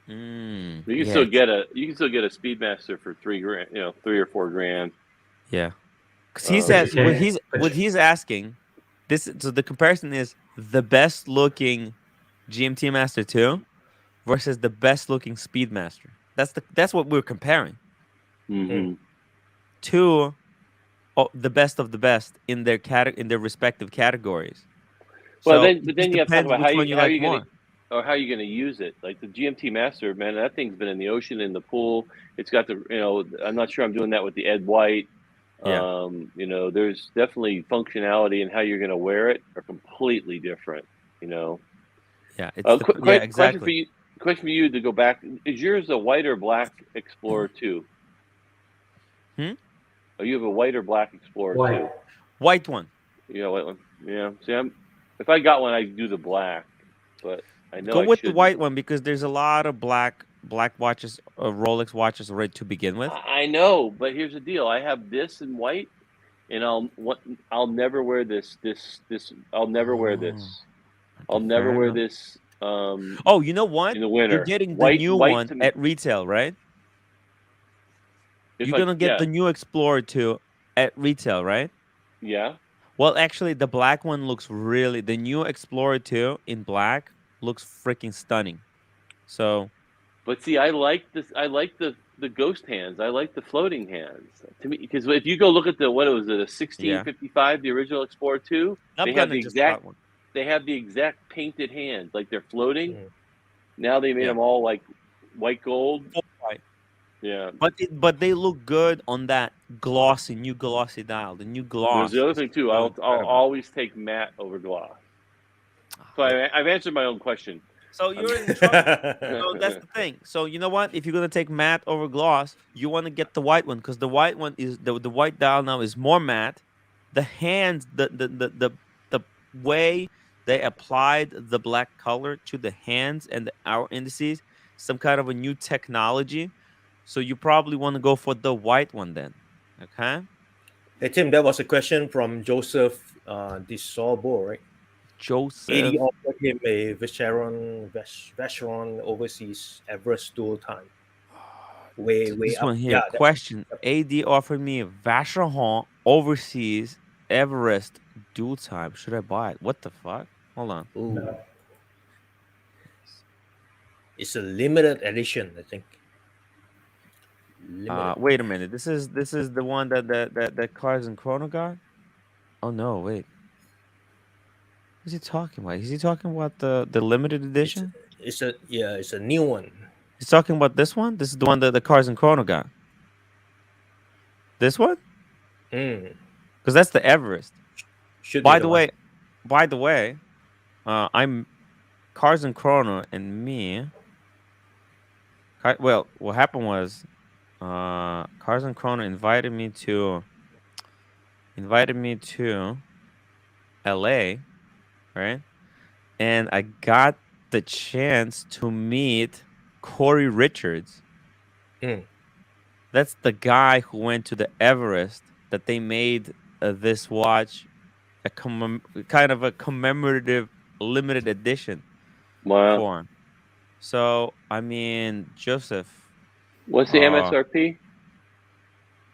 You can Yeah, still get a Speedmaster for $3,000, $3 or $4,000. yeah. Because he Um, says what Okay, but he's asking. This so the comparison is the best looking GMT Master 2 versus the best looking Speedmaster. That's what we're comparing. mhm. Two, the best of the best in their in their respective categories. Well, So then, it but just then you have to talk depends about which one you like more. how you gonna use it. Like the GMT Master, man, that thing's been in the ocean, in the pool. It's got I'm not sure I'm doing that with the Ed White. Yeah. There's definitely functionality and how you're gonna wear it are completely different. Yeah, it's the Question yeah, for exactly. you. Question for you to go back. Is yours a white or black Explorer 2? Hmm? Oh, you have a white or black Explorer why? 2? White one. You got a white one. Yeah. See, if I got one, I'd do the black, but I know Go I with the shouldn't. white one because there's a lot of black watches, Rolex watches already to begin with. I know, but here's the deal. I have this in white, and I'll never wear this. I'll never wear Oh, this. I'll okay, never fair wear enough. this Oh, you know what? in the You're winter. getting the White new white one to me. at retail, right? If You're I gonna get yeah the new Explorer 2 at retail, right? yeah. Well, actually, the black one looks really. The new Explorer 2 in black looks freaking stunning. So But see, I like this. I like the ghost hands. I like the floating hands. To me, because if you go look at what was it, a yeah, 1655, the original Explorer 2, I'm they have gonna the just exact got one. painted hands, like they're floating. Mm. Now they made Yeah, them all like white gold. full white. Yeah. But they look good on that new glossy dial. The new There's gloss the other is thing too. really I'll incredible. always take matte over gloss. Ah, So but I've answered my own question. so I'm, you're in trouble. So that's the thing. So you know what? If you're gonna take matte over gloss, you want to get the white one because the white one is the white dial now is more matte. The hands, the way they applied the black color to the hands and the hour indices, some kind of a new technology. So you probably want to go for the white one then. Okay, Hey Tim, that was a question from Joseph DeSorbo, right? AD Joseph. offered him a Vacheron overseas Everest dual time. Way This one up. here, Yeah, that's question. AD offered me a Vacheron overseas Everest dual time. Should I buy it? What the fuck? Hold on. ooh, No. it's a limited edition, I think. Limited. Wait a minute. This is the one that Cars and Chrono got? Oh no, wait. What's he talking about? Is he talking about the limited It's edition? it's a new one. He's talking about this one? This is the one that the Cars and Chrono got. This one? Mm, Because that's the Everest. should be By the the one. way, by the way, I'm Cars and Chrono and me. Well, what happened was, Cars and Chrono invited me to LA, right? And I got the chance to meet Corey Richards. Mm. That's the guy who went to the Everest that they made this watch kind of a commemorative limited edition wow. for. So I mean, Joseph. What's the Uh, MSRP?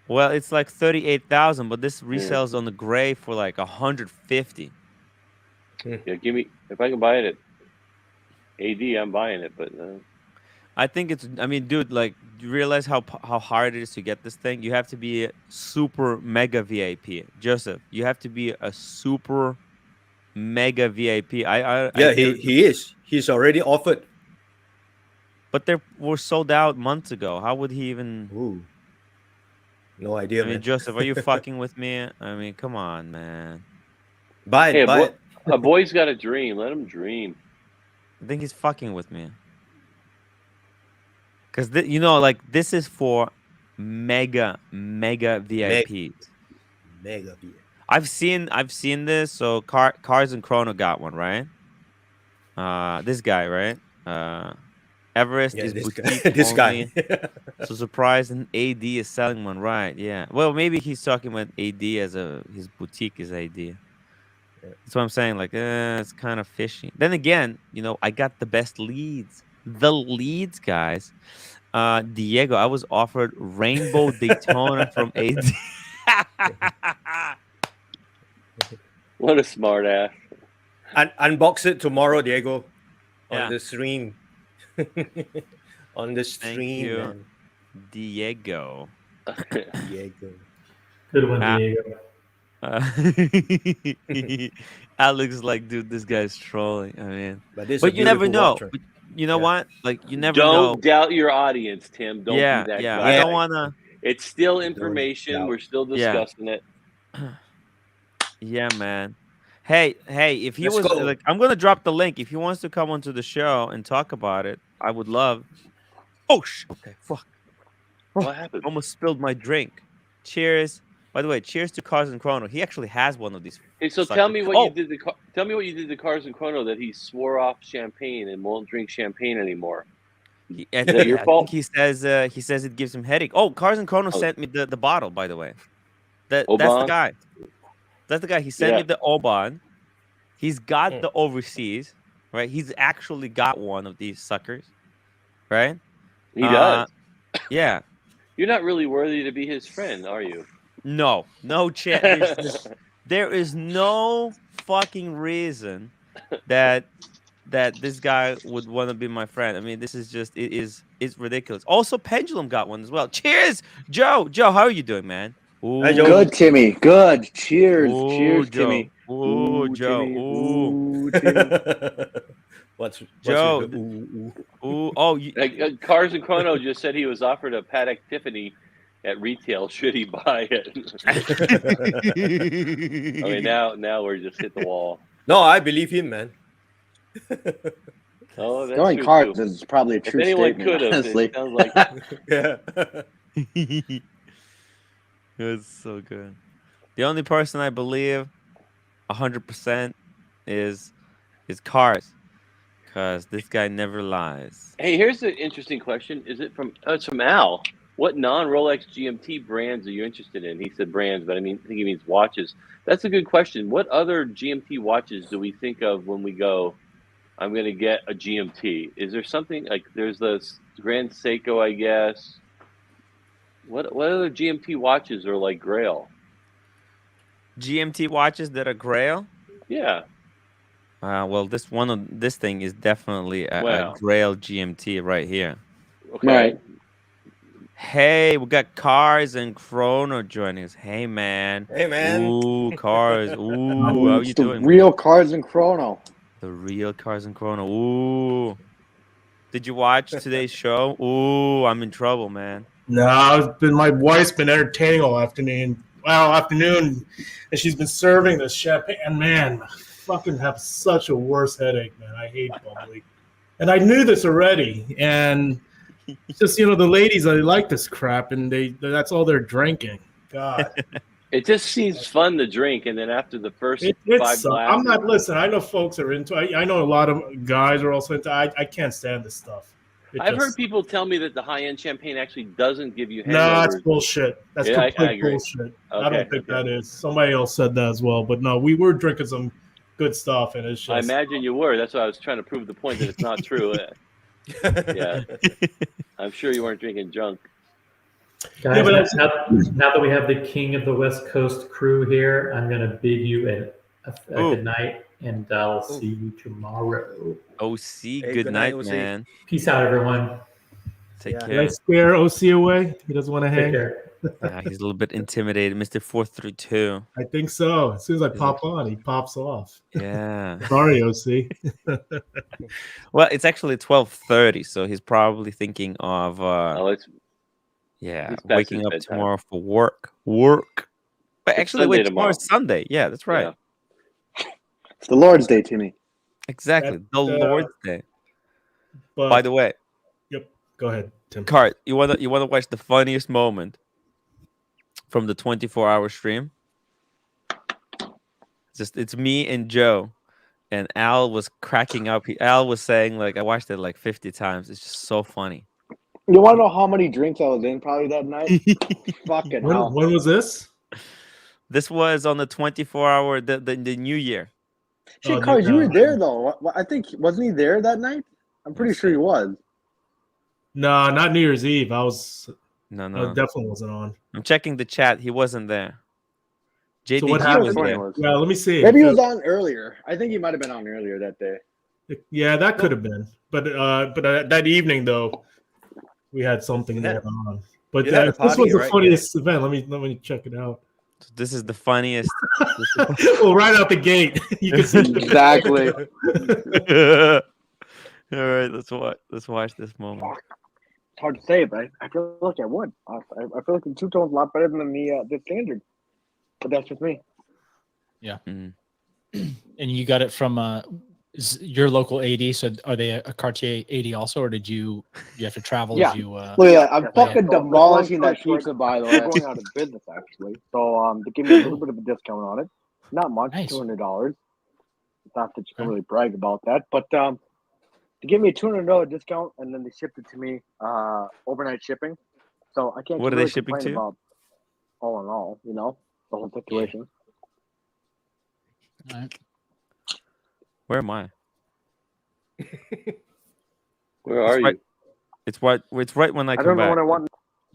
well, it's like 38,000, but this Yeah. resells on the gray for like 150. Yeah. Give me if I can buy it at AD, I'm buying it. But I think it's. I mean, dude, like, do you realize how hard it is to get this thing? You have to be a super mega VIP, Joseph. You have to be a super mega VIP. I Yeah, did, he is. He's already offered. but they were sold out months ago. How would he even? Ooh, no idea, I mean, man. Joseph, are you fucking with me? I mean, come on, man. Buy hey, it, buy it. a boy's got a dream. Let him dream. I think he's fucking with me. Because you know, like this is for mega Meg, VIPs. mega beer. I've seen this. So Cars and Chrono got one, right? This guy, right? Everest Yeah, is this guy. boutique This guy. only. So surprised and AD is selling one, right? Yeah. Well, maybe he's talking about AD as his boutique is AD. That's what I'm saying. Like, it's kind of fishy. Then again, you know, I got the best leads. The leads, guys. Diego, I was offered Rainbow Daytona from AD. What a smart ass. Unbox it tomorrow, Diego, on Yeah. the stream. On the Thank stream, you, man. Diego. Diego. Good one, Ah. Diego. Alex, like, dude, this guy's trolling. I mean, But this is a but you never beautiful know. watch. But you know Yeah. what? Like, you never Don't know. doubt your audience, Tim. Don't Yeah, be that yeah. guy. I don't Yeah. want to. It's still Don't information. doubt. We're still Yeah. discussing it. Yeah, man. Hey, if he Let's was go. like, I'm gonna drop the link. If he wants to come onto the show and talk about it, I would love. Oh okay, fuck. What happened? Almost spilled my drink. Cheers. By the way, cheers to Cars and Chrono. He actually has one of these. Hey, so tell me what you did to tell me what you did to Cars and Chrono that he swore off champagne and won't drink champagne anymore. Is that your fault? I think he says it gives him headache. Oh, Cars and Chrono sent me the bottle, by the way. That's the Oban? guy. That's the guy. He sent me the Oban. He's got Mm. the overseas, right? He's actually got one of these suckers, right? He does. Yeah. You're not really worthy to be his friend, are you? No chance. There is no fucking reason that this guy would want to be my friend. I mean, this is just it's ridiculous. Also, Pendulum got one as well. Cheers, Joe. Joe, how are you doing, man? Hi, Joe. Good, Timmy. Good. Cheers. Ooh, Cheers, Joe. Timmy. Ooh, Joe. Timmy. Ooh. Ooh, Timmy. What's Joe. with the ooh? Ooh. Oh, Cars and Chrono just said he was offered a Patek Tiffany at retail. Should he buy it? I mean, now we're just hit the wall. No, I believe him, man. Oh, that's Going true, cars too. is probably a If true anyone statement, could have, honestly. it sounds like Yeah. it's so good. The only person I believe 100% is Cars, because this guy never lies. Hey, here's an interesting question. Is it from? Oh, it's from Al. What non-Rolex GMT brands are you interested in? He said brands, but I think he means watches. That's a good question. What other GMT watches do we think of when we go, I'm going to get a GMT? Is there something like there's the Grand Seiko, I guess. What other GMT watches are like Grail? GMT watches that are Grail? Yeah. Well, this thing is definitely a Wow. Grail GMT right here. Okay. Right. Hey, we got Cars and Chrono joining us. Hey, man. Hey, man. Ooh, Cars. Ooh, how It's you the doing? real Cars and Chrono. The real Cars and Chrono. Ooh. Did you watch today's show? Ooh, I'm in trouble, man. No, my wife's been entertaining all afternoon. And she's been serving this champagne. And man, I fucking have such a worse headache, man. I hate bubbly. And I knew this already. And it's just, the ladies, they like this crap, and that's all they're drinking. God. It just seems fun to drink, and then after the first It's 5 I'm glasses, not, listen, I know folks are into it. I know a lot of guys are also into it. I can't stand this stuff. I've heard people tell me that the high-end champagne actually doesn't give you hangovers. No, that's bullshit. That's Yeah, I complete agree. bullshit. I Okay, don't think that is. Somebody else said that as well. But no, we were drinking some good stuff, and it's just. I imagine you were. That's why I was trying to prove the point that it's not true. Yeah, I'm sure you weren't drinking junk. Guys, Yeah, but now that we have the king of the West Coast crew here, I'm going to bid you a good night, and I'll see you tomorrow. OC, Hey, good night, OC. man. Peace out, everyone. Take Yeah. Did care. I scare OC away? He doesn't want to Take hang? care. He's a little bit intimidated. Mr. 432. I think so. As soon as I He's pop on, he pops off. Yeah. Sorry, OC. Well, it's actually 12:30, so he's probably thinking of It's past waking his up bedtime. tomorrow for work. But It's actually, Sunday wait, tomorrow's Sunday. Yeah, that's right. Yeah. It's the Lord's Day, Timmy. Exactly. The Lord's Day. But By the way, yep. Go ahead, Tim. Cart, you wanna watch the funniest moment from the 24-hour stream? It's me and Joe, and Al was cracking up. Al was saying like I watched it like 50 times. It's just so funny. You want to know how many drinks I was in probably that night? Fucking hell. When was this? This was on the 24-hour the New Year. Shit, Cars, you were there though. I think wasn't he there that night? I'm pretty sure he was. No, not New Year's Eve. I No. definitely wasn't on. I'm checking the chat. He wasn't there. So what JDG happened? was there. Yeah, let me see. Maybe he was on earlier. I think he might have been on earlier that day. Yeah, that could have been. But that evening though, we had something going on. But this was the funniest event. Let me check it out. So this is the funniest. Well, right out the gate, you can see exactly. All right, let's watch this moment. It's hard to say, but I feel like I would. I feel like the two-tone's a lot better than the standard. But that's just me. Yeah. Mm. And you got it from your local AD. So are they a Cartier AD also, or did you have to travel? Yeah. As you, Look at that. I'm fucking demolishing that pizza, by the way. I'm going out of business, actually. So they give me a little bit of a discount on it. Not much, Nice. $200. Not that you can really brag about that. But they give me a $200 discount, and then they shipped it to me overnight shipping. So I can't What are really they shipping complain to? about all in all, the whole situation. All right. Where am I? Where are you? It's right when I I come don't know back. what I want.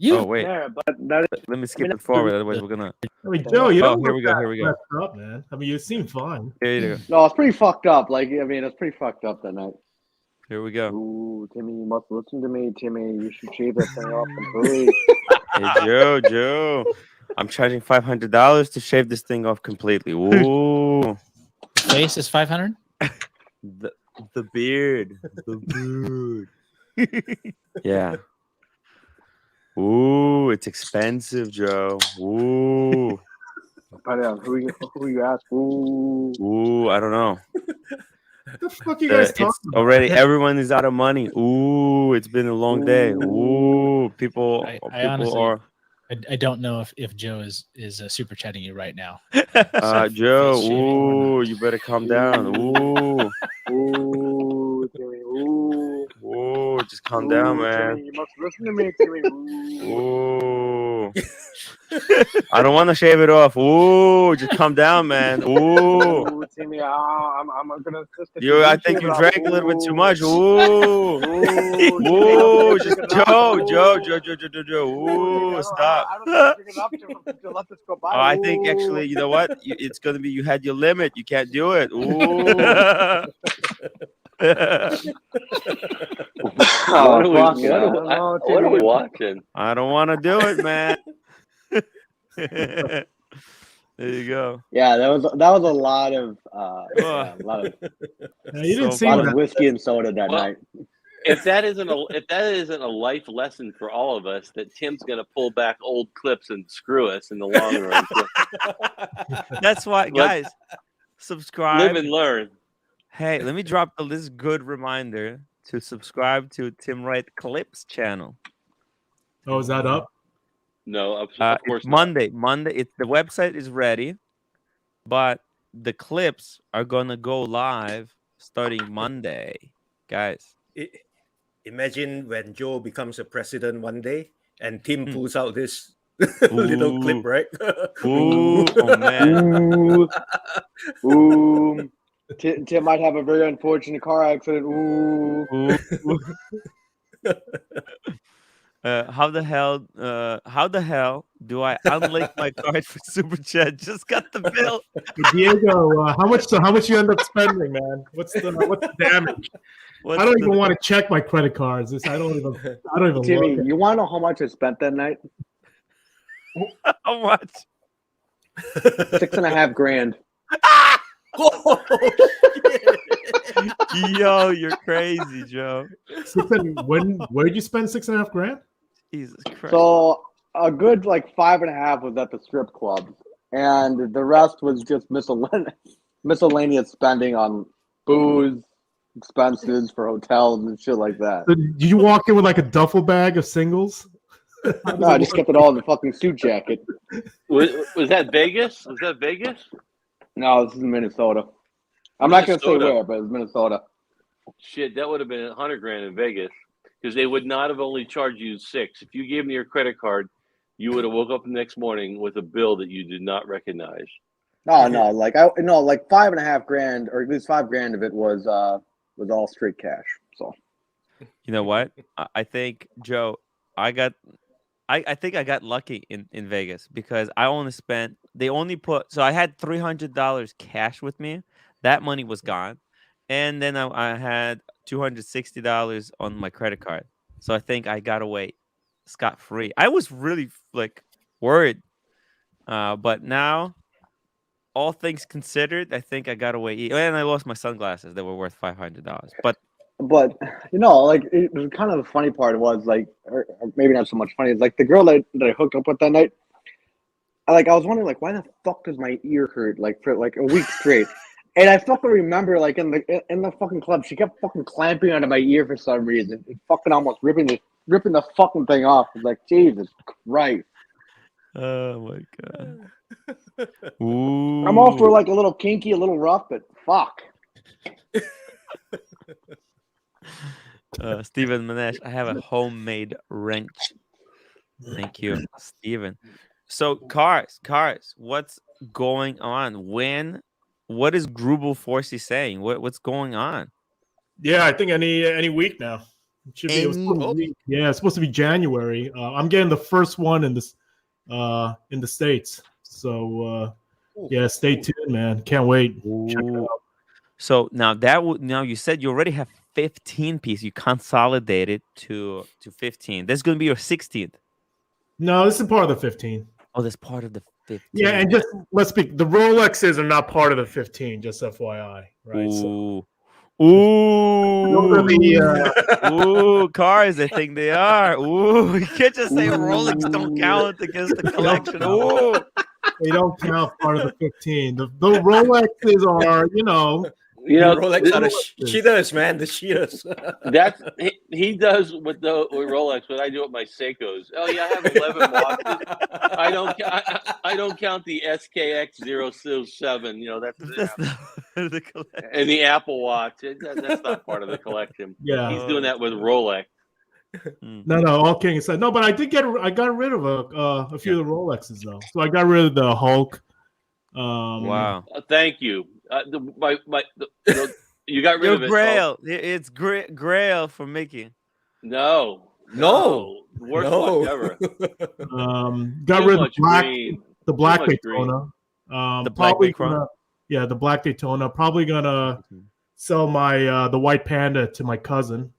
Oh wait, Yeah, but that is, let me skip it forward. Otherwise, we're gonna. I mean, Joe, you don't here look we go. that Here we go. messed up, man. I mean, you seem fine. Here you go. no, it's pretty fucked up. It's pretty fucked up that night. Here we go. Ooh, Timmy, you must listen to me, Timmy. You should shave that thing off completely. Hey Joe, I'm charging $500 to shave this thing off completely. Ooh, Face is 500. the beard, yeah. Ooh, it's expensive, Joe. Ooh, Who you ask? Ooh, I don't know. What the fuck you guys talking It's about? already everyone is out of money. Ooh, it's been a long day. Ooh, people I honestly, are. I don't know if Joe is super chatting you right now. Joe, ooh, you better calm down. Ooh, ooh, Timmy, ooh, just calm down, man. Timmy, you must listen to me, Timmy. Ooh. I don't want to shave it off. Ooh, just calm down, man. Ooh. Ooh, Timmy, I'm gonna assist I think you drank a little bit too much. Ooh. Ooh, just Joe. Ooh, stop. I don't think you're to let this go by. I think actually, you know what? It's gonna be you had your limit. You can't do it. Ooh. What are we watching? I don't want to do it, man. There you go. Yeah, that was a lot of You didn't see that. whiskey and soda that night. If that isn't a life lesson for all of us, that Tim's gonna pull back old clips and screw us in the long run. That's why, guys, subscribe. Live and learn. Hey, let me drop this good reminder to subscribe to timwrite Clips channel. Oh, is that up? No, of course it's Monday. The website is ready, but the clips are gonna go live starting Monday, guys. Imagine when Joe becomes a president one day and Tim pulls out this little clip, right? Ooh, oh man. Ooh. Tim might have a very unfortunate car accident. Ooh. How the hell do I unlink my card for Super Chat? Just got the bill. Diego, how much you end up spending, man? What's the damage? I don't even want to check my credit cards. I don't even Timmy, look. you want to know how much I spent that night? How much? $6.5 grand. Yo, you're crazy, Joe. Where did you spend $6.5 grand? Jesus Christ. So a good 5.5 was at the strip club, and the rest was just miscellaneous spending on booze, expenses for hotels and shit like that. So did you walk in with like a duffel bag of singles? No, I just kept it all in the fucking suit jacket. Was that Vegas? Was that Vegas? No, this is Minnesota. I'm not going to say Minnesota. where, but it's Minnesota. Shit, that would have been $100,000 in Vegas because they would not have only charged you 6. If you gave me your credit card, you would have woke up the next morning with a bill that you did not recognize. No, like $5.5 grand, or at least $5 grand of it was all straight cash. So You know what? I think, Joe, I think I got lucky in Vegas because they only put, so I had $300 cash with me. That money was gone. And then I had $260 on my credit card. So I think I got away scot-free. I was really like worried. But now, all things considered, I think I got away. And I lost my sunglasses that were worth $500. But like it was kind of the funny part was like, or maybe not so much funny. It's like the girl that I hooked up with that night. I was wondering like, why the fuck does my ear hurt like for like a week straight? And I fucking remember like in the fucking club, she kept fucking clamping onto my ear for some reason, and fucking almost ripping the fucking thing off. I was like, Jesus Christ! oh my god. Ooh. I'm all for like a little kinky, a little rough, but fuck. Stephen Manesh, I have a homemade wrench. Thank you, Stephen. So cars, what's going on? What is Grubel Forsey saying? What's going on? Yeah, I think any week now. It should be. It's supposed to be January. I'm getting the first one in the States. So stay tuned, man. Can't wait. Check it out. So now you said you already have 15 piece. You consolidated to 15. That's going to be your 16th. No, this is part of the 15. Oh, that's part of the 15. Yeah, and just let's speak. The Rolexes are not part of the 15. Just FYI, right? Ooh. So, Ooh, cars. I think they are. Ooh, you can't just say Rolex don't count against the collection. Ooh, they don't count part of the 15. The Rolexes are, Rolex are the cheaters, man. The cheaters. That's he does with Rolex. What I do with my Seikos. Oh yeah, I have 11 watches. I don't count the SKX007. That's the collection. And the Apple Watch. That's not part of the collection. Yeah, he's doing that with Rolex. No, all kidding aside. No, but I got rid of a few of the Rolexes though. So I got rid of the Hulk. Wow. Thank you. You got rid of it. Grail. It's Grail for Mickey. No. Worst watch ever. Got rid of the black Daytona. The black Daytona. The black Daytona. Probably gonna sell my the white Panda to my cousin.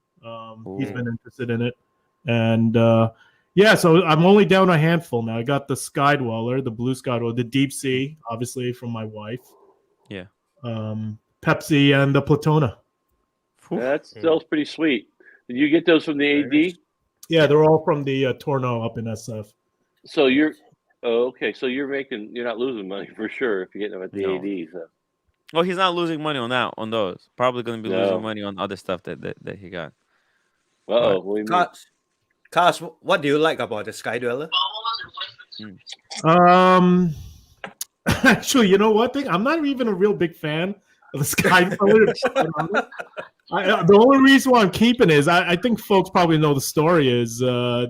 He's been interested in it, and so I'm only down a handful now. I got the Skydweller, the blue Skydweller, the Deep Sea, obviously from my wife. Yeah. Pepsi and the Platona. That sounds pretty sweet. Did you get those from the AD? Yeah, they're all from the Torno up in SF. So you're not losing money for sure if you're getting them at the AD. So. Well, he's not losing money on those. Probably going to be losing money on other stuff that he got. Cars, what do you like about the Skydweller? Actually, you know what thing? I'm not even a real big fan of the Skydweller. The only reason why I'm keeping is I think folks probably know the story is I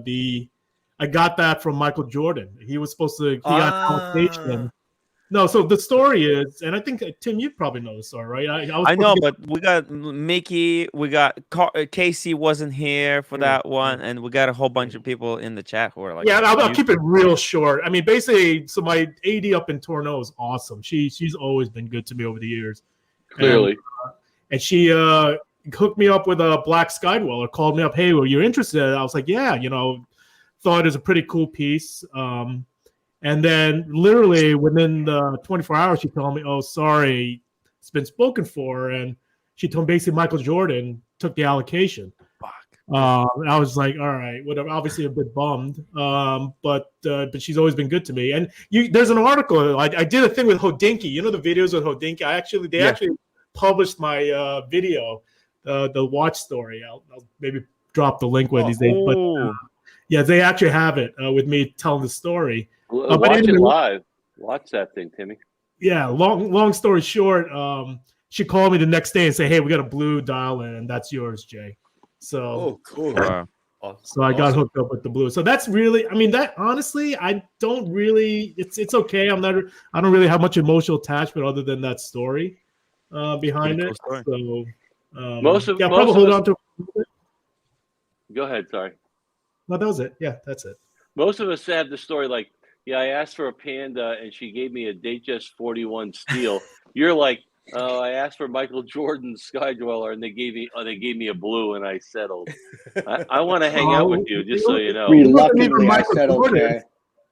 got that from Michael Jordan. He was supposed to got allocation. No, so the story is, and I think Tim, you probably know the story, right? I know, but we got Mickey, we got Casey wasn't here for that one, and we got a whole bunch of people in the chat who are like, I'll keep it real short. I mean, basically, so my AD up in Torno is awesome. She's always been good to me over the years. Clearly, and she hooked me up with a black Skydweller. Called me up, hey, well, you're interested? I was like, yeah, thought it was a pretty cool piece. And then literally within the 24 hours, she told me, oh, sorry, it's been spoken for. And she told me basically Michael Jordan took the allocation. Fuck. And I was like, all right, whatever. Obviously a bit bummed, but she's always been good to me. And there's an article. I did a thing with Hodinky. You know the videos with Hodinky? They actually published my video, the watch story. I'll maybe drop the link with these days. But yeah, they actually have it with me telling the story. Watch it live. Watch that thing, Timmy. Yeah, long story short, she called me the next day and said, "Hey, we got a blue dial in, and that's yours, Jay." So, cool. Wow. So I got hooked up with the blue. So that's really, I mean, that honestly, I don't really. It's okay. I don't really have much emotional attachment other than that story behind it. Story. So Most of probably hold on to. Go ahead. Sorry. No, that was it. Yeah, that's it. Most of us have the story like, yeah, I asked for a Panda and she gave me a Datejust 41 steel. You're like, oh, I asked for Michael Jordan's Sky Dweller and they gave me a blue and I settled. I want to hang out with you, just so you know. Reluctantly, I settled, Jay.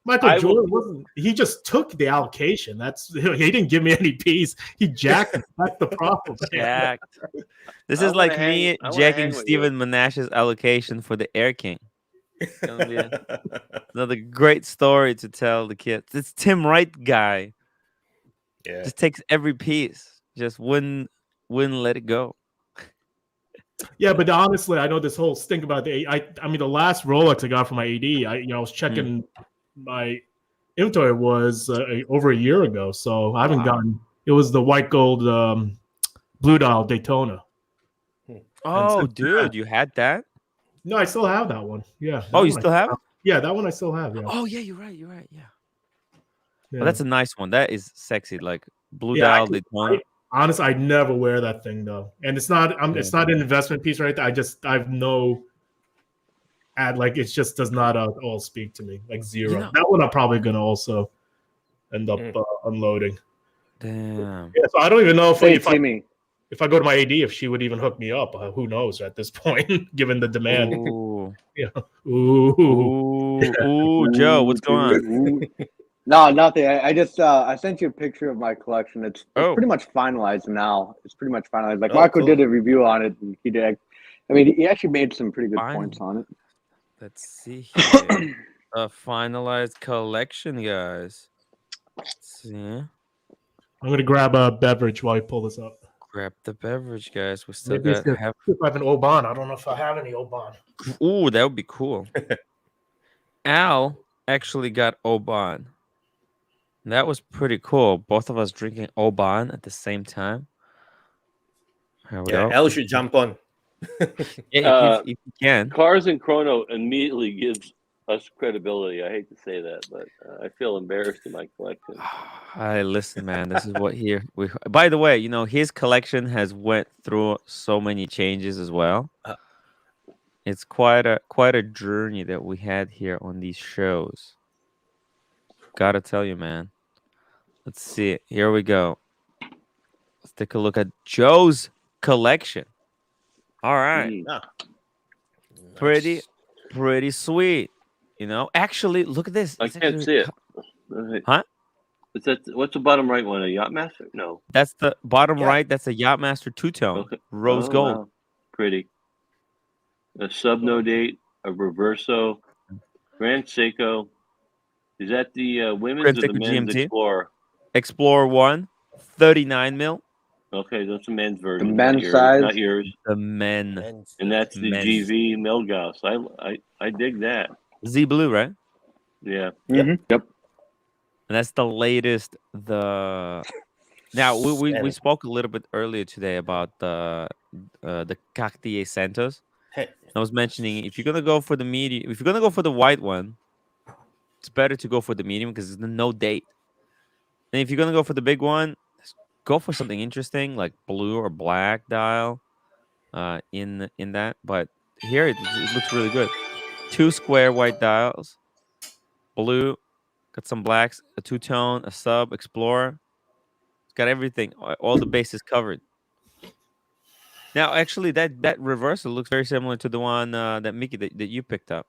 Michael Jordan wasn't. He just took the allocation. He didn't give me any piece. He jacked it. That's the problem. Jacked. This is like me jacking Stephen Monash's allocation for the Air King. It's gonna be another great story to tell the kids. It's timwrite guy. Yeah. Just takes every piece. Just wouldn't let it go. Yeah, but honestly, I know this whole stink about the. I mean, the last Rolex I got from my AD, I was checking my inventory was over a year ago, so I haven't gotten. It was the white gold blue dial Daytona. Oh, dude, you had that? No, I still have that one. Yeah. Oh, you still have it? Yeah, that one I still have. Yeah. Oh, yeah, you're right. Yeah. Well, that's a nice one. That is sexy, like blue dial Daytona. Honestly, I never wear that thing though, and it's not. It's not an investment piece, right? I've no. Like it just does not all speak to me, like zero. That one I'm probably gonna also end up unloading. Damn. Yeah, so I don't even know if I go to my AD, if she would even hook me up. Who knows at this point, given the demand. Ooh. Yeah. Ooh, Joe, what's going on? No, nothing. I just I sent you a picture of my collection. It's pretty much finalized now. It's pretty much finalized. Like Marco did a review on it, and he did. I mean, he actually made some pretty good points on it. Let's see here. A finalized collection, guys. Let's see. I'm gonna grab a beverage while I pull this up. Grab the beverage, guys. We still Maybe got if I have an Oban. I don't know if I have any Oban. Ooh, that would be cool. Al actually got Oban. That was pretty cool. Both of us drinking Oban at the same time. Yeah, Al should jump on. Yeah, if you can. Cars and Chrono immediately gives us credibility. I hate to say that, but I feel embarrassed in my collection. Listen, man. This is what here. By the way, his collection has went through so many changes as well. It's quite a journey that we had here on these shows. Gotta tell you, man. Let's see. Here we go. Let's take a look at Joe's collection. All right. Pretty sweet. Actually, look at this. I can't see it. Huh? Is that what's the bottom right one? A Yachtmaster? No. That's the bottom right. That's a Yachtmaster two-tone, rose gold. Wow. Pretty. A Subno date, a Reverso, Grand Seiko. Is that the women's or the men's GMT? Explorer? Explorer 1, 39 mil. Okay, that's the men's version. The men's size, not yours. The men. And that's the GV Milgauss. I dig that. Z Blue, right? Yeah. Yep. And that's the latest. Now we spoke a little bit earlier today about the Cartier Santos. I was mentioning if you're gonna go for the medium, if you're gonna go for the white one, it's better to go for the medium because there's no date. And if you're gonna go for the big one, go for something interesting like blue or black dial in that. But here it looks really good. 2 square white dials, blue, got some blacks, a two-tone, a sub, Explorer. It's got everything, all the bases covered. Now, actually, that reversal looks very similar to the one that Mickey that you picked up.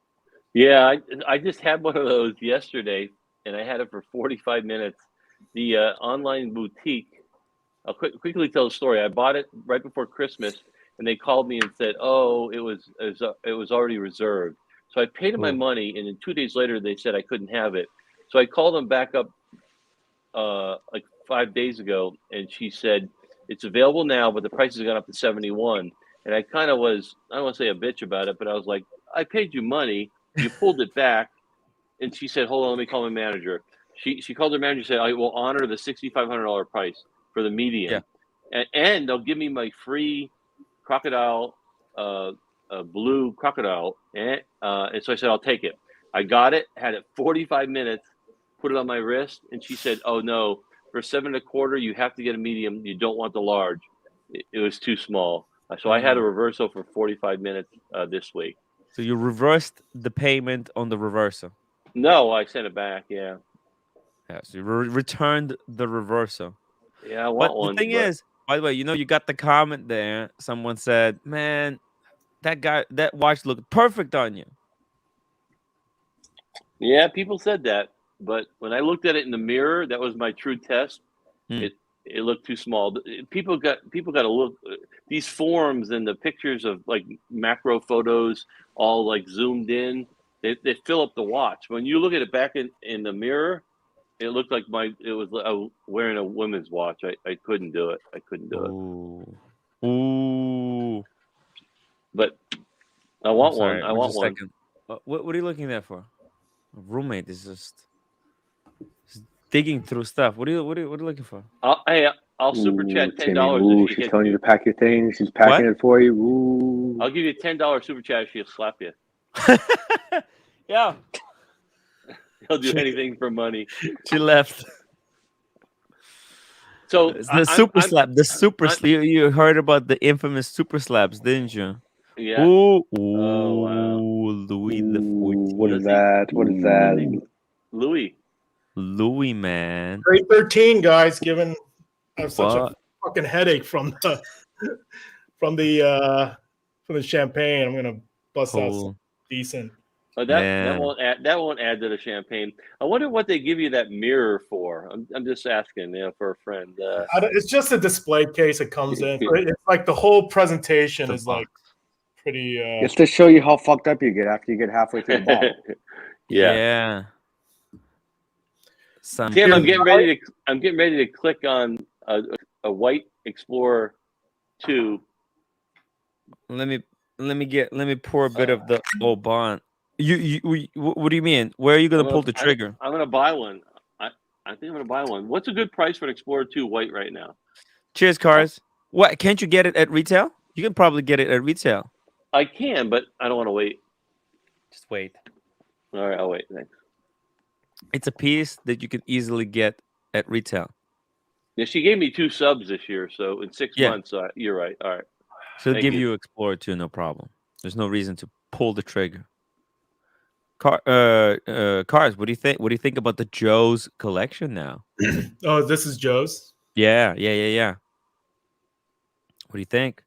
Yeah, I just had one of those yesterday, and I had it for 45 minutes. The online boutique. I'll quickly tell the story. I bought it right before Christmas, and they called me and said, "Oh, it was already reserved." So I paid them my money, and then 2 days later they said I couldn't have it. So I called them back up like 5 days ago, and she said, It's available now, but the prices have gone up to 71. And I kind of was, I don't want to say a bitch about it, but I was like, I paid you money. You pulled it back. And she said, hold on, let me call my manager. She called her manager and said, I will honor the $6,500 price for the medium. And they'll give me my free crocodile, blue crocodile. And so I said, I'll take it. I got it, had it 45 minutes, put it on my wrist. And she said, oh, no, for 7.25, you have to get a medium. You don't want the large. It was too small. So I had a reversal for 45 minutes this week. So you reversed the payment on the reversal? No, I sent it back, yeah. Yeah, so you returned the reversal. Yeah, I want but one. The thing is, by the way, you got the comment there. Someone said, man, that watch looked perfect on you. Yeah, people said that. But when I looked at it in the mirror, that was my true test. It looked too small. People got to look. These forms and the pictures of like macro photos, all like zoomed in. They fill up the watch. When you look at it back in the mirror, it looked like I was wearing a women's watch. I couldn't do it. Ooh. But I want sorry, one. I want one. Second. What are you looking there for? A roommate is just digging through stuff. What are you looking for? I'll super chat $10. She's telling you to pack your things. She's packing it for you. Ooh. I'll give you a $10 super chat if she'll slap you. Yeah. He'll do anything for money. She left. So the super slap. You heard about the infamous super slaps, didn't you? Yeah. Ooh, oh wow. Louis the 14th. What is that? What is that? Louis, man. Grade 13, guys. Given I have such a fucking headache from the champagne. I'm gonna bust out some decent. That won't add to the champagne. I wonder what they give you that mirror for. I'm just asking, for a friend. It's just a display case. It comes in. It's like the whole presentation is like pretty. It's to show you how fucked up you get after you get halfway through the bottle. Yeah. Tim, I'm getting ready to click on a white Explorer 2. Let me pour a bit of the old bond. What do you mean? Where are you gonna pull the trigger? I'm gonna buy one. I think I'm gonna buy one. What's a good price for an Explorer 2 white right now? Cheers, cars. What? Can't you get it at retail? You can probably get it at retail. I can, but I don't want to wait. Just wait. All right, I'll wait. Thanks. It's a piece that you can easily get at retail. Yeah, she gave me 2 subs this year, so in 6 months, you're right. All right. She'll give you Explorer 2, no problem. There's no reason to pull the trigger. Cars, what do you think? What do you think about the Joe's collection now? Oh, this is Joe's? Yeah. What do you think?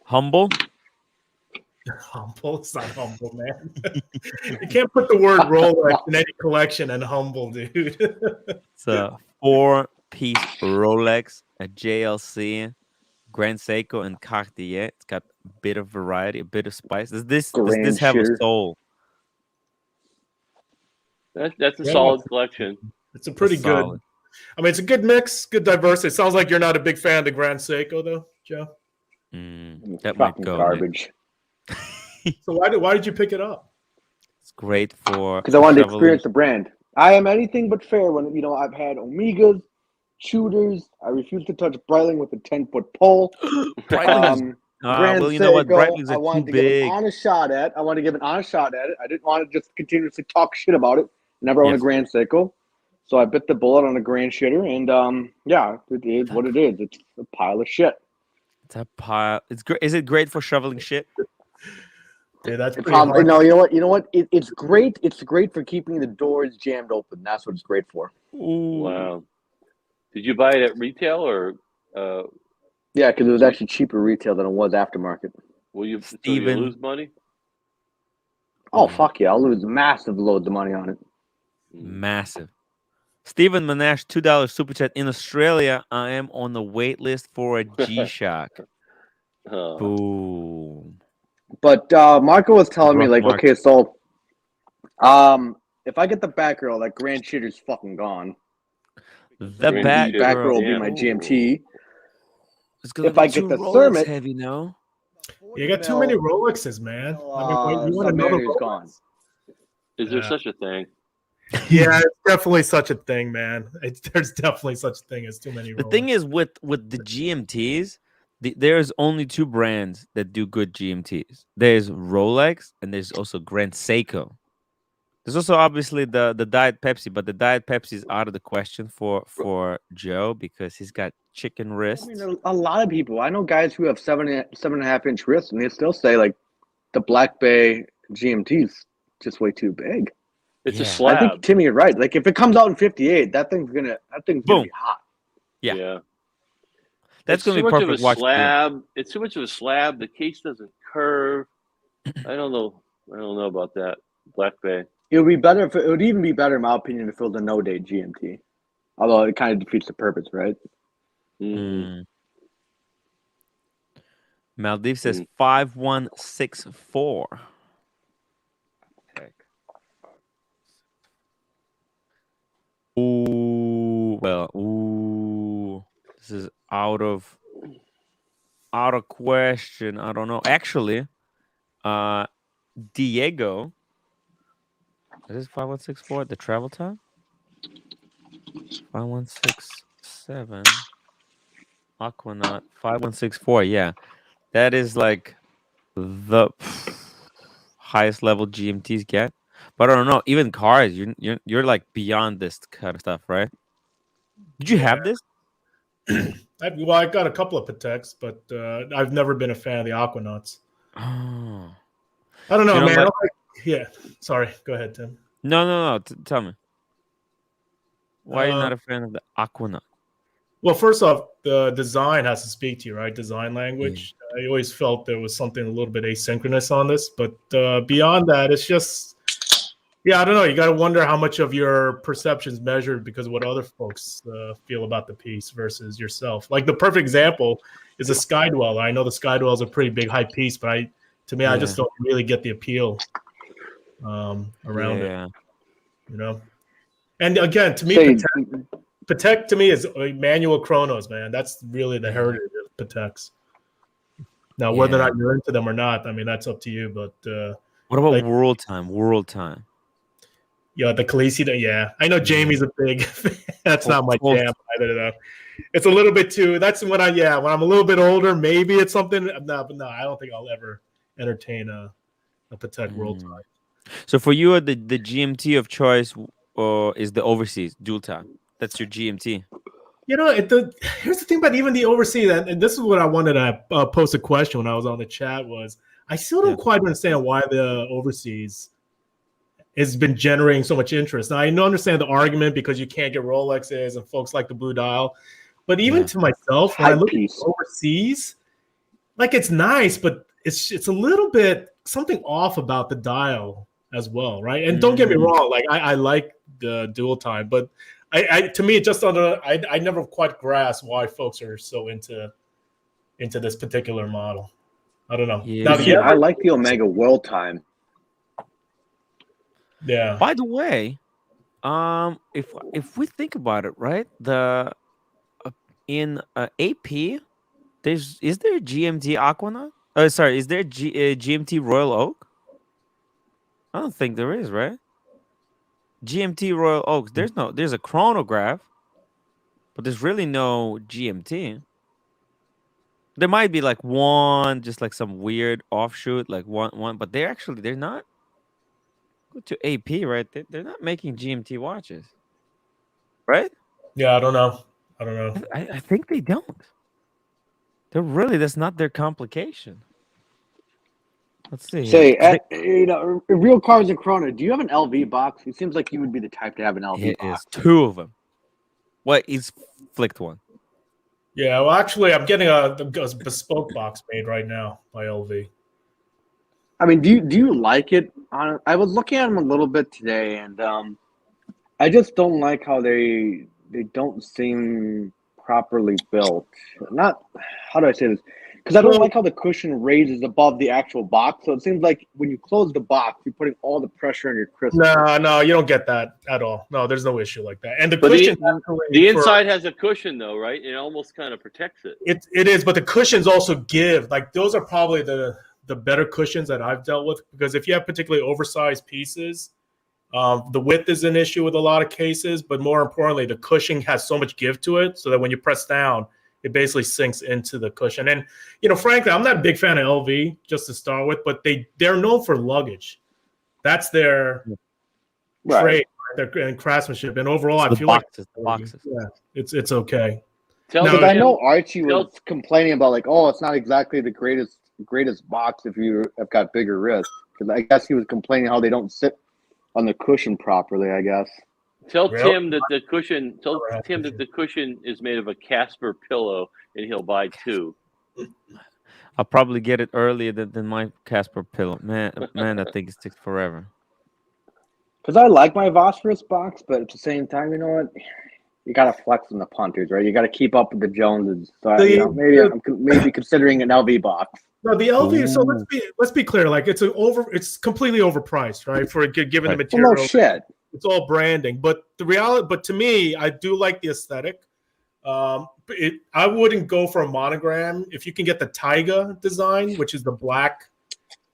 Humble? Humble? It's not humble, man. You can't put the word Rolex in any collection and humble, dude. It's a 4-piece Rolex, a JLC, Grand Seiko, and Cartier. It's got a bit of variety, a bit of spice. Does this have a soul? That's a solid collection. It's a pretty good. I mean, it's a good mix, good diversity. It sounds like you're not a big fan of the Grand Seiko, though, Joe. That might go garbage. So why did you pick it up? It's great for because I wanted to experience the brand. I am anything but fair when I've had Omegas, shooters. I refuse to touch Breitling with a 10-foot pole. Breitling Grand well, you know what? Seiko, Breitling's I wanted too to give big. an honest shot at. I didn't want to just continuously talk shit about it. Never owned a Grand Seiko. So I bit the bullet on a Grand Shitter, and it is what it is. It's a pile of shit. It's a pile. It's great. Is it great for shoveling shit? Yeah, that's pretty hard. No, you know what? It's great. It's great for keeping the doors jammed open. That's what it's great for. Ooh. Wow. Did you buy it at retail or? Yeah, because it was actually cheaper retail than it was aftermarket. Will you lose money? Oh, fuck yeah. I'll lose massive loads of money on it. Massive. Stephen Monash, $2 super chat. In Australia, I am on the wait list for a G-Shock. Boom. But Marco was telling me, like, okay, so if I get the Batgirl, that Grand Shitter's fucking gone. The Batgirl will be my GMT. It's gonna If be I too get the Rolex Thermit, heavy, no? You got too many Rolexes, man. I mean, wait, you want another Submariner's Rolex? gone. Is there Yeah. such a thing? Yeah, it's definitely such a thing, man. There's definitely such a thing as too many The Rolexes. thing is with the GMTs, there's only two brands that do good GMTs. There's Rolex and there's also Grand Seiko. There's also obviously the Diet Pepsi, but the Diet Pepsi is out of the question for Joe because he's got chicken I wrists. mean, a lot of people. I know guys who have 7.5 inch wrists, and they still say like the Black Bay GMT's just way too big. It's a Yeah. I slab. think Timmy, you're right. Like if it comes out in 58, that thing's gonna Boom. be hot. Yeah. It's That's gonna too be much of a perfect watch for you. slab. It's too much of a slab. The case doesn't curve. I don't know. I don't know about that. Black Bay. It would be better if it would even be better, in my opinion, if it was a no-date GMT. Although it kind of defeats the purpose, right? Mm. Maldives says 5164. Heck. Ooh, well, this is out of question. I don't know. Actually, Diego, is this 5164 the travel time? 5167 Aquanaut 5164. Yeah, that is like the highest level GMTs get. But I don't know. Even cars, you're like beyond this kind of stuff, right? Did you have this? I got a couple of Pateks, but I've never been a fan of the Aquanauts. Oh. I don't know, You know, man. like- Yeah. Sorry. Go ahead, Tim. No. Tell me. Why are you not a fan of the Aquanaut? Well, first off, the design has to speak to you, right? Design language. I always felt there was something a little bit asynchronous on this, but beyond that, it's just, yeah, I don't know. You got to wonder how much of your perception's measured because of what other folks feel about the piece versus yourself. Like the perfect example is a Sky Dweller. I know the Sky Dweller is a pretty big hype piece, but I just don't really get the appeal around it. You know. And again, to me, Patek to me is manual chronos, man. That's really the heritage of Pateks. Now, whether or not you're into them or not, I mean, that's up to you. But what about like, World Time? World Time. Yeah, the Khaleesi. Yeah, I know Jamie's a big. That's not my jam either, though. It's a little bit too. That's when I'm a little bit older. Maybe it's something. No, but no, I don't think I'll ever entertain a Patek World Time. So for you, the GMT of choice is the overseas dual time. That's your GMT. You know, here's the thing about even the overseas, and this is what I wanted to post a question when I was on the chat was, I still don't quite understand why the overseas has been generating so much interest. Now, I understand the argument because you can't get Rolexes and folks like the Blue Dial, but even to myself, when I look at overseas, like it's nice, but it's a little bit something off about the dial as well, right? And don't get me wrong, like I like the dual time, but to me, it just I never quite grasped why folks are so into this particular model. I don't know. Yeah. I like the Omega World Time. Yeah. By the way, if we think about it, right, the in AP, is there GMT Aquanaut? Oh, sorry, is there GMT Royal Oak? I don't think there is, right? GMT Royal Oaks. There's a chronograph, but there's really no GMT. There might be like one, just like some weird offshoot, like one, but they're not. Go to AP, right? They're not making GMT watches, right? Yeah, I don't know. I think they don't. That's not their complication. Let's see. Say, real cars and Chrono. Do you have an LV box? It seems like you would be the type to have an LV box. It is 2 of them. What is flicked one? Yeah, well, actually, I'm getting a bespoke box made right now by LV. I mean, do you like it? I was looking at them a little bit today, and I just don't like how they don't seem properly built. Not how do I say this? Because I don't like how the cushion raises above the actual box. So it seems like when you close the box, you're putting all the pressure on your crystal. No, you don't get that at all. No, there's no issue like that. And the But cushion, the inside has a cushion though, right? It almost kind of protects it. It is, but the cushions also give. Like those are probably the better cushions that I've dealt with, because if you have particularly oversized pieces, the width is an issue with a lot of cases, but more importantly, the cushion has so much give to it so that when you press down, it basically sinks into the cushion. And, frankly, I'm not a big fan of LV, just to start with, but they're known for luggage. That's their trade, their craftsmanship. And overall, I feel boxes. Yeah, it's okay. Because I know Archie was complaining about it's not exactly the greatest box if you have got bigger wrists. Because I guess he was complaining how they don't sit on the cushion properly, I guess. Tell Tim that the cushion. Tell Tim that the cushion is made of a Casper pillow, and he'll buy 2. I'll probably get it earlier than my Casper pillow. Man, that thing sticks forever. Because I like my Phosphorus box, but at the same time, you know what? You gotta flex on the punters, right? You gotta keep up with the Joneses. So maybe I'm considering an LV box. No, the LV. Ooh. So let's be clear. Like it's completely overpriced, right? For given the material. Well, no shit. It's all branding, but to me, I do like the aesthetic. I wouldn't go for a monogram. If you can get the Taiga design, which is the black,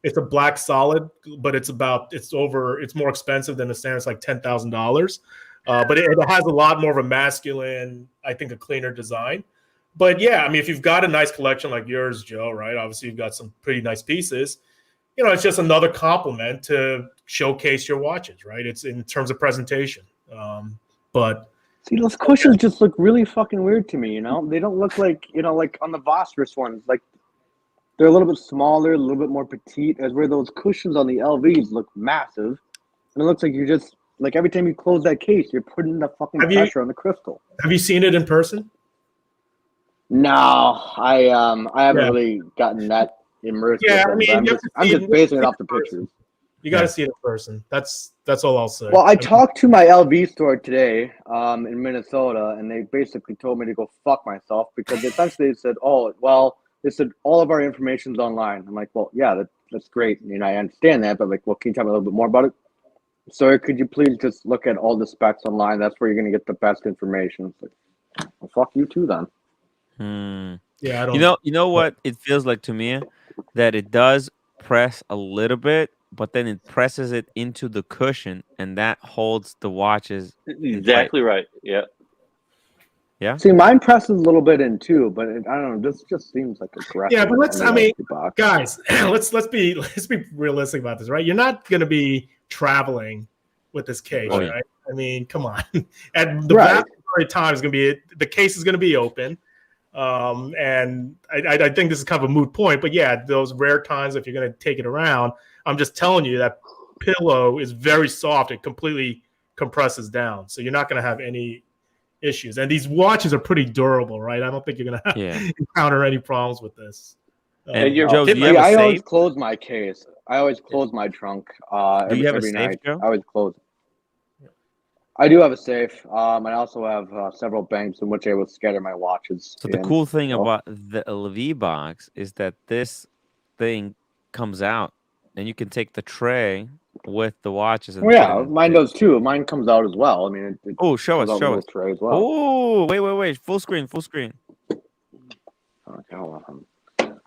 it's a black solid, but it's more expensive than the standard. It's like $10,000. But it has a lot more of a masculine, I think, a cleaner design. But yeah, I mean, if you've got a nice collection like yours, Joe, right? Obviously, you've got some pretty nice pieces. It's just another compliment to showcase your watches, right? It's in terms of presentation. But see, those cushions just look really fucking weird to me. They don't look like like on the Phosphorus ones. Like they're a little bit smaller, a little bit more petite. As where those cushions on the LVs look massive, and it looks like you're just like every time you close that case, you're putting the fucking pressure on the crystal. Have you seen it in person? No, I haven't really gotten that immersed. Yeah, I mean, I'm just basing it off the pictures. You got to see it in person. That's all I'll say. Well, I talked to my LV store today in Minnesota, and they basically told me to go fuck myself because essentially they said, they said all of our information's online. I'm like, well, yeah, that's great. I understand that, but well, can you tell me a little bit more about it? Sir, could you please just look at all the specs online? That's where you're going to get the best information. It's like, well, fuck you too, then. Yeah, I don't. You know what it feels like to me, that it does press a little bit, but then it presses it into the cushion, and that holds the watches. Exactly right. Yeah. Yeah. See, mine presses a little bit in too, but I don't know. This just seems like aggressive. Yeah, but guys, let's be realistic about this, right? You're not going to be traveling with this case, right? I mean, come on. And the vast majority of time is going to be the case is going to be open. And I think this is kind of a moot point, but yeah, those rare times if you're going to take it around, I'm just telling you that pillow is very soft. It completely compresses down, so you're not going to have any issues. And these watches are pretty durable, right? I don't think you're going to encounter any problems with this. And Joe, I always close my case. I always close my trunk. Every night. Joe? I always close. I do have a safe. I also have several banks in which I will scatter my watches. So the cool thing about the LV box is that this thing comes out, and you can take the tray with the watches. And mine does too. Mine comes out as well. I mean, show us. Tray as well. Oh, wait, full screen. Okay, hold on.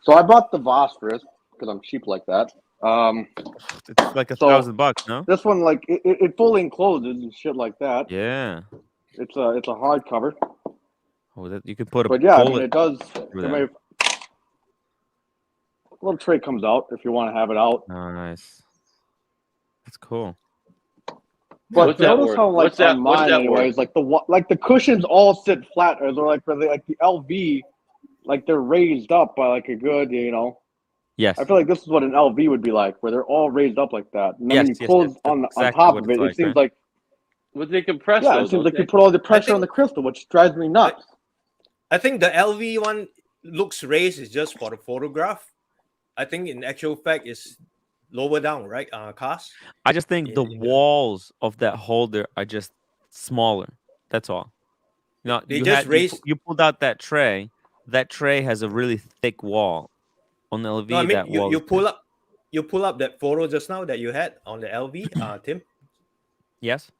So I bought the Phosphorus because I'm cheap like that. It's like $1,000, no? This one, like it fully encloses and shit like that. Yeah. It's a hard cover. Oh, that you can put a. But yeah, I mean, it does. Little tray comes out if you want to have it out. Nice. That's cool. But notice how on mine, anyways, like the cushions all sit flat, or they're like the LV, like they're raised up by like a good, Yes. I feel like this is what an LV would be like, where they're all raised up like that. And then when you close on top of it, it seems like. But they compress. Yeah, it seems like you put all the pressure on the crystal, which drives me nuts. I think the LV one looks raised is just for the photograph. I think in actual fact it's lower down, right? Cast. I just think the walls of that holder are just smaller. That's all. They just raised. You pulled out that tray. That tray has a really thick wall. on LV. No, I mean that wall. you pull up that photo just now that you had on the LV, Tim. Yes.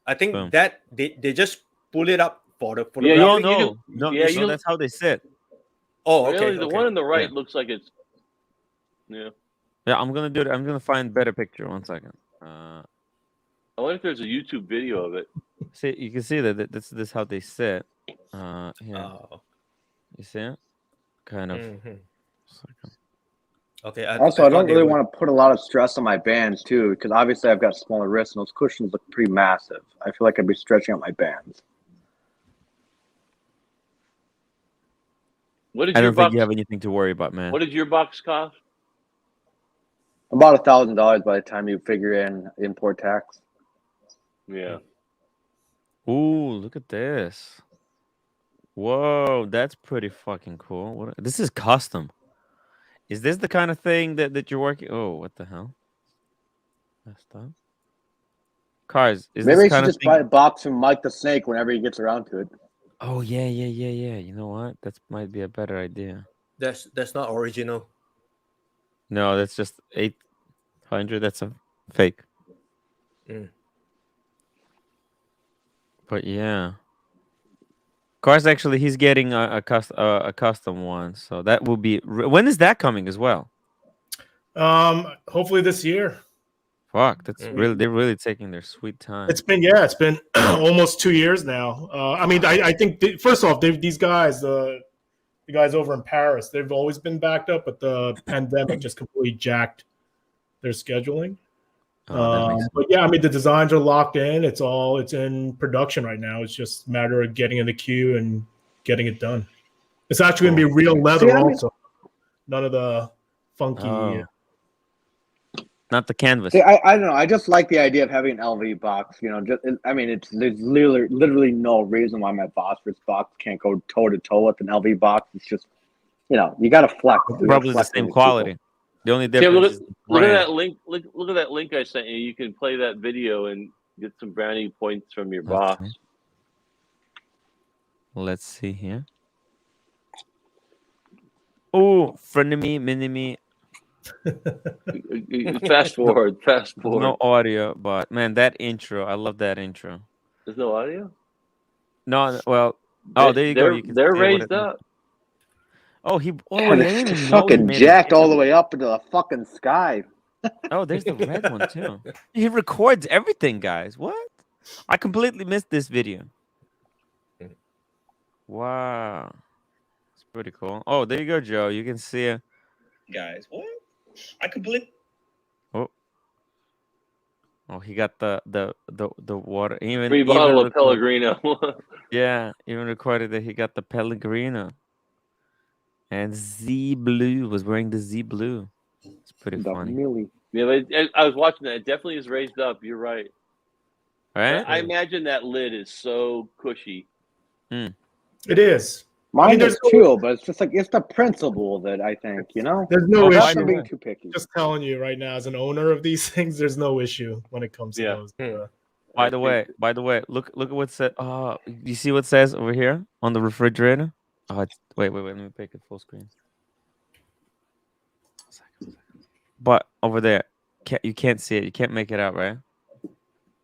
I think Boom. that they just pull it up for the Yeah, photography. No. yeah, So that's how they sit. Oh, okay. Really, the one on the right looks like it's. Yeah. Yeah, I'm gonna do it. I'm gonna find better picture. 1 second. I wonder if there's a YouTube video of it. See, you can see that this how they sit. Here, Oh. you see it? Kind of. Mhm. Okay. Also, I don't thought they really would- want to put a lot of stress on my bands too, because obviously I've got smaller wrists and those cushions look pretty massive. I feel like I'd be stretching out my bands. What did I your don't think box? you have anything to worry about, man. What did your box cost? About $1,000 by the time you figure in import tax. Yeah. Ooh, look at this. Whoa, that's pretty fucking cool. This is custom. Is this the kind of thing that you're working? Oh, what the hell? Messed up. Cars. Is Maybe this I kind should of just thing? buy a box from Mike the Snake whenever he gets around to it. Oh yeah. You know what? That might be a better idea. That's not original. No, that's just 800. That's a fake. Mm. But yeah. Cars actually he's getting a custom one. So that will be when is that coming as well? Hopefully this year. Fuck, that's really they're really taking their sweet time. It's been almost 2 years now. I mean, I think first off, these guys, the guys over in Paris, they've always been backed up, but the pandemic just completely jacked their scheduling. But yeah, I mean, the designs are locked in. It's in production right now. It's just a matter of getting in the queue and getting it done. It's actually going to be real leather also. None of the funky. Not the canvas. See, I don't know. I just like the idea of having an LV box. You know, there's literally no reason why my phosphorus box can't go toe to toe with an LV box. It's just, you got to flex. Probably the same quality. The only difference. Look at that link. Look at that link I sent you. You can play that video and get some brownie points from your box. Let's see here. Oh, frenemy, minimi. Fast forward. No audio, but man, that intro. I love that intro. There's no audio? No, well, there you go. They're raised up. Oh, it's fucking jacked all the way up into the fucking sky. Oh, there's the red one too. He records everything, guys. What? I completely missed this video. Wow, it's pretty cool. Oh, there you go, Joe. You can see it. Guys, what? I completely. Oh, he got the water. Even free bottle of Pellegrino. Yeah, even recorded that he got the Pellegrino. And Z Blue was wearing the Z Blue. It's pretty funny. Yeah, I was watching that. It definitely is raised up. You're right. Right? I imagine that lid is so cushy. It is. Mine is too, but it's just like it's the principle that I think, There's no issue. Being too picky. Just telling you right now, as an owner of these things, there's no issue when it comes to those. By the way, look at what said. Oh, you see what says over here on the refrigerator? Oh, wait. Let me pick it full screen. But over there, you can't see it. You can't make it out, right?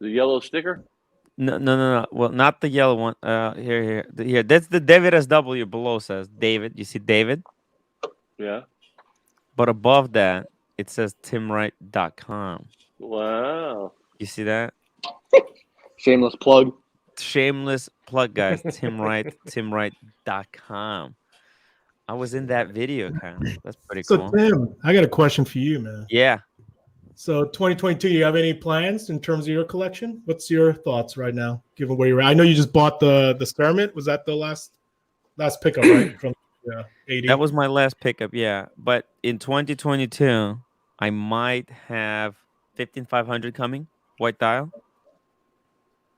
The yellow sticker? No. Well, not the yellow one. Here. Here. That's the David SW below says David. You see David? Yeah. But above that, it says timwrite.com. Wow. You see that? Shameless plug. Shameless plug, guys. timwrite.com. I was in that video, kind of. That's pretty cool. So, Tim, I got a question for you, man. Yeah. So 2022, you have any plans in terms of your collection? What's your thoughts right now, given where you're at? I know you just bought the Experiment. Was that the last pickup, right? From 80? That was my last pickup, yeah. But in 2022, I might have 15500 coming, white dial,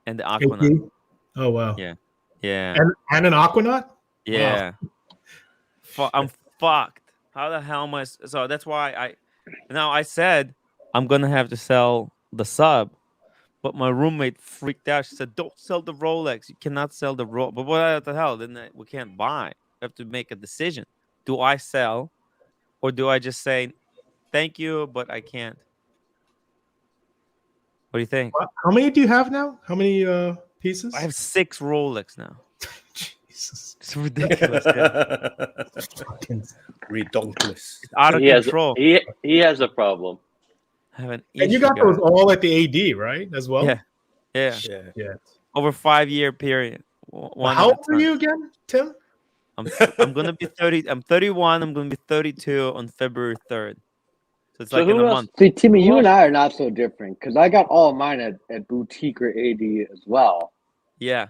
and the Aquanaut. Oh, wow. Yeah. And an Aquanaut? Yeah. Wow. I'm fucked. How the hell am I? So that's why I said I'm gonna have to sell the sub, but my roommate freaked out. She said, "Don't sell the Rolex. You cannot sell the Rolex." But what the hell? Then we can't buy. We have to make a decision. Do I sell or do I just say thank you, but I can't? What do you think? How many do you have now? How many pieces? I have 6 Rolex now. Jesus. It's ridiculous. Yeah. Fucking- Redonkulous. It's out of He has control. he has a problem. I have an And you issue, got those guys. all at the AD, right? As well. Yeah. Yeah. Yeah. Yeah. Over 5-year period. One How at a old are time. you again, Tim? I'm gonna be 30. I'm 31. I'm gonna be 32 on February 3rd. So it's So like in who a else? month. See, Timmy, Who you and else- I are not so different because I got all of mine at boutique or AD as well. Yeah.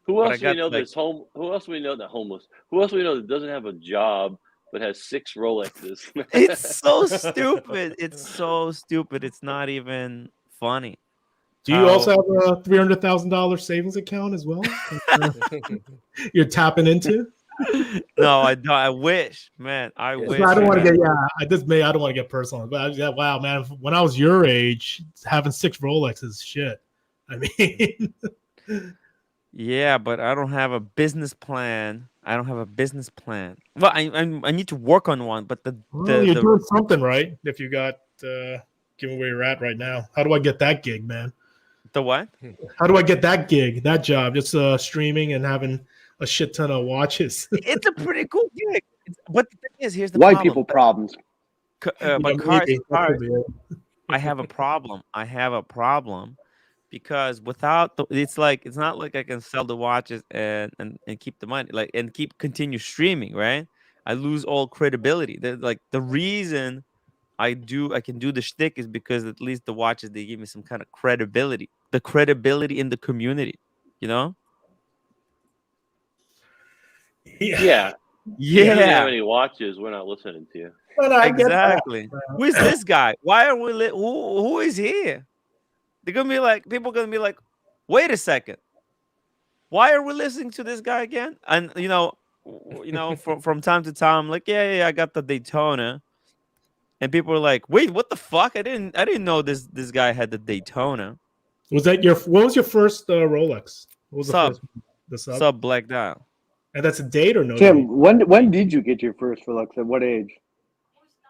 Who But I else do we got, know like- that's home? Who else do we know that homeless? Who else do we know that doesn't have a job but has 6 Rolexes? It's so stupid. It's so stupid. It's not even funny. Do you also have a $300,000 savings account as well? You're tapping into? No, I don't. I wish, man. I Yes. wish. I don't want to man. get I don't want to get personal, but wow, man. When I was your age, having 6 Rolexes, shit. I mean, Yeah, but I don't have a business plan. I don't have a business plan. Well, I need to work on one, but well, you're doing something right. If you got given where you're at right now, how do I get that gig, man? the what? How do I get that gig, that job? Just streaming and having a shit ton of watches. It's a pretty cool gig. But the thing is, here's the White problem. people problems. But Yeah, cars, maybe. That could be it. I have a problem. I have a problem because without it's not like I can sell the watches and keep the money, like, and continue streaming, right? I lose all credibility. The reason I can do the shtick is because at least the watches, they give me some kind of credibility. The credibility in the community, you know? Yeah. You Yeah. don't have any watches. We're not listening to you. But I get that. Exactly. Who is this guy? Why are we? Who is he? They're gonna be like, people gonna be like, wait a second, why are we listening to this guy again? And from time to time, I'm like, yeah, I got the Daytona, and people are like, wait, what the fuck? I didn't know this guy had the Daytona. Was that what was your first Rolex? What was Sub. the first? The sub. Sub black dial. And that's a date or no Tim, date? when did you get your first Rolex? At what age?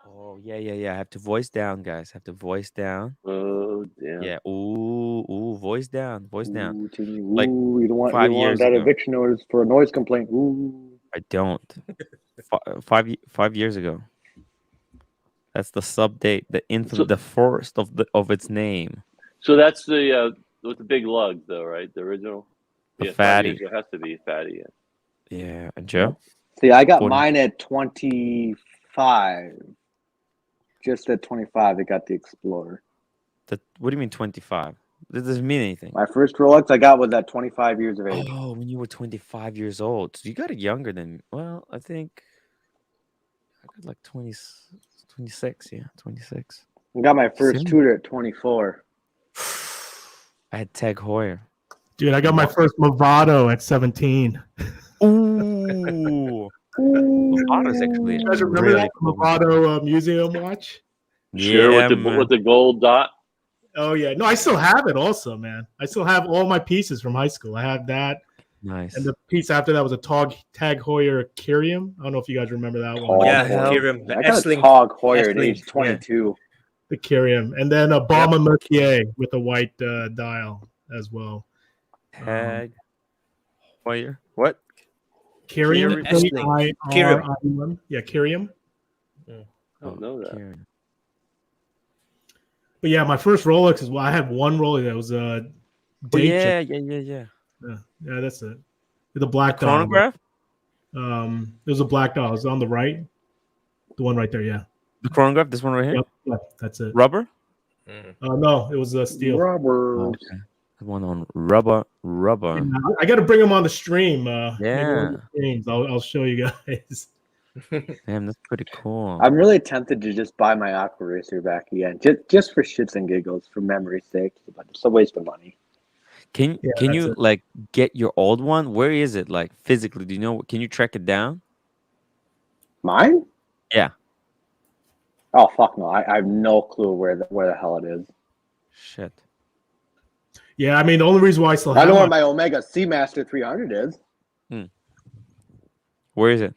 Oh yeah. I have to voice down, guys. I have to voice down. Oh damn. Yeah. Ooh, voice down. Ooh, Timmy, Like, ooh, you don't want 5 years that ago. eviction notice for a noise complaint. Ooh. I don't. 5 years ago. That's the sub date, the first of its name. So that's the with the big lug though, right? The original. The 5 fatty. years, it has to be fatty. Yeah. Yeah, and Joe. See, I got 40. mine at 25. Just at 25, I got the Explorer. What do you mean 25? That doesn't mean anything. My first Rolex I got was at 25 years of age. Oh, when you were 25 years old. So you got it younger than, well, I think I got like 26. Yeah, 26. I got my first Same. Tudor at 24. I had Tag Heuer. Dude, I got my first Movado at 17. Ooh. Movato's actually You guys remember really that cool. Movado museum watch? Sure, Yeah, with man. the gold dot. Oh yeah, no, I still have it. Also, man, I still have all my pieces from high school. I have that, Nice. and the piece after that was a Tag Heuer Kyrium. I don't know if you guys remember that one. Tag Yeah, Heuer. Kyrium, the I got a Essling. Tag Heuer at Essling, age 22. The Kyrium, and then a Baume Mercier with a white dial as well. Tag Heuer. What? Kyrium, Essling. Kyrium. Yeah, Kyrium. I don't know that. Kieran. But yeah, my first Rolex is I had one Rolex that was a Oh, date yeah, check. yeah. Yeah, that's it. The black dial. Chronograph? It was a black dial. It was on the right. The one right there, yeah. The chronograph, this one right here? Yep, that's it. Rubber? No, it was steel. Rubber. Oh, okay. The one on rubber. I got to bring them on the stream. Maybe one Yeah. of the streams. I'll show you guys. Damn, that's pretty cool. I'm really tempted to just buy my Aqua Racer back again, just for shits and giggles, for memory's sake. But it's a waste of money. Can Yeah, you that's it. like get your old one? Where is it, like, physically? Do you know? Can you track it down? Mine? Yeah. Oh fuck no! I have no clue where the hell it is. Shit. Yeah, I mean the only reason why I still I have know where my my Omega Seamaster 300 is. Where is it?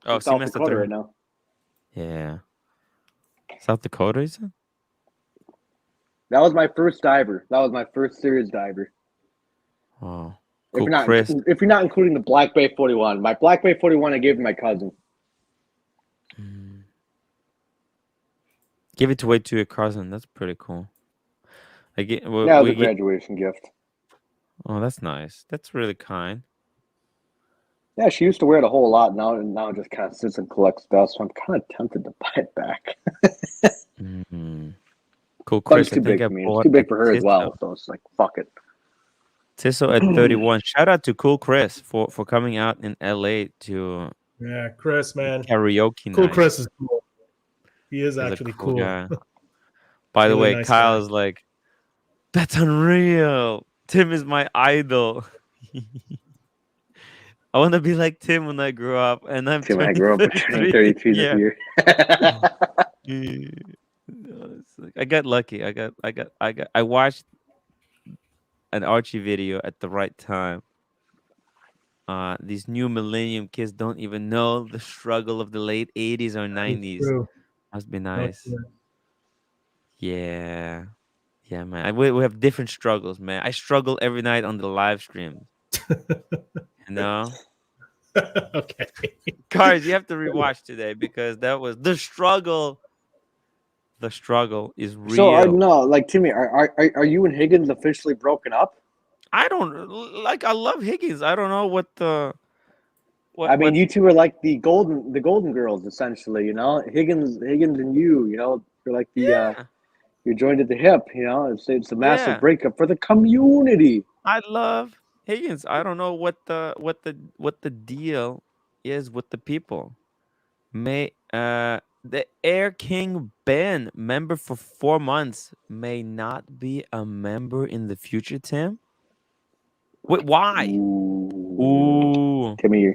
Oh, in South semester Dakota 3. right now. Yeah. South Dakota, is it? That was my first diver. That was my first serious diver. Oh, If cool, you're not Chris. if you're not including the Black Bay 41, my Black Bay 41 I gave to my cousin. Mm. Give it away to your cousin. That's pretty cool. I get. That was We a get. graduation gift. Oh, that's nice. That's really kind. Yeah, she used to wear it a whole lot. Now it just kind of sits and collects dust. So I'm kind of tempted to buy it back. Mm. Cool, But it's Chris. I too think big I for me. It's bought too a big for her as well. So it's like, fuck it. Tisso at 31. Shout out to Cool Chris for coming out in LA to Yeah, Chris, man. karaoke Cool night. Chris is cool. He is He's a actually cool cool. guy. By the Really way, nice Kyle's guy. like, that's unreal. Tim is my idol. I want to be like Tim when I grow up, and I'm Tim, I turning grew up with turning 33 this 33 this year. year. No, it's like, I got lucky. I watched an Archie video at the right time. These new millennium kids don't even know the struggle of the late 80s or It's 90s. true. Must be No, nice. Yeah. Yeah, man. We have different struggles, man. I struggle every night on the live streams. You know? okay. Guys, you have to rewatch today because that was the struggle. The struggle is So real. no, like Timmy, are you and Higgins officially broken up? I don't like. I love Higgins. I don't know what the I mean, what. you two are like the Golden Girls, essentially. You know, Higgins and you. You know, you're like the Yeah, you're joined at the hip. You know, it's a massive yeah. breakup for the community. I love Higgins. I don't know what the deal is with the people. May the Air King Ben member for 4 months may not be a member in the future. Tim, wait, why? Ooh, Ooh. Timmy,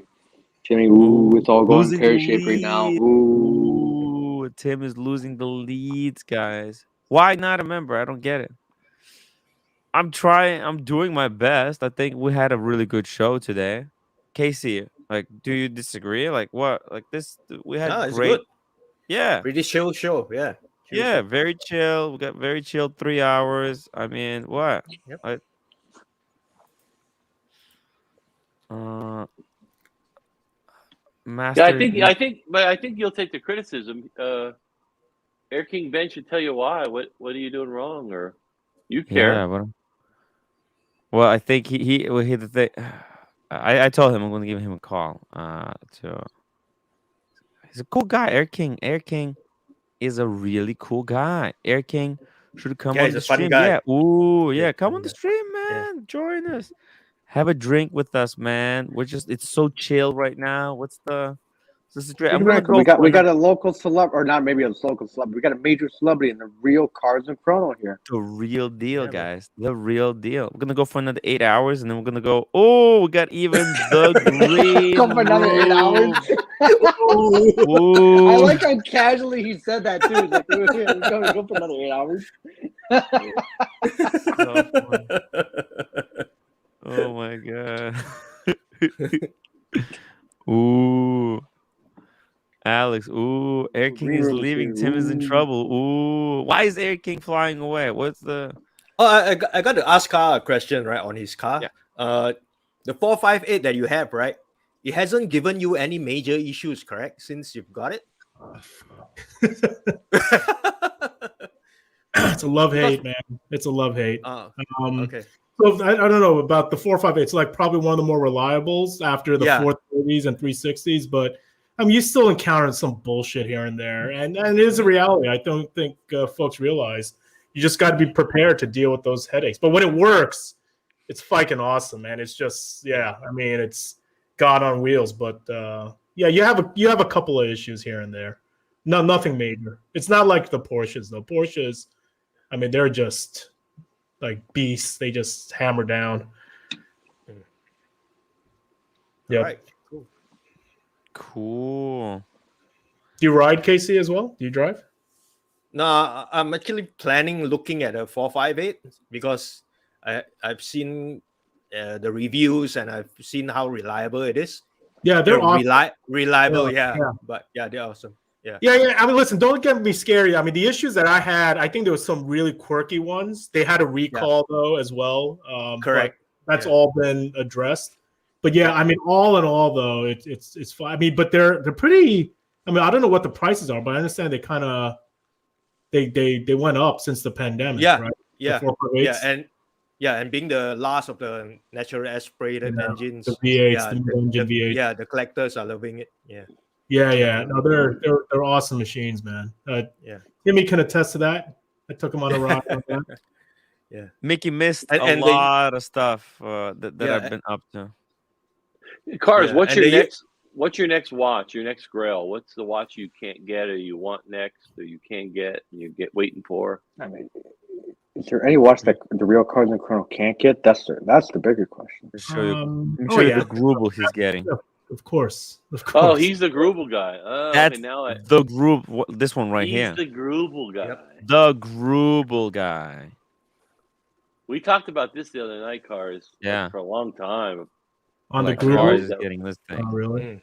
Ooh, it's all going losing the pear shaped right now. lead. Ooh. Ooh, Tim is losing the leads, guys. Why not a member? I don't get it. I'm trying. I'm doing my best. I think we had a really good show today. Casey, like, do you disagree? Like, what? Like this? We No, had it's good. great. Yeah, Pretty chill show. Yeah. Chill yeah, show. very chill. We got very chill 3 hours. I mean, what? Yep. I, uh, Yeah, master. but I think you'll take the criticism. Air King Ben should tell you why. What are you doing wrong, or you care? Yeah, well, I think he the thing. I told him I'm going to give him a call. He's a cool guy. Air King. Air King is a really cool guy. Air King should come Yeah, on he's the a funny stream. guy. Yeah. Ooh, Yeah, yeah. Come funny on the guy. stream, Yeah. man. Join us. Have a drink with us, man. It's so chill right now. What's the situation? I'm Speaking of gonna record, we go got for we got another a local celeb, or not maybe a local celeb. We got a major celebrity in the real Cards and Chrono here. the real deal, Yeah, man. guys. The real deal. We're gonna go for another 8 hours, and then we're gonna go. Oh, we got even the green Go for another 8 hours. room. I Ooh. like how casually he said that too. He's like, we're go for another 8 hours. So funny. Oh my god. Ooh. Alex. Ooh. Air King Green is room is leaving. here. Tim is in Ooh. trouble. Ooh. Why is Air King flying away? What's the Oh, I got to ask Carl a question, right, on his car. Yeah. The 458 that you have, right? It hasn't given you any major issues, correct? Since you've got it. It's a love hate, man. It's a love hate. Okay. So I don't know about the 458. It's like probably one of the more reliables after the Yeah. 430s and 360s, but I mean, you still encounter some bullshit here and there, and it is a reality. I don't think folks realize. You just got to be prepared to deal with those headaches. But when it works, it's fucking awesome, man. It's just, yeah. I mean, it's God on wheels. But yeah, you have a couple of issues here and there. No, nothing major. It's not like the Porsches though. Porsches, I mean, they're just like beasts. They just hammer down. Yeah. All right. Cool. cool? Do you ride, KC, as well? Do you drive? No, I'm actually looking at a 458 because I've seen the reviews and I've seen how reliable it is. Yeah, they're awesome. Reliable, Yeah. but yeah, they're awesome. Yeah. Yeah. I mean, listen, don't get me scary. I mean, the issues that I had, I think there was some really quirky ones. They had a recall though as well. Correct. But that's all been addressed. But yeah, I mean, all in all though, it's fine. I mean, but they're pretty. I mean, I don't know what the prices are, but I understand they kind of they went up since the pandemic. Yeah, right? yeah, The 4.8s. and being the last of the natural aspirated engines, the V8s, the mid-engine V8s. Yeah, the collectors are loving it. Yeah. Yeah. No, they're awesome machines, man. Timmy can attest to that. I took him on a ride on that. Yeah. Mickey missed a lot of stuff that I've been up to. Cars, what's your next watch? Your next Grail? What's the watch you can't get, or you want next, or you can't get, and you get waiting for? I mean, is there any watch that the real Cars and Chrono can't get? That's the bigger question. Show you the Grubel he's getting. Of course. Oh, he's the Grubel guy. Oh, that's okay, now the group. This one right here. He's the Grubel guy. Yep. The Grubel guy. We talked about this the other night, Cars. Yeah. For a long time. On like the Grubel is getting this thing. Oh, really?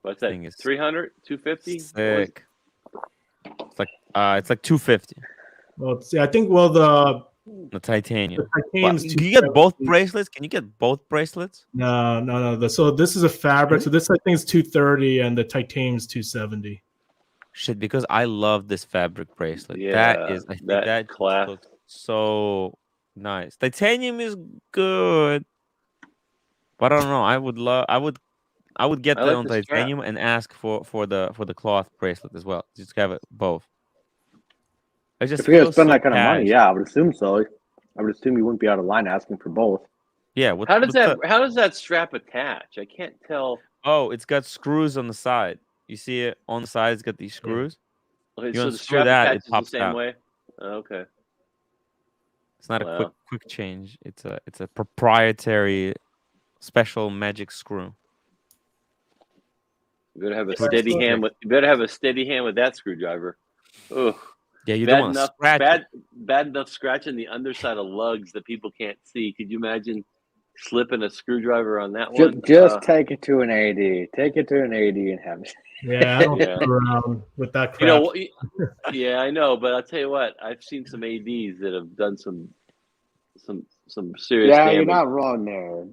What's that? 300, 250? Sick. It's like 250. Well, see, I think the titanium. Can you get both bracelets? Can you get both bracelets? No. So this is a fabric. So this I think is 230, and the titanium's 270. Shit, because I love this fabric bracelet. Yeah, that class looks so nice. Titanium is good, but I don't know. I would get that on titanium and ask for the cloth bracelet as well. Just have it both. If you're gonna spend that kind of money, yeah, I would assume so. I would assume you wouldn't be out of line asking for both. Yeah. How does that strap attach? I can't tell. Oh, it's got screws on the side. You see it on the side. It's got these screws. Okay, you so the strap attaches the same way. Okay. It's not a quick change. It's a proprietary special magic screw. You better have a steady hand with. You better have a steady hand with that screwdriver. Ugh. Yeah, you don't want to scratch. Bad enough scratching the underside of lugs that people can't see. Could you imagine slipping a screwdriver on that one? Just take it to an AD. Take it to an AD and have it. Yeah, I don't get around with that crap. Yeah, I know, but I'll tell you what. I've seen some ADs that have done some serious damage. You're not wrong there.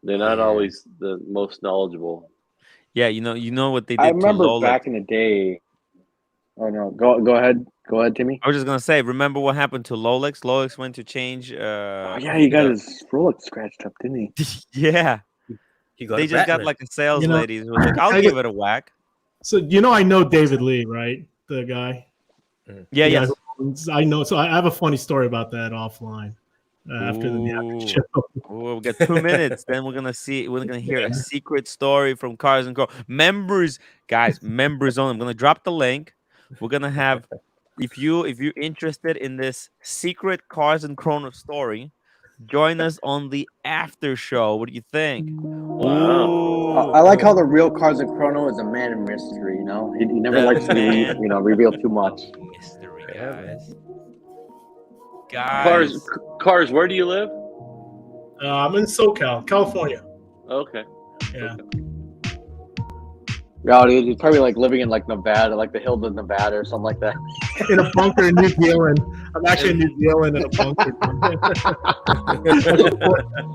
They're not always the most knowledgeable. Yeah, you know what they did. I remember to Lola. Back in the day. Oh no, go ahead, Timmy. I was just gonna say, remember what happened to Rolex? Rolex went to change. He got his Rolex scratched up, didn't he? Yeah, they just got like a sales lady who was like, "I'll give it a whack." So I know David Lee, right? The guy. Yeah, yes. I know. So I have a funny story about that offline. After the show. We got 2 minutes. Then we're gonna hear a secret story from Cars and Co. Members, guys, members only. I'm gonna drop the link. We're gonna have if you're interested in this secret Cars and Chrono story, join us on the after show. What do you think? Wow. I like how the real Cars and Chrono is a man of mystery. You know, he never likes to reveal too much. Mystery, guys. Cars. Where do you live? I'm in SoCal, California. Okay. Yeah. Yeah, dude, he's probably like living in like Nevada, like the hills of Nevada or something like that. In a bunker in New Zealand. I'm actually in New Zealand in a bunker.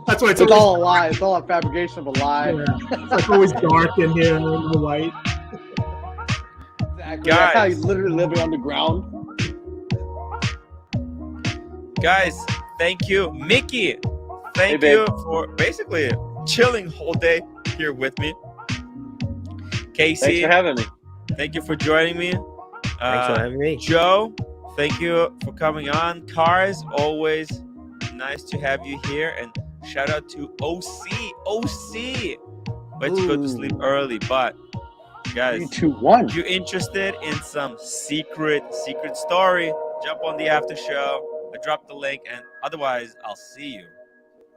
That's why it's all a lie. It's all a fabrication of a lie. Yeah. It's like always dark in here and the light. Exactly. Guys, he's literally living underground. Guys, thank you, Mickey. Thank you for basically chilling whole day here with me. Casey, thanks for having me. Thank you for joining me. Thanks for having me. Joe, thank you for coming on. Cars, always nice to have you here. And shout out to OC. Went to go to sleep early, but guys, 3-2-1. if you're interested in some secret story, jump on the after show. I dropped the link, and otherwise, I'll see you